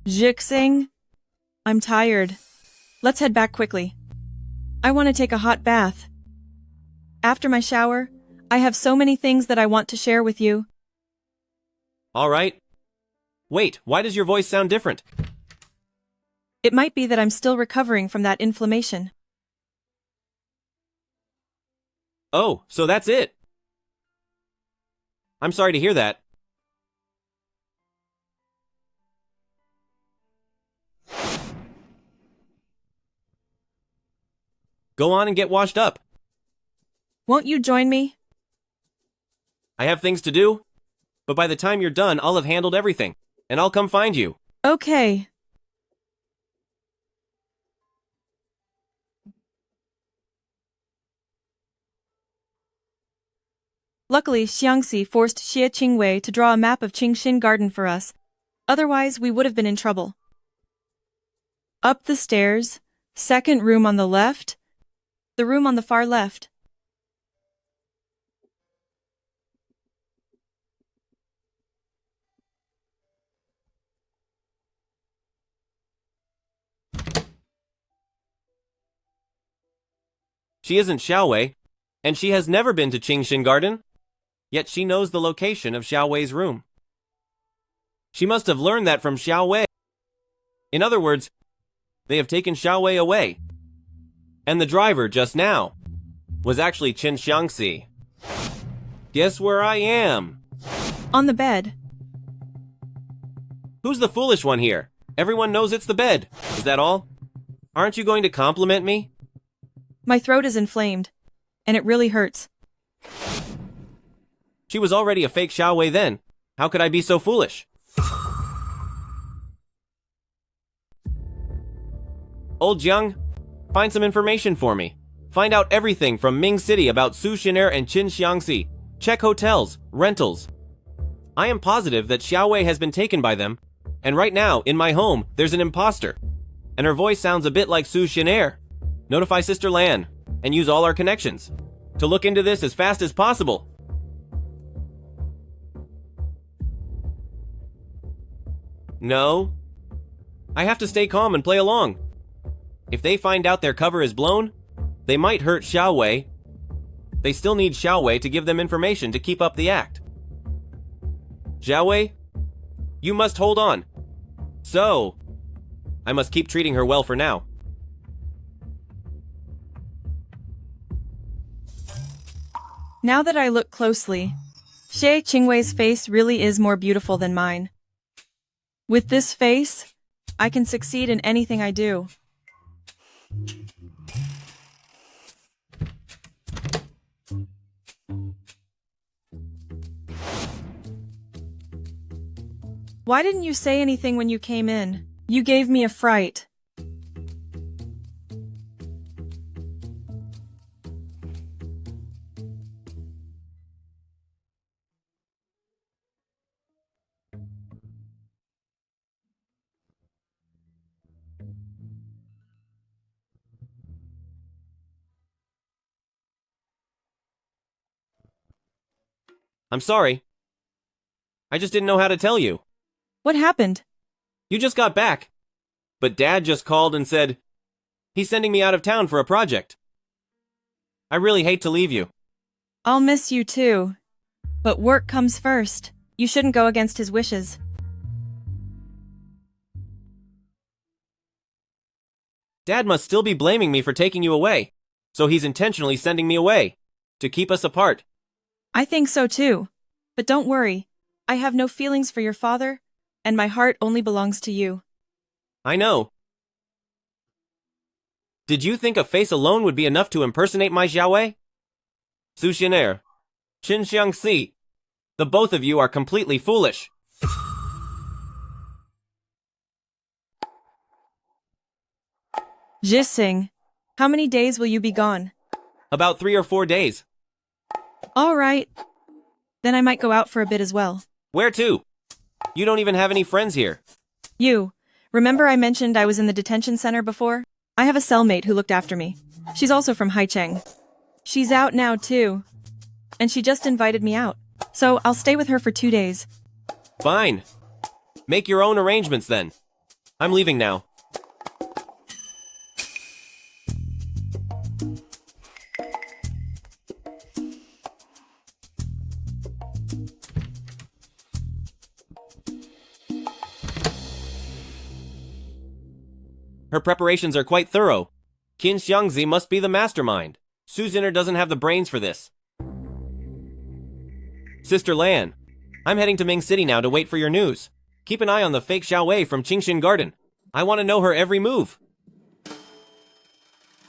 N: Zhixing, I'm tired. Let's head back quickly. I want to take a hot bath. After my shower, I have so many things that I want to share with you.
F: All right. Wait, why does your voice sound different?
N: It might be that I'm still recovering from that inflammation.
F: Oh, so that's it. I'm sorry to hear that. Go on and get washed up.
N: Won't you join me?
F: I have things to do, but by the time you're done, I'll have handled everything, and I'll come find you.
N: Okay. Luckily, Xiangxi forced Xie Qingwei to draw a map of Qingxin Garden for us. Otherwise, we would have been in trouble. Up the stairs, second room on the left, the room on the far left.
F: She isn't Xiaowei, and she has never been to Qingxin Garden, yet she knows the location of Xiaowei's room. She must have learned that from Xiaowei. In other words, they have taken Xiaowei away. And the driver just now was actually Qin Xiangxi. Guess where I am?
N: On the bed.
F: Who's the foolish one here? Everyone knows it's the bed. Is that all? Aren't you going to compliment me?
N: My throat is inflamed, and it really hurts.
F: She was already a fake Xiaowei then. How could I be so foolish? Old Jiang, find some information for me. Find out everything from Ming City about Su Xiner and Qin Xiangxi. Check hotels, rentals. I am positive that Xiaowei has been taken by them, and right now, in my home, there's an imposter. And her voice sounds a bit like Su Xiner. Notify Sister Lan, and use all our connections to look into this as fast as possible. No. I have to stay calm and play along. If they find out their cover is blown, they might hurt Xiaowei. They still need Xiaowei to give them information to keep up the act. Xiaowei, you must hold on. So, I must keep treating her well for now.
N: Now that I look closely, Xie Qingwei's face really is more beautiful than mine. With this face, I can succeed in anything I do. Why didn't you say anything when you came in? You gave me a fright.
F: I'm sorry. I just didn't know how to tell you.
N: What happened?
F: You just got back. But Dad just called and said he's sending me out of town for a project. I really hate to leave you.
N: I'll miss you too. But work comes first. You shouldn't go against his wishes.
F: Dad must still be blaming me for taking you away, so he's intentionally sending me away to keep us apart.
N: I think so too. But don't worry. I have no feelings for your father, and my heart only belongs to you.
F: I know. Did you think a face alone would be enough to impersonate my Xiaowei? Su Xiner, Qin Xiangxi, the both of you are completely foolish.
N: Jissing, how many days will you be gone?
F: About 3 or 4 days.
N: All right. Then I might go out for a bit as well.
F: Where to? You don't even have any friends here.
N: You, remember I mentioned I was in the detention center before? I have a cellmate who looked after me. She's also from Haicheng. She's out now too. And she just invited me out. So I'll stay with her for 2 days.
F: Fine. Make your own arrangements then. I'm leaving now. Her preparations are quite thorough. Qin Xiangzi must be the mastermind. Su Zinner doesn't have the brains for this. Sister Lan, I'm heading to Ming City now to wait for your news. Keep an eye on the fake Xiao Wei from Qingxin Garden. I want to know her every move.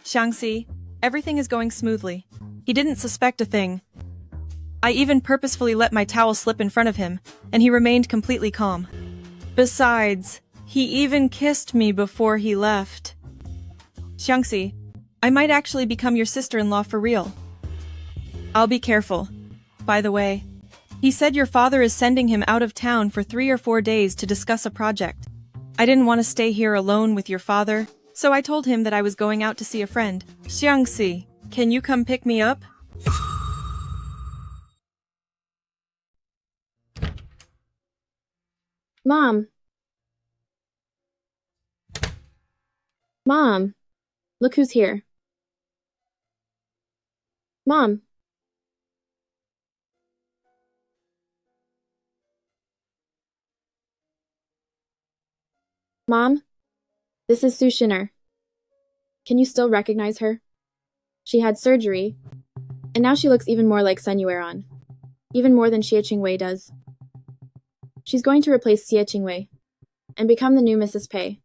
N: Xiangxi, everything is going smoothly. He didn't suspect a thing. I even purposefully let my towel slip in front of him, and he remained completely calm. Besides, he even kissed me before he left. Xiangxi, I might actually become your sister-in-law for real. I'll be careful. By the way, he said your father is sending him out of town for 3 or 4 days to discuss a project. I didn't want to stay here alone with your father, so I told him that I was going out to see a friend. Xiangxi, can you come pick me up?
V: Mom. Mom. Look who's here. Mom. Mom, this is Su Shinner. Can you still recognize her? She had surgery, and now she looks even more like Sun Yueran, even more than Xie Qingwei does. She's going to replace Xie Qingwei and become the new Mrs. Pei.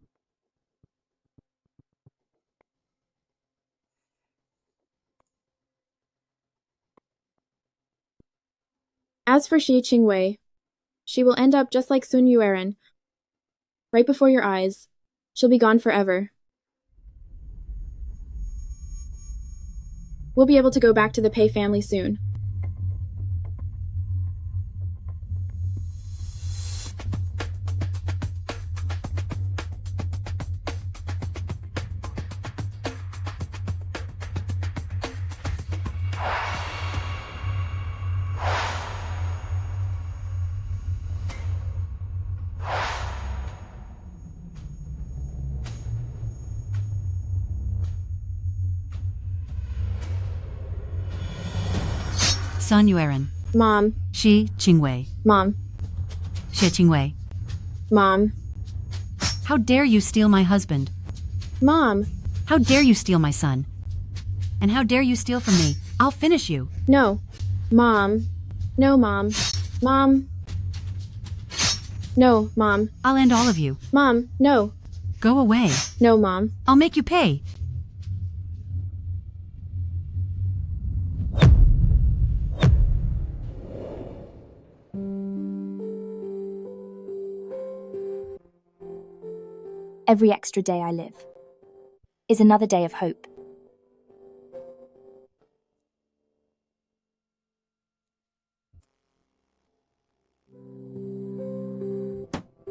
V: As for Xie Qingwei, she will end up just like Sun Yueran. Right before your eyes, she'll be gone forever. We'll be able to go back to the Pei family soon.
B: Sun Yueran.
V: Mom.
B: Xie Qingwei.
V: Mom.
B: Xie Qingwei.
V: Mom.
B: How dare you steal my husband?
V: Mom.
B: How dare you steal my son? And how dare you steal from me? I'll finish you.
V: No. Mom. No, Mom. Mom. No, Mom.
B: I'll end all of you.
V: Mom, no.
B: Go away.
V: No, Mom.
B: I'll make you pay.
A: Every extra day I live is another day of hope.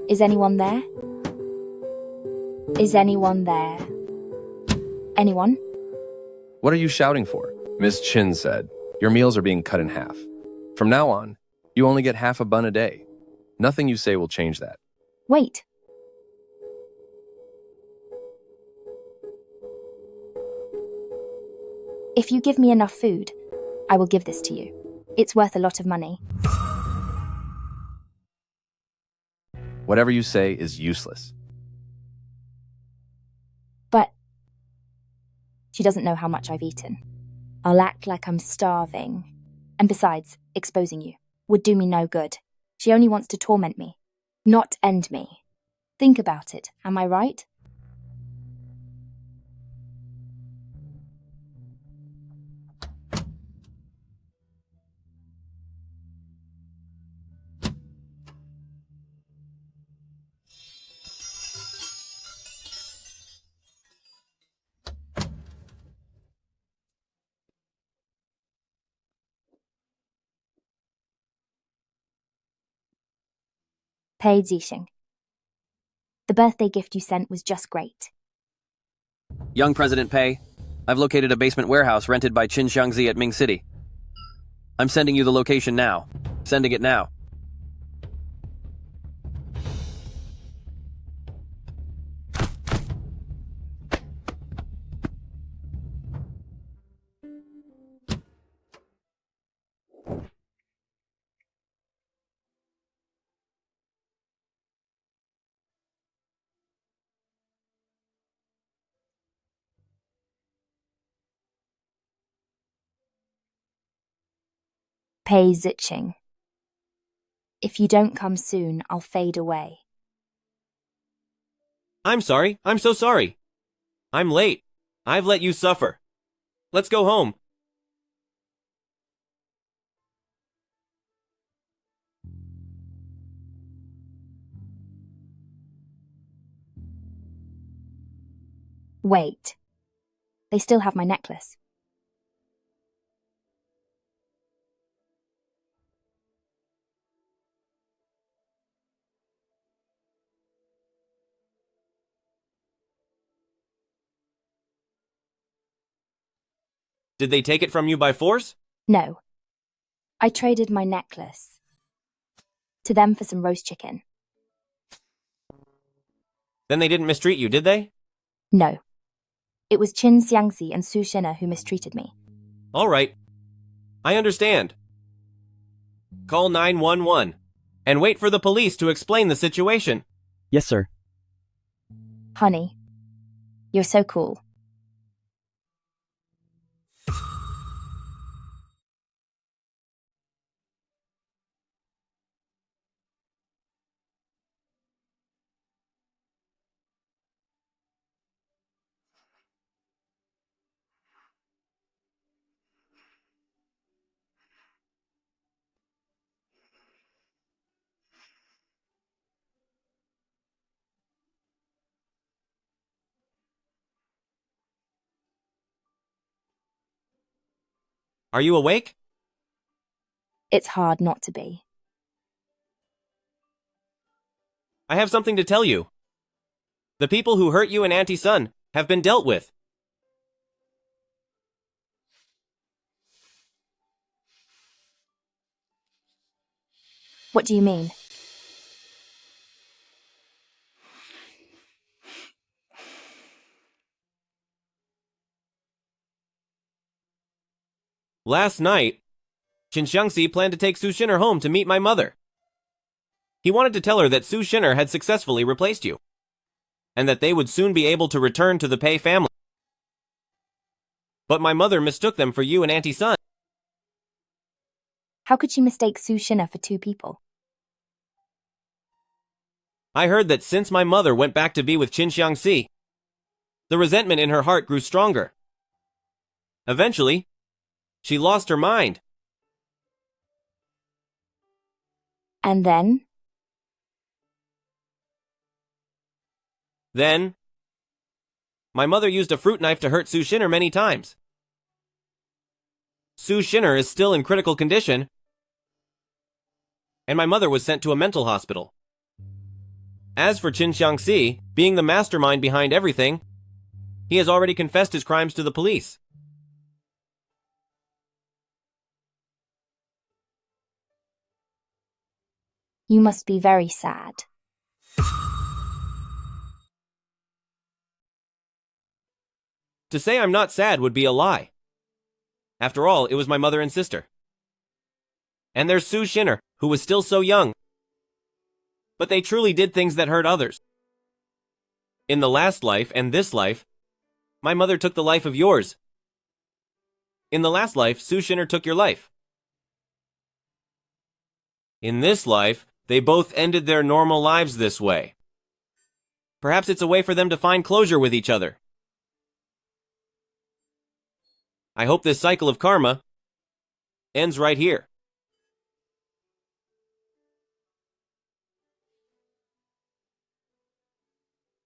A: Is anyone there? Is anyone there? Anyone?
G: What are you shouting for? Miss Chin said, your meals are being cut in half. From now on, you only get half a bun a day. Nothing you say will change that.
A: Wait. If you give me enough food, I will give this to you. It's worth a lot of money.
G: Whatever you say is useless.
A: But she doesn't know how much I've eaten. I'll act like I'm starving. And besides, exposing you would do me no good. She only wants to torment me, not end me. Think about it, am I right? Pei Zhixing. The birthday gift you sent was just great.
E: Young President Pei, I've located a basement warehouse rented by Qin Xiangzi at Ming City. I'm sending you the location now. Sending it now.
A: Pei Zhixing. If you don't come soon, I'll fade away.
F: I'm sorry. I'm so sorry. I'm late. I've let you suffer. Let's go home.
A: Wait. They still have my necklace.
F: Did they take it from you by force?
A: No. I traded my necklace to them for some roast chicken.
F: Then they didn't mistreat you, did they?
A: No. It was Qin Xiangzi and Su Shina who mistreated me.
F: All right. I understand. Call 911 and wait for the police to explain the situation.
K: Yes, sir.
A: Honey, you're so cool.
F: Are you awake?
A: It's hard not to be.
F: I have something to tell you. The people who hurt you and Auntie Sun have been dealt with.
A: What do you mean?
F: Last night, Qin Xiangxi planned to take Su Shinner home to meet my mother. He wanted to tell her that Su Shinner had successfully replaced you, and that they would soon be able to return to the Pei family. But my mother mistook them for you and Auntie Sun.
A: How could she mistake Su Shina for two people?
F: I heard that since my mother went back to be with Qin Xiangxi, the resentment in her heart grew stronger. Eventually, she lost her mind.
A: And then?
F: Then, my mother used a fruit knife to hurt Su Shinner many times. Su Shinner is still in critical condition, and my mother was sent to a mental hospital. As for Qin Xiangxi, being the mastermind behind everything, he has already confessed his crimes to the police.
A: You must be very sad.
F: To say I'm not sad would be a lie. After all, it was my mother and sister. And there's Su Shinner, who was still so young. But they truly did things that hurt others. In the last life and this life, my mother took the life of yours. In the last life, Su Shinner took your life. In this life, they both ended their normal lives this way. Perhaps it's a way for them to find closure with each other. I hope this cycle of karma ends right here.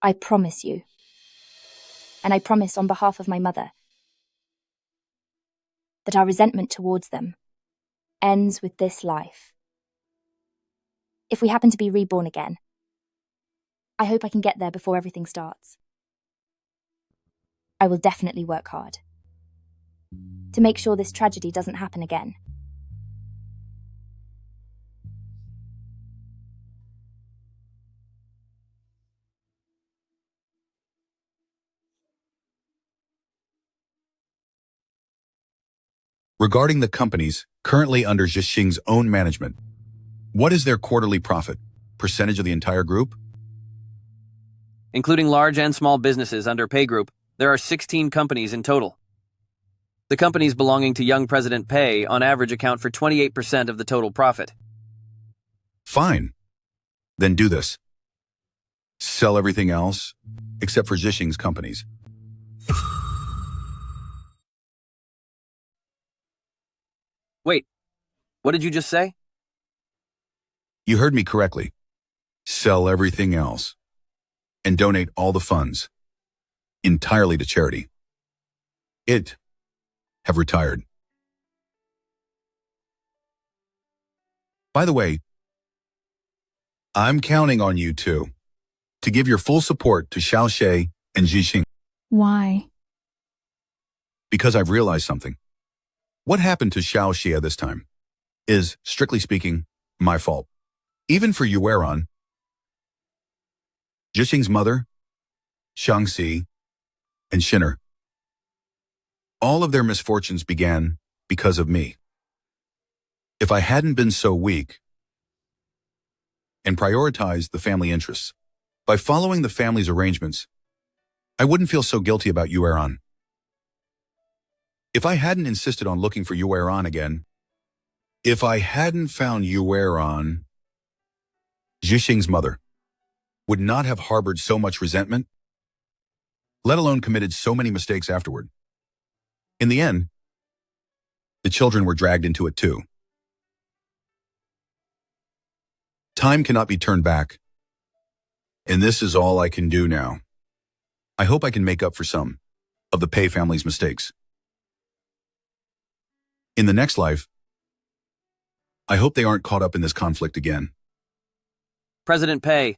A: I promise you. And I promise on behalf of my mother that our resentment towards them ends with this life. If we happen to be reborn again, I hope I can get there before everything starts. I will definitely work hard to make sure this tragedy doesn't happen again.
D: Regarding the companies currently under Xie Qing's own management, what is their quarterly profit? Percentage of the entire group?
E: Including large and small businesses under Pei Group, there are 16 companies in total. The companies belonging to young President Pei on average account for 28% of the total profit.
D: Fine. Then do this. Sell everything else, except for Xie Qing's companies.
E: Wait, what did you just say?
D: You heard me correctly. Sell everything else and donate all the funds entirely to charity. Have retired. By the way, I'm counting on you two to give your full support to Xiao Xie and Xixing.
J: Why?
D: Because I've realized something. What happened to Xiao Xie this time is, strictly speaking, my fault. Even for Yueran, Zhixing's mother, Shangxi, and Shinner. All of their misfortunes began because of me. If I hadn't been so weak and prioritized the family interests, by following the family's arrangements, I wouldn't feel so guilty about Yueran. If I hadn't insisted on looking for Yueran again, if I hadn't found Yueran, Zhixing's mother would not have harbored so much resentment, let alone committed so many mistakes afterward. In the end, the children were dragged into it too. Time cannot be turned back, and this is all I can do now. I hope I can make up for some of the Pei family's mistakes. In the next life, I hope they aren't caught up in this conflict again.
E: President Pei,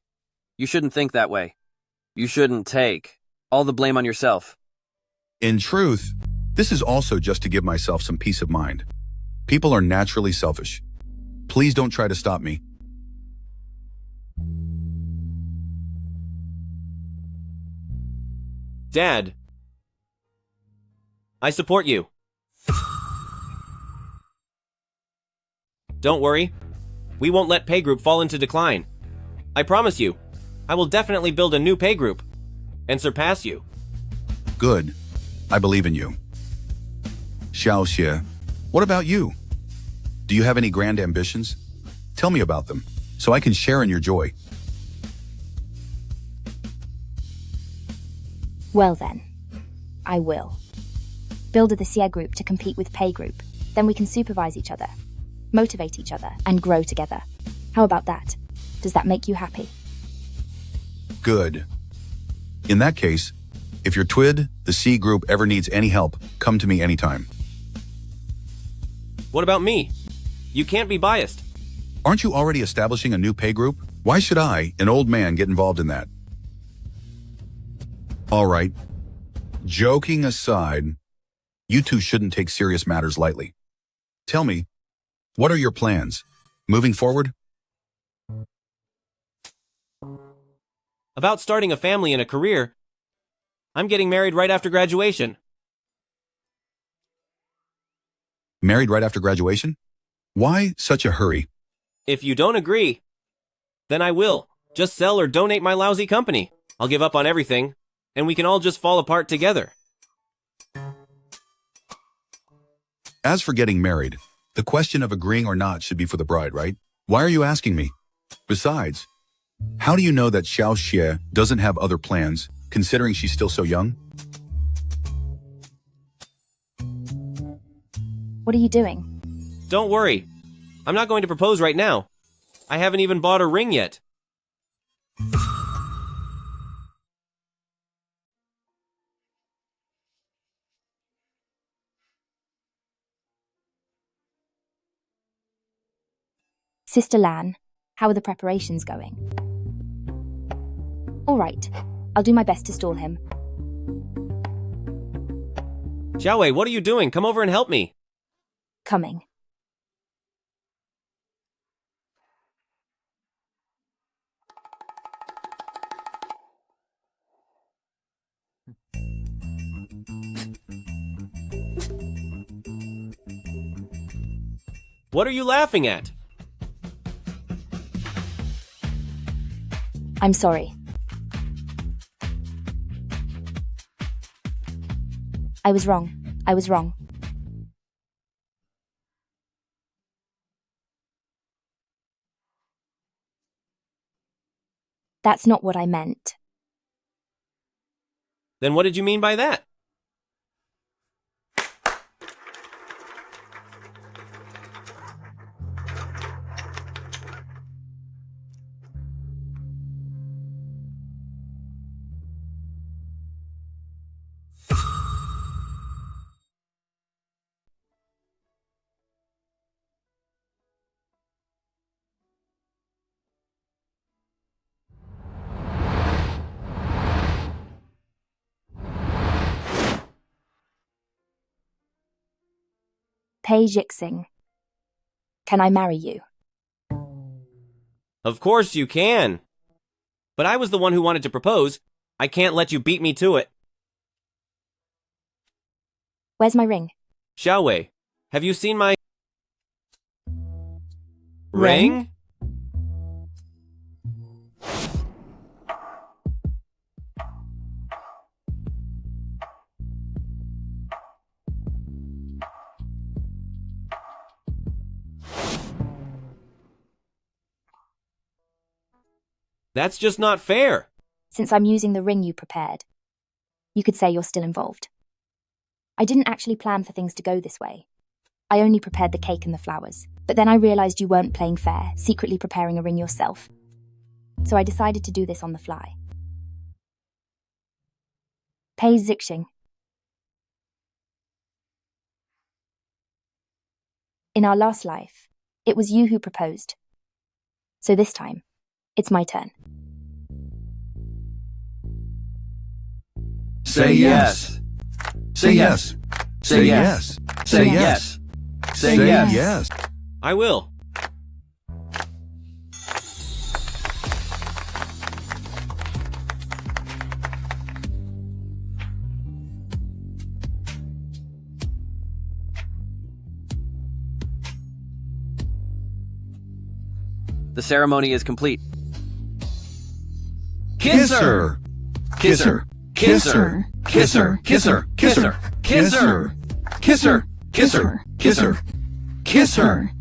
E: you shouldn't think that way. You shouldn't take all the blame on yourself.
D: In truth, this is also just to give myself some peace of mind. People are naturally selfish. Please don't try to stop me.
F: Dad, I support you. Don't worry. We won't let Pei Group fall into decline. I promise you, I will definitely build a new Pei Group and surpass you.
D: Good. I believe in you. Xiao Xie, what about you? Do you have any grand ambitions? Tell me about them, so I can share in your joy.
A: Well then, I will. Build the Xie Group to compete with Pei Group. Then we can supervise each other, motivate each other, and grow together. How about that? Does that make you happy?
D: Good. In that case, if your TWID, the C Group, ever needs any help, come to me anytime.
F: What about me? You can't be biased.
D: Aren't you already establishing a new Pei Group? Why should I, an old man, get involved in that? All right. Joking aside, you two shouldn't take serious matters lightly. Tell me, what are your plans? Moving forward?
F: About starting a family and a career, I'm getting married right after graduation.
D: Married right after graduation? Why such a hurry?
F: If you don't agree, then I will. Just sell or donate my lousy company. I'll give up on everything, and we can all just fall apart together.
D: As for getting married, the question of agreeing or not should be for the bride, right? Why are you asking me? Besides, how do you know that Xiao Xie doesn't have other plans, considering she's still so young?
A: What are you doing?
F: Don't worry. I'm not going to propose right now. I haven't even bought a ring yet.
A: Sister Lan, How are the preparations going? All right, I'll do my best to stall him.
F: Xie Wei, what are you doing? Come over and help me.
A: Coming.
F: What are you laughing at?
A: I'm sorry. I was wrong. I was wrong. That's not what I meant.
F: Then what did you mean by that?
A: Pei Zhixing, can I marry you?
F: Of course you can. But I was the one who wanted to propose. I can't let you beat me to it.
A: Where's my ring?
F: Xie Wei, have you seen my ring? That's just not fair.
A: Since I'm using the ring you prepared, you could say you're still involved. I didn't actually plan for things to go this way. I only prepared the cake and the flowers. But then I realized you weren't playing fair, secretly preparing a ring yourself. So I decided to do this on the fly. Pei Zhixing. In our last life, it was you who proposed. So this time, it's my turn.
D: Say yes. Say yes. Say yes. Say yes. Say yes.
F: I will.
E: The ceremony is complete.
D: Kiss her. Kiss her. Kiss her. Kiss her. Kiss her. Kiss her. Kiss her. Kiss her. Kiss her. Kiss her. Kiss her.